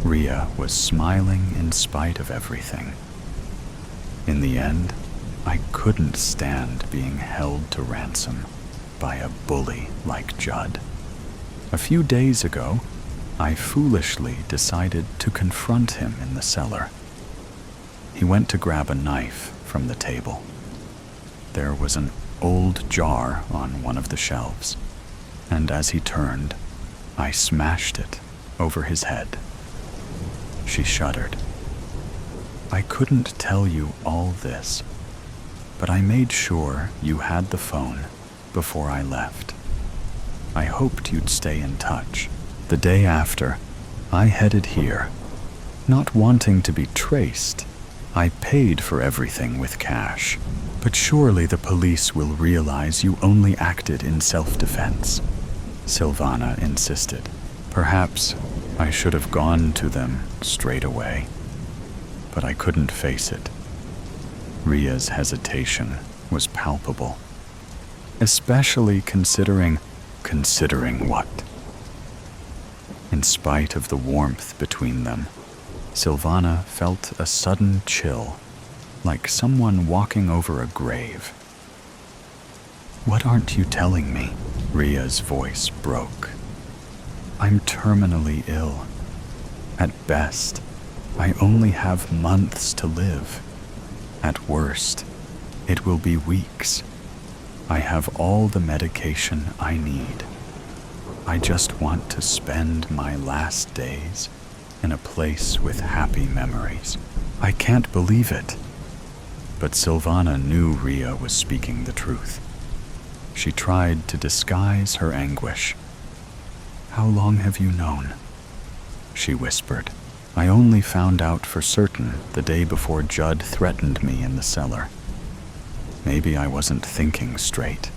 Ria was smiling in spite of everything. In the end, I couldn't stand being held to ransom by a bully like Judd. A few days ago, I foolishly decided to confront him in the cellar. He went to grab a knife from the table. There was an old jar on one of the shelves, and as he turned, I smashed it over his head. She shuddered. I couldn't tell you all this, but I made sure you had the phone before I left. I hoped you'd stay in touch. The day after, I headed here. Not wanting to be traced, I paid for everything with cash. But surely the police will realize you only acted in self-defense, Silvana insisted. Perhaps I should have gone to them straight away, but I couldn't face it. Ria's hesitation was palpable, especially considering what? In spite of the warmth between them, Silvana felt a sudden chill, like someone walking over a grave. What aren't you telling me? Ria's voice broke. I'm terminally ill. At best, I only have months to live. At worst, it will be weeks. I have all the medication I need. I just want to spend my last days in a place with happy memories. I can't believe it. But Silvana knew Ria was speaking the truth. She tried to disguise her anguish. How long have you known? She whispered. I only found out for certain the day before Judd threatened me in the cellar. Maybe I wasn't thinking straight.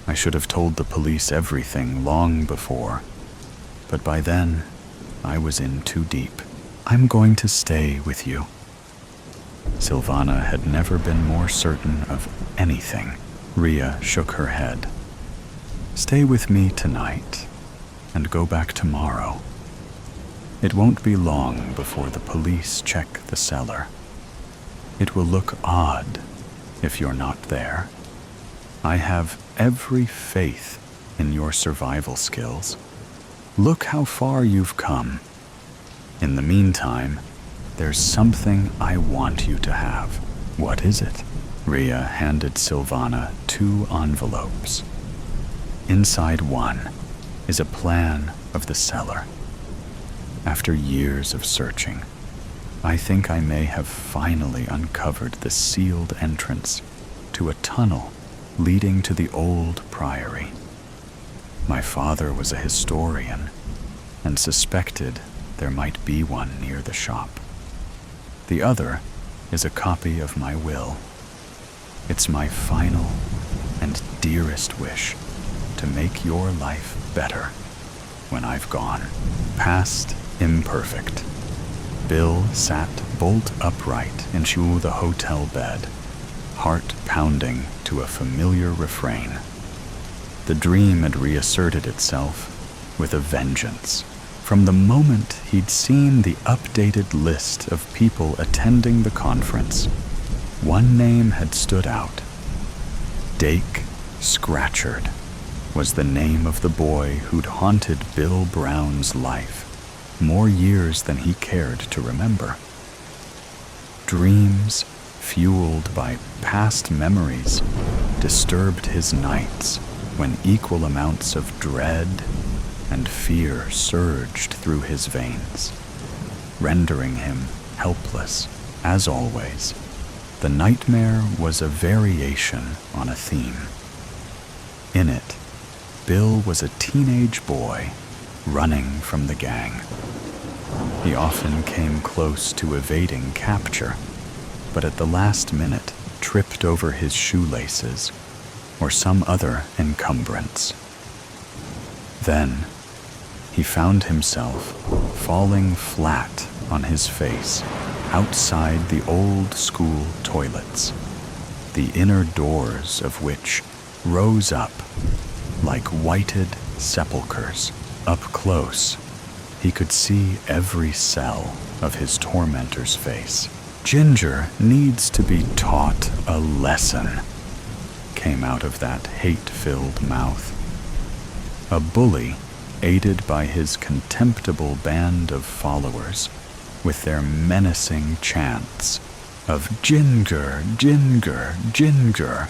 I should have told the police everything long before, but by then, I was in too deep. I'm going to stay with you. Silvana had never been more certain of anything. Ria shook her head. Stay with me tonight, and go back tomorrow. It won't be long before the police check the cellar. It will look odd if you're not there. I have every faith in your survival skills. Look how far you've come. In the meantime, There's something I want you to have. What is it? Ria handed Silvana 2 envelopes. Inside one is a plan of the cellar. After years of searching, I think I may have finally uncovered the sealed entrance to a tunnel leading to the old priory. My father was a historian and suspected there might be one near the shop. The other is a copy of my will. It's my final and dearest wish to make your life better when I've gone. Past imperfect. Bill sat bolt upright into the hotel bed, heart pounding to a familiar refrain. The dream had reasserted itself with a vengeance. From the moment he'd seen the updated list of people attending the conference, one name had stood out. Dake Scratchard was the name of the boy who'd haunted Bill Brown's life more years than he cared to remember. Dreams, fueled by past memories, disturbed his nights when equal amounts of dread and fear surged through his veins, rendering him helpless. As always, the nightmare was a variation on a theme. In it, Bill was a teenage boy running from the gang. He often came close to evading capture, but at the last minute tripped over his shoelaces or some other encumbrance. Then, he found himself falling flat on his face outside the old school toilets, the inner doors of which rose up like whited sepulchres. Up close, he could see every cell of his tormentor's face. Ginger needs to be taught a lesson, came out of that hate-filled mouth. A bully, aided by his contemptible band of followers, with their menacing chants of Ginger, Ginger, Ginger.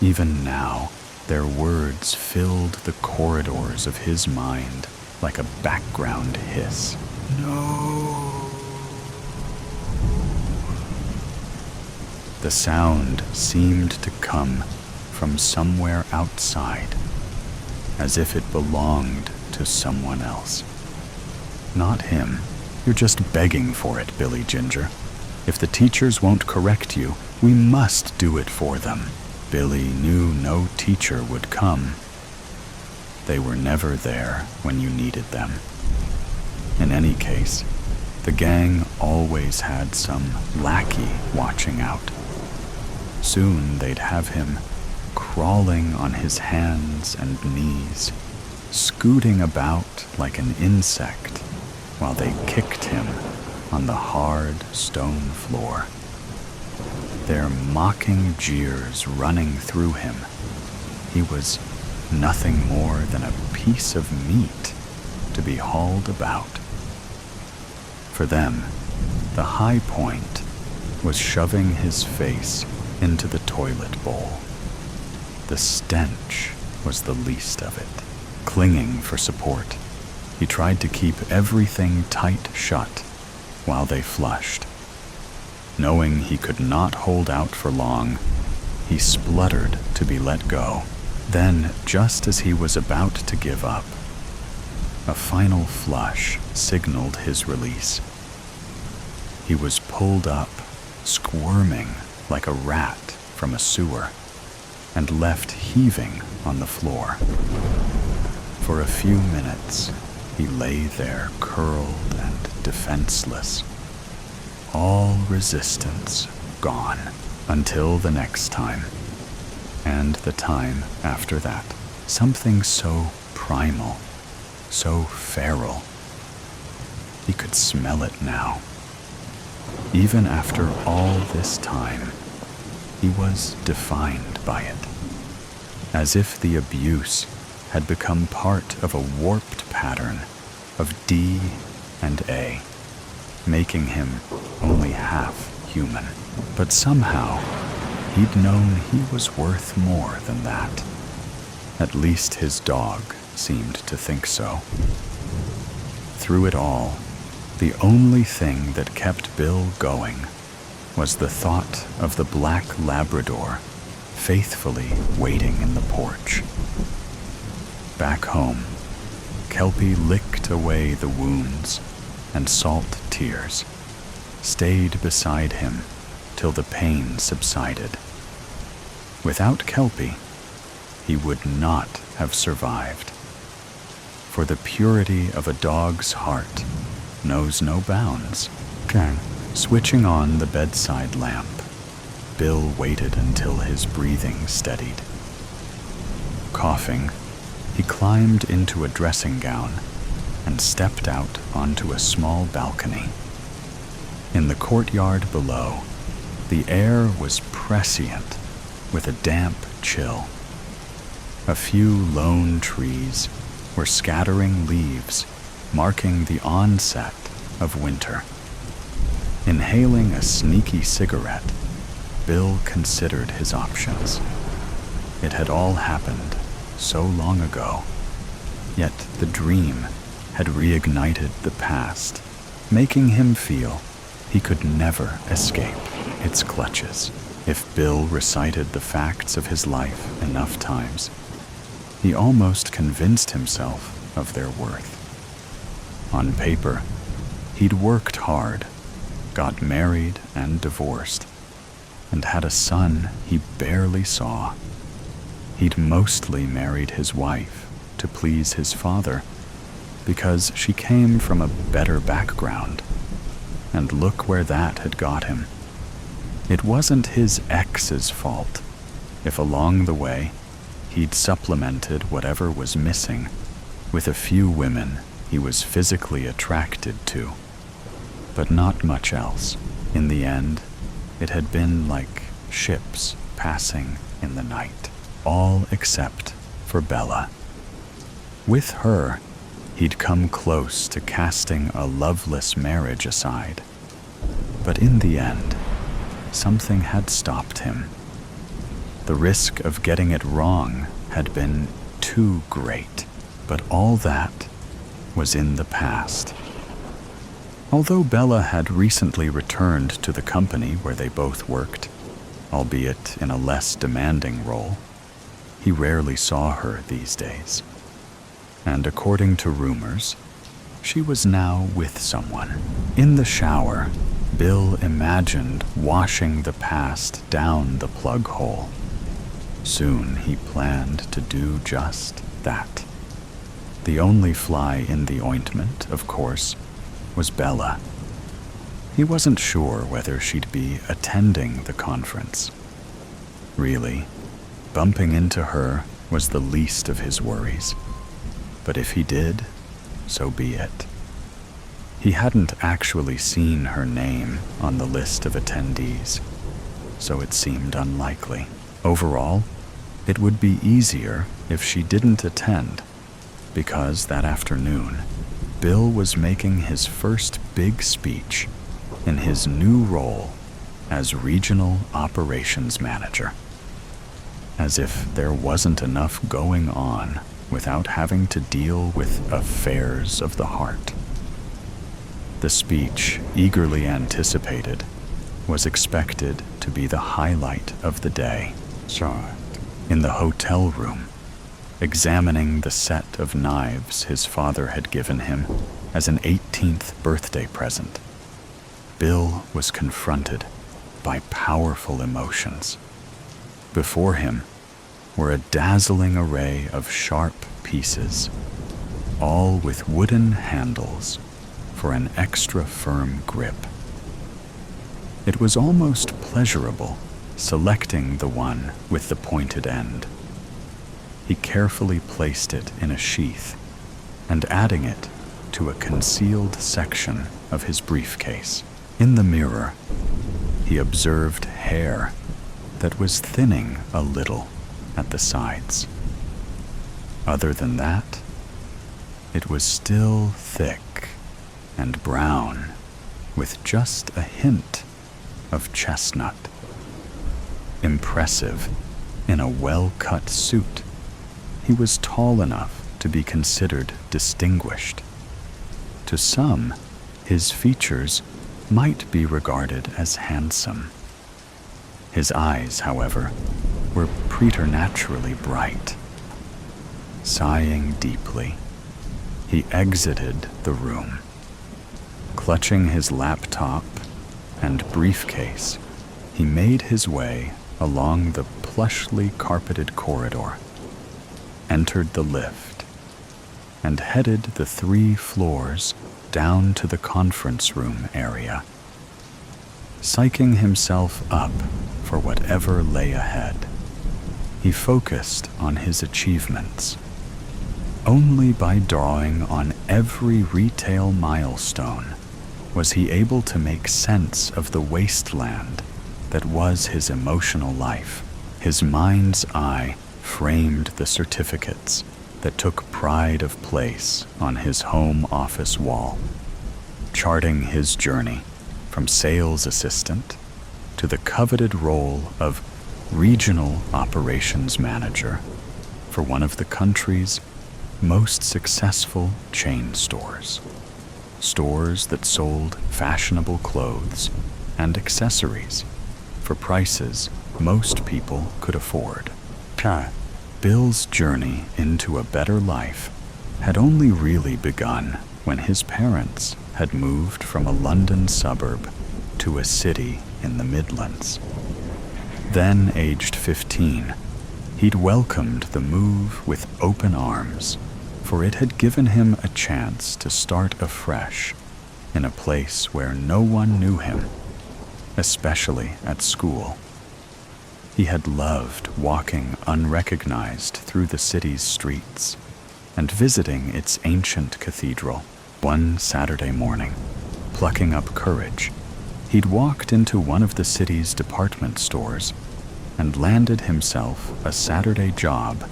Even now, their words filled the corridors of his mind like a background hiss. No. The sound seemed to come from somewhere outside, as if it belonged to someone else. Not him. You're just begging for it, Billy Ginger. If the teachers won't correct you, we must do it for them. Billy knew no teacher would come. They were never there when you needed them. In any case, the gang always had some lackey watching out. Soon they'd have him crawling on his hands and knees, scooting about like an insect while they kicked him on the hard stone floor. Their mocking jeers running through him. He was nothing more than a piece of meat to be hauled about. For them, the high point was shoving his face into the toilet bowl. The stench was the least of it. Clinging for support, he tried to keep everything tight shut while they flushed. Knowing he could not hold out for long, he spluttered to be let go. Then, just as he was about to give up, a final flush signaled his release. He was pulled up, squirming like a rat from a sewer, and left heaving on the floor. For a few minutes, he lay there curled and defenseless, all resistance gone, until the next time, and the time after that. Something so primal, so feral. He could smell it now. Even after all this time, he was defined by it, as if the abuse had become part of a warped pattern of D and A, making him only half human. But somehow, he'd known he was worth more than that. At least his dog seemed to think so. Through it all, the only thing that kept Bill going was the thought of the black Labrador faithfully waiting in the porch. Back home, Kelpie licked away the wounds, and salt tears stayed beside him till the pain subsided. Without Kelpie, he would not have survived. For the purity of a dog's heart knows no bounds. Switching on the bedside lamp, Bill waited until his breathing steadied. Coughing, he climbed into a dressing gown and stepped out onto a small balcony. In the courtyard below, the air was prescient with a damp chill. A few lone trees were scattering leaves, marking the onset of winter. Inhaling a sneaky cigarette, Bill considered his options. It had all happened so long ago, yet the dream had reignited the past, making him feel he could never escape its clutches. If Bill recited the facts of his life enough times, he almost convinced himself of their worth. On paper, he'd worked hard, got married and divorced, and had a son he barely saw. He'd mostly married his wife to please his father because she came from a better background, and look where that had got him. It wasn't his ex's fault if along the way he'd supplemented whatever was missing with a few women he was physically attracted to, but not much else. In the end, it had been like ships passing in the night, all except for Bella. With her, he'd come close to casting a loveless marriage aside, but in the end, something had stopped him. The risk of getting it wrong had been too great, but all that was in the past. Although Bella had recently returned to the company where they both worked, albeit in a less demanding role, he rarely saw her these days. And according to rumors, she was now with someone. In the shower, Bill imagined washing the past down the plug hole. Soon he planned to do just that. The only fly in the ointment, of course, was Bella. He wasn't sure whether she'd be attending the conference. Really, bumping into her was the least of his worries. But if he did, so be it. He hadn't actually seen her name on the list of attendees, so it seemed unlikely. Overall, it would be easier if she didn't attend, because that afternoon, Bill was making his first big speech in his new role as Regional Operations Manager. As if there wasn't enough going on without having to deal with affairs of the heart. The speech, eagerly anticipated, was expected to be the highlight of the day. In the hotel room, examining the set of knives his father had given him as an 18th birthday present, Bill was confronted by powerful emotions. Before him were a dazzling array of sharp pieces, all with wooden handles for an extra firm grip. It was almost pleasurable selecting the one with the pointed end. He carefully placed it in a sheath and adding it to a concealed section of his briefcase. In the mirror, he observed hair that was thinning a little at the sides. Other than that, it was still thick and brown with just a hint of chestnut. Impressive in a well-cut suit, he was tall enough to be considered distinguished. To some, his features might be regarded as handsome. His eyes, however, were preternaturally bright. Sighing deeply, he exited the room. Clutching his laptop and briefcase, he made his way along the plushly carpeted corridor, entered the lift, and headed the 3 floors down to the conference room area. Psyching himself up for whatever lay ahead, he focused on his achievements. Only by drawing on every retail milestone was he able to make sense of the wasteland that was his emotional life. His mind's eye framed the certificates that took pride of place on his home office wall, charting his journey from sales assistant to the coveted role of regional operations manager for one of the country's most successful chain stores. Stores that sold fashionable clothes and accessories for prices most people could afford. Bill's journey into a better life had only really begun when his parents had moved from a London suburb to a city in the Midlands. Then, aged 15, he'd welcomed the move with open arms, for it had given him a chance to start afresh in a place where no one knew him, especially at school. He had loved walking unrecognized through the city's streets and visiting its ancient cathedral. One Saturday morning, plucking up courage, he'd walked into one of the city's department stores and landed himself a Saturday job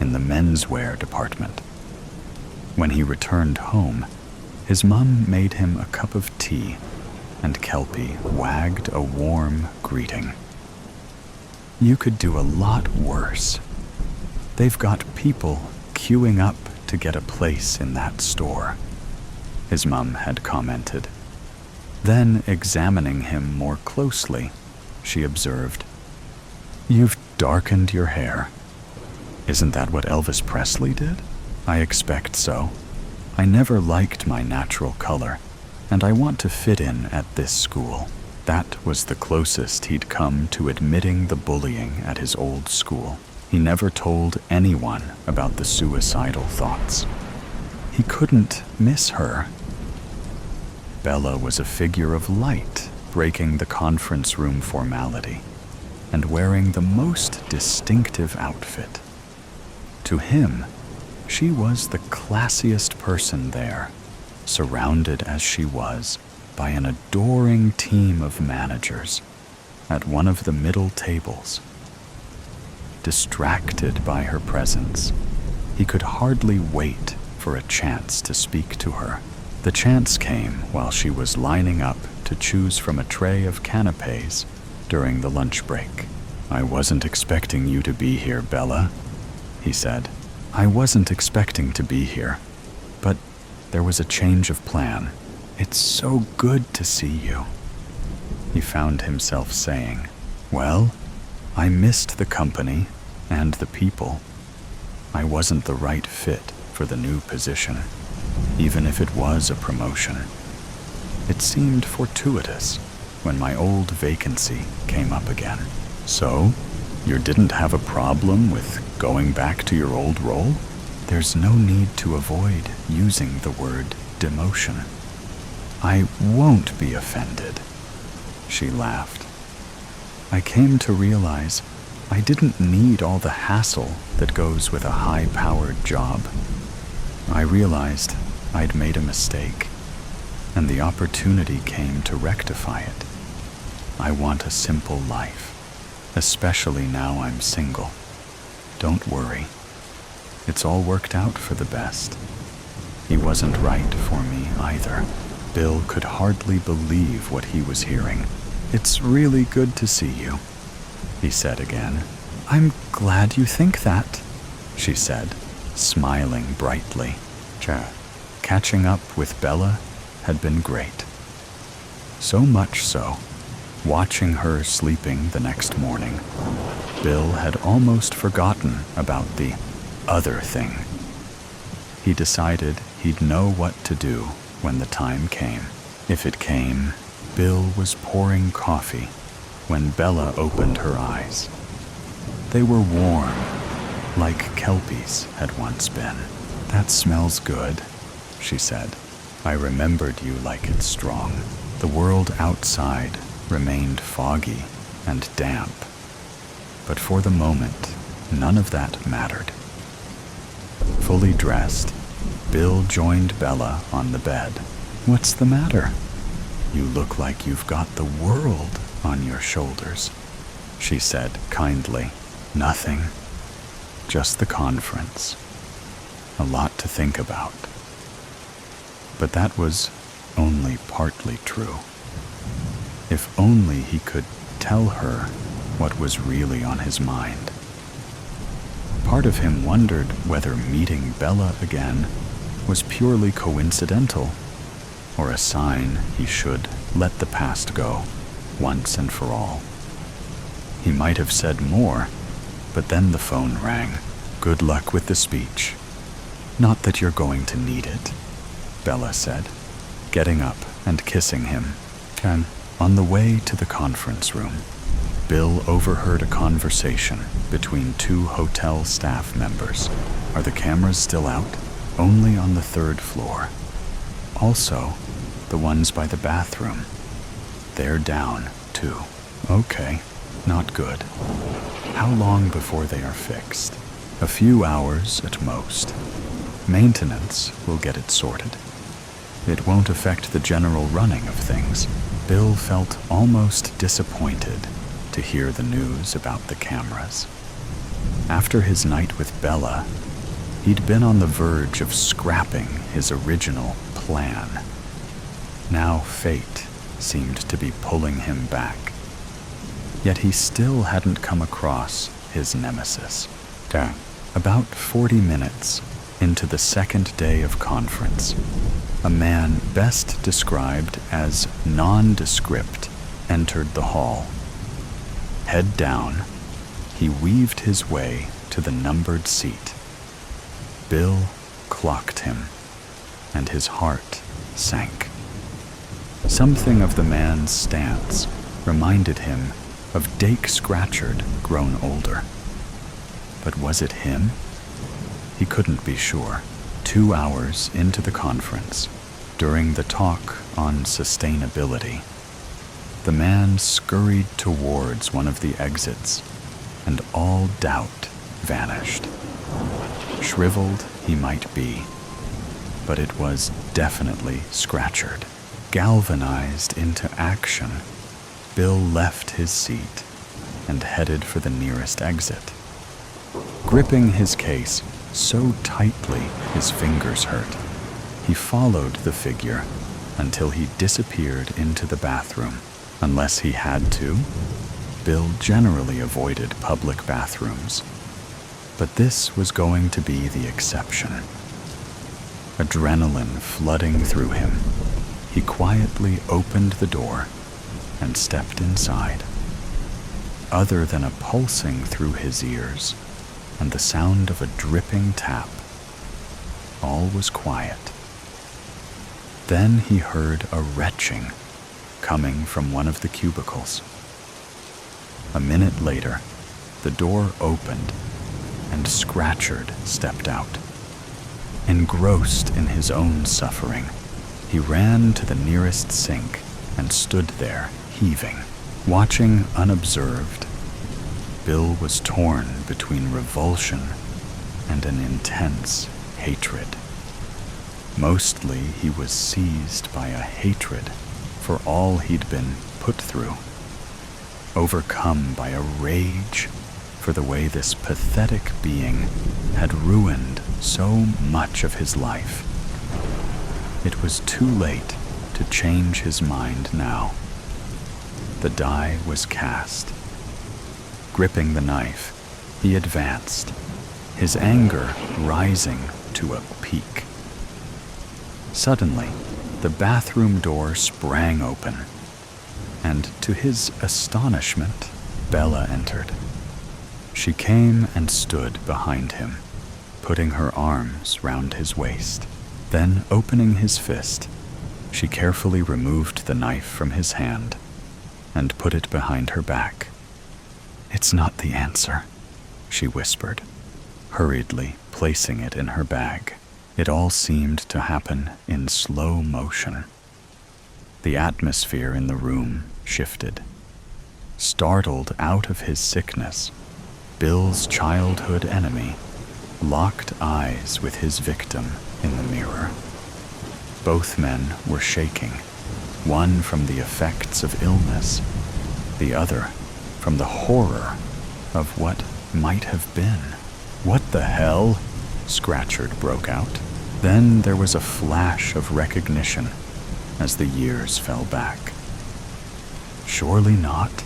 in the menswear department. When he returned home, his mum made him a cup of tea, and Kelpie wagged a warm greeting. "You could do a lot worse. They've got people queuing up to get a place in that store," his mum had commented. Then, examining him more closely, she observed, "You've darkened your hair. Isn't that what Elvis Presley did?" "I expect so. I never liked my natural color, and I want to fit in at this school." That was the closest he'd come to admitting the bullying at his old school. He never told anyone about the suicidal thoughts. He couldn't miss her. Bella was a figure of light, breaking the conference room formality and wearing the most distinctive outfit. To him, she was the classiest person there, surrounded as she was by an adoring team of managers at one of the middle tables. Distracted by her presence, he could hardly wait for a chance to speak to her. The chance came while she was lining up to choose from a tray of canapés during the lunch break. "I wasn't expecting you to be here, Bella," he said. "I wasn't expecting to be here, but there was a change of plan. It's so good to see you," he found himself saying. "Well, I missed the company and the people. I wasn't the right fit for the new position, even if it was a promotion. It seemed fortuitous when my old vacancy came up again." "So, you didn't have a problem with going back to your old role?" "There's no need to avoid using the word demotion." "I won't be offended," she laughed. "I came to realize I didn't need all the hassle that goes with a high-powered job. I realized I'd made a mistake, and the opportunity came to rectify it. I want a simple life, especially now I'm single. Don't worry. It's all worked out for the best. He wasn't right for me either." Bill could hardly believe what he was hearing. "It's really good to see you," he said again. "I'm glad you think that," she said, smiling brightly. Catching up with Bella had been great. So much so, watching her sleeping the next morning, Bill had almost forgotten about the other thing. He decided he'd know what to do when the time came. If it came, Bill was pouring coffee when Bella opened her eyes. They were warm, like kelpies had once been. "That smells good," she said. "I remembered you like it strong." The world outside remained foggy and damp, but for the moment, none of that mattered. Fully dressed, Bill joined Bella on the bed. "What's the matter? You look like you've got the world on your shoulders," she said kindly. "Nothing, just the conference. A lot to think about." But that was only partly true. If only he could tell her what was really on his mind. Part of him wondered whether meeting Bella again was purely coincidental, or a sign he should let the past go once and for all. He might have said more, but then the phone rang. "Good luck with the speech. Not that you're going to need it," Bella said, getting up and kissing him. On the way to the conference room, Bill overheard a conversation between two hotel staff members. "Are the cameras still out?" "Only on the 3rd floor. Also, the ones by the bathroom. They're down, too." "Okay, not good. How long before they are fixed?" "A few hours at most. Maintenance will get it sorted. It won't affect the general running of things." Bill felt almost disappointed to hear the news about the cameras. After his night with Bella, he'd been on the verge of scrapping his original plan. Now fate seemed to be pulling him back. Yet he still hadn't come across his nemesis. About 40 minutes into the second day of conference, a man best described as nondescript entered the hall. Head down, he weaved his way to the numbered seat. Bill clocked him, and his heart sank. Something of the man's stance reminded him of Dake Scratchard grown older. But was it him? He couldn't be sure. 2 hours into the conference, during the talk on sustainability, the man scurried towards one of the exits, and all doubt vanished. Shriveled he might be, but it was definitely Scratchard. Galvanized into action, Bill left his seat and headed for the nearest exit. Gripping his case so tightly his fingers hurt, he followed the figure until he disappeared into the bathroom. Unless he had to, Bill generally avoided public bathrooms, but this was going to be the exception. Adrenaline flooding through him, he quietly opened the door and stepped inside. Other than a pulsing through his ears and the sound of a dripping tap, all was quiet. Then he heard a retching coming from one of the cubicles. A minute later, the door opened and Scratchard stepped out. Engrossed in his own suffering, he ran to the nearest sink and stood there, heaving. Watching unobserved, Bill was torn between revulsion and an intense hatred. Mostly he was seized by a hatred for all he'd been put through, overcome by a rage for the way this pathetic being had ruined so much of his life. It was too late to change his mind now. The die was cast. Gripping the knife, he advanced, his anger rising to a peak. Suddenly, the bathroom door sprang open, and to his astonishment, Bella entered. She came and stood behind him, putting her arms round his waist. Then, opening his fist, she carefully removed the knife from his hand and put it behind her back. "It's not the answer," she whispered, hurriedly placing it in her bag. It all seemed to happen in slow motion. The atmosphere in the room shifted. Startled out of his sickness, Bill's childhood enemy locked eyes with his victim in the mirror. Both men were shaking, one from the effects of illness, the other from the horror of what might have been. "What the hell?" Scratchard broke out. Then there was a flash of recognition as the years fell back. "Surely not.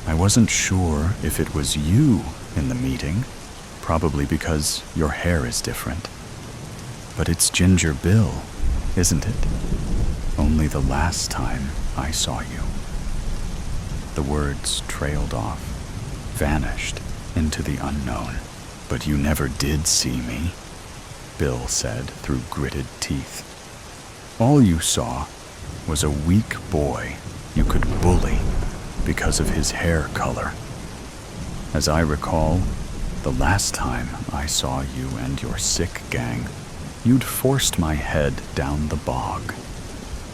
I wasn't sure if it was you in the meeting, probably because your hair is different. But it's Ginger Bill, isn't it? Only the last time I saw you." The words trailed off, vanished into the unknown. "But you never did see me," Bill said through gritted teeth. "All you saw was a weak boy you could bully because of his hair color. As I recall, the last time I saw you and your sick gang, you'd forced my head down the bog.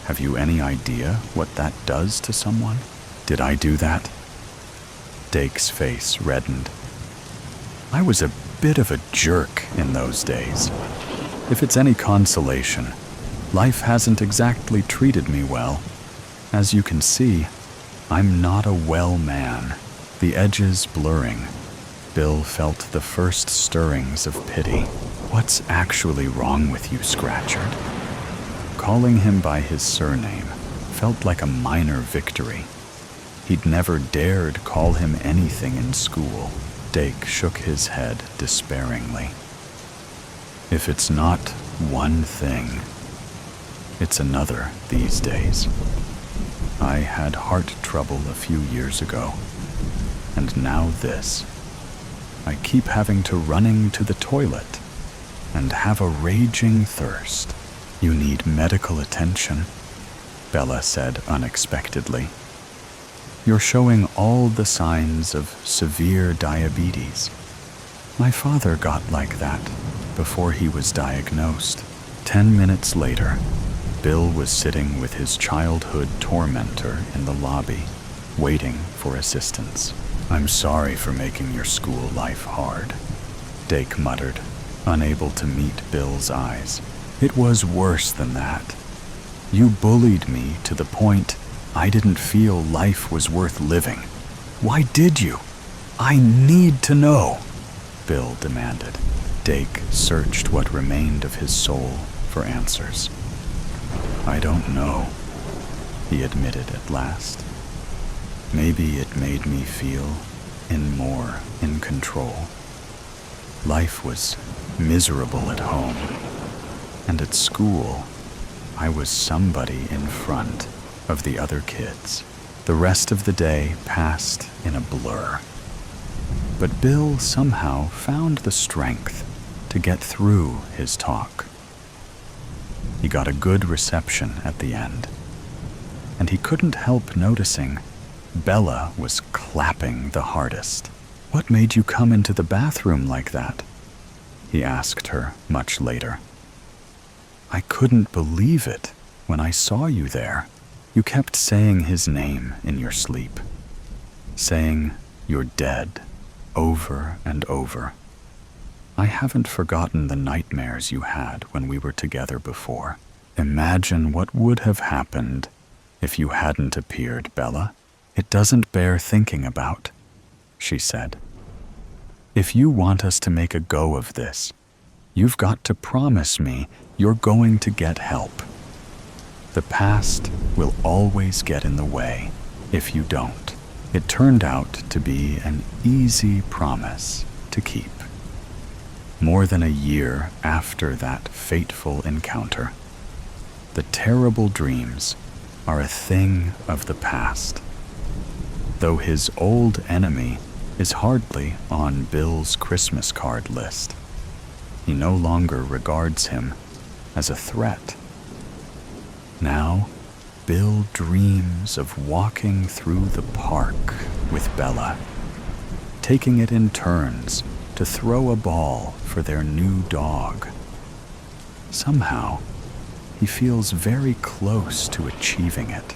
Have you any idea what that does to someone? Did I do that?" Dake's face reddened. "I was a bit of a jerk in those days. If it's any consolation, life hasn't exactly treated me well. As you can see, I'm not a well man." The edges blurring, Bill felt the first stirrings of pity. "What's actually wrong with you, Scratchard?" Calling him by his surname felt like a minor victory. He'd never dared call him anything in school. Dake shook his head despairingly. "If it's not one thing, it's another these days. I had heart trouble a few years ago, and now this. I keep having to running to the toilet and have a raging thirst." "You need medical attention," Bella said unexpectedly. "You're showing all the signs of severe diabetes. My father got like that before he was diagnosed." 10 minutes later, Bill was sitting with his childhood tormentor in the lobby, waiting for assistance. "I'm sorry for making your school life hard," Dake muttered, unable to meet Bill's eyes. "It was worse than that. You bullied me to the point I didn't feel life was worth living. Why did you? I need to know," Bill demanded. Dake searched what remained of his soul for answers. "I don't know," he admitted at last. "Maybe it made me feel more in control. Life was miserable at home, and at school, I was somebody in front of the other kids." The rest of the day passed in a blur. But Bill somehow found the strength to get through his talk. He got a good reception at the end, and he couldn't help noticing Bella was clapping the hardest. "What made you come into the bathroom like that?" he asked her much later. "I couldn't believe it when I saw you there. You kept saying his name in your sleep, saying you're dead over and over. I haven't forgotten the nightmares you had when we were together before. Imagine what would have happened if you hadn't appeared, Bella. It doesn't bear thinking about," she said. "If you want us to make a go of this, you've got to promise me you're going to get help." The past will always get in the way if you don't. It turned out to be an easy promise to keep. More than a year after that fateful encounter, the terrible dreams are a thing of the past. Though his old enemy is hardly on Bill's Christmas card list, he no longer regards him as a threat. Now, Bill dreams of walking through the park with Bella, taking it in turns to throw a ball for their new dog. Somehow, he feels very close to achieving it.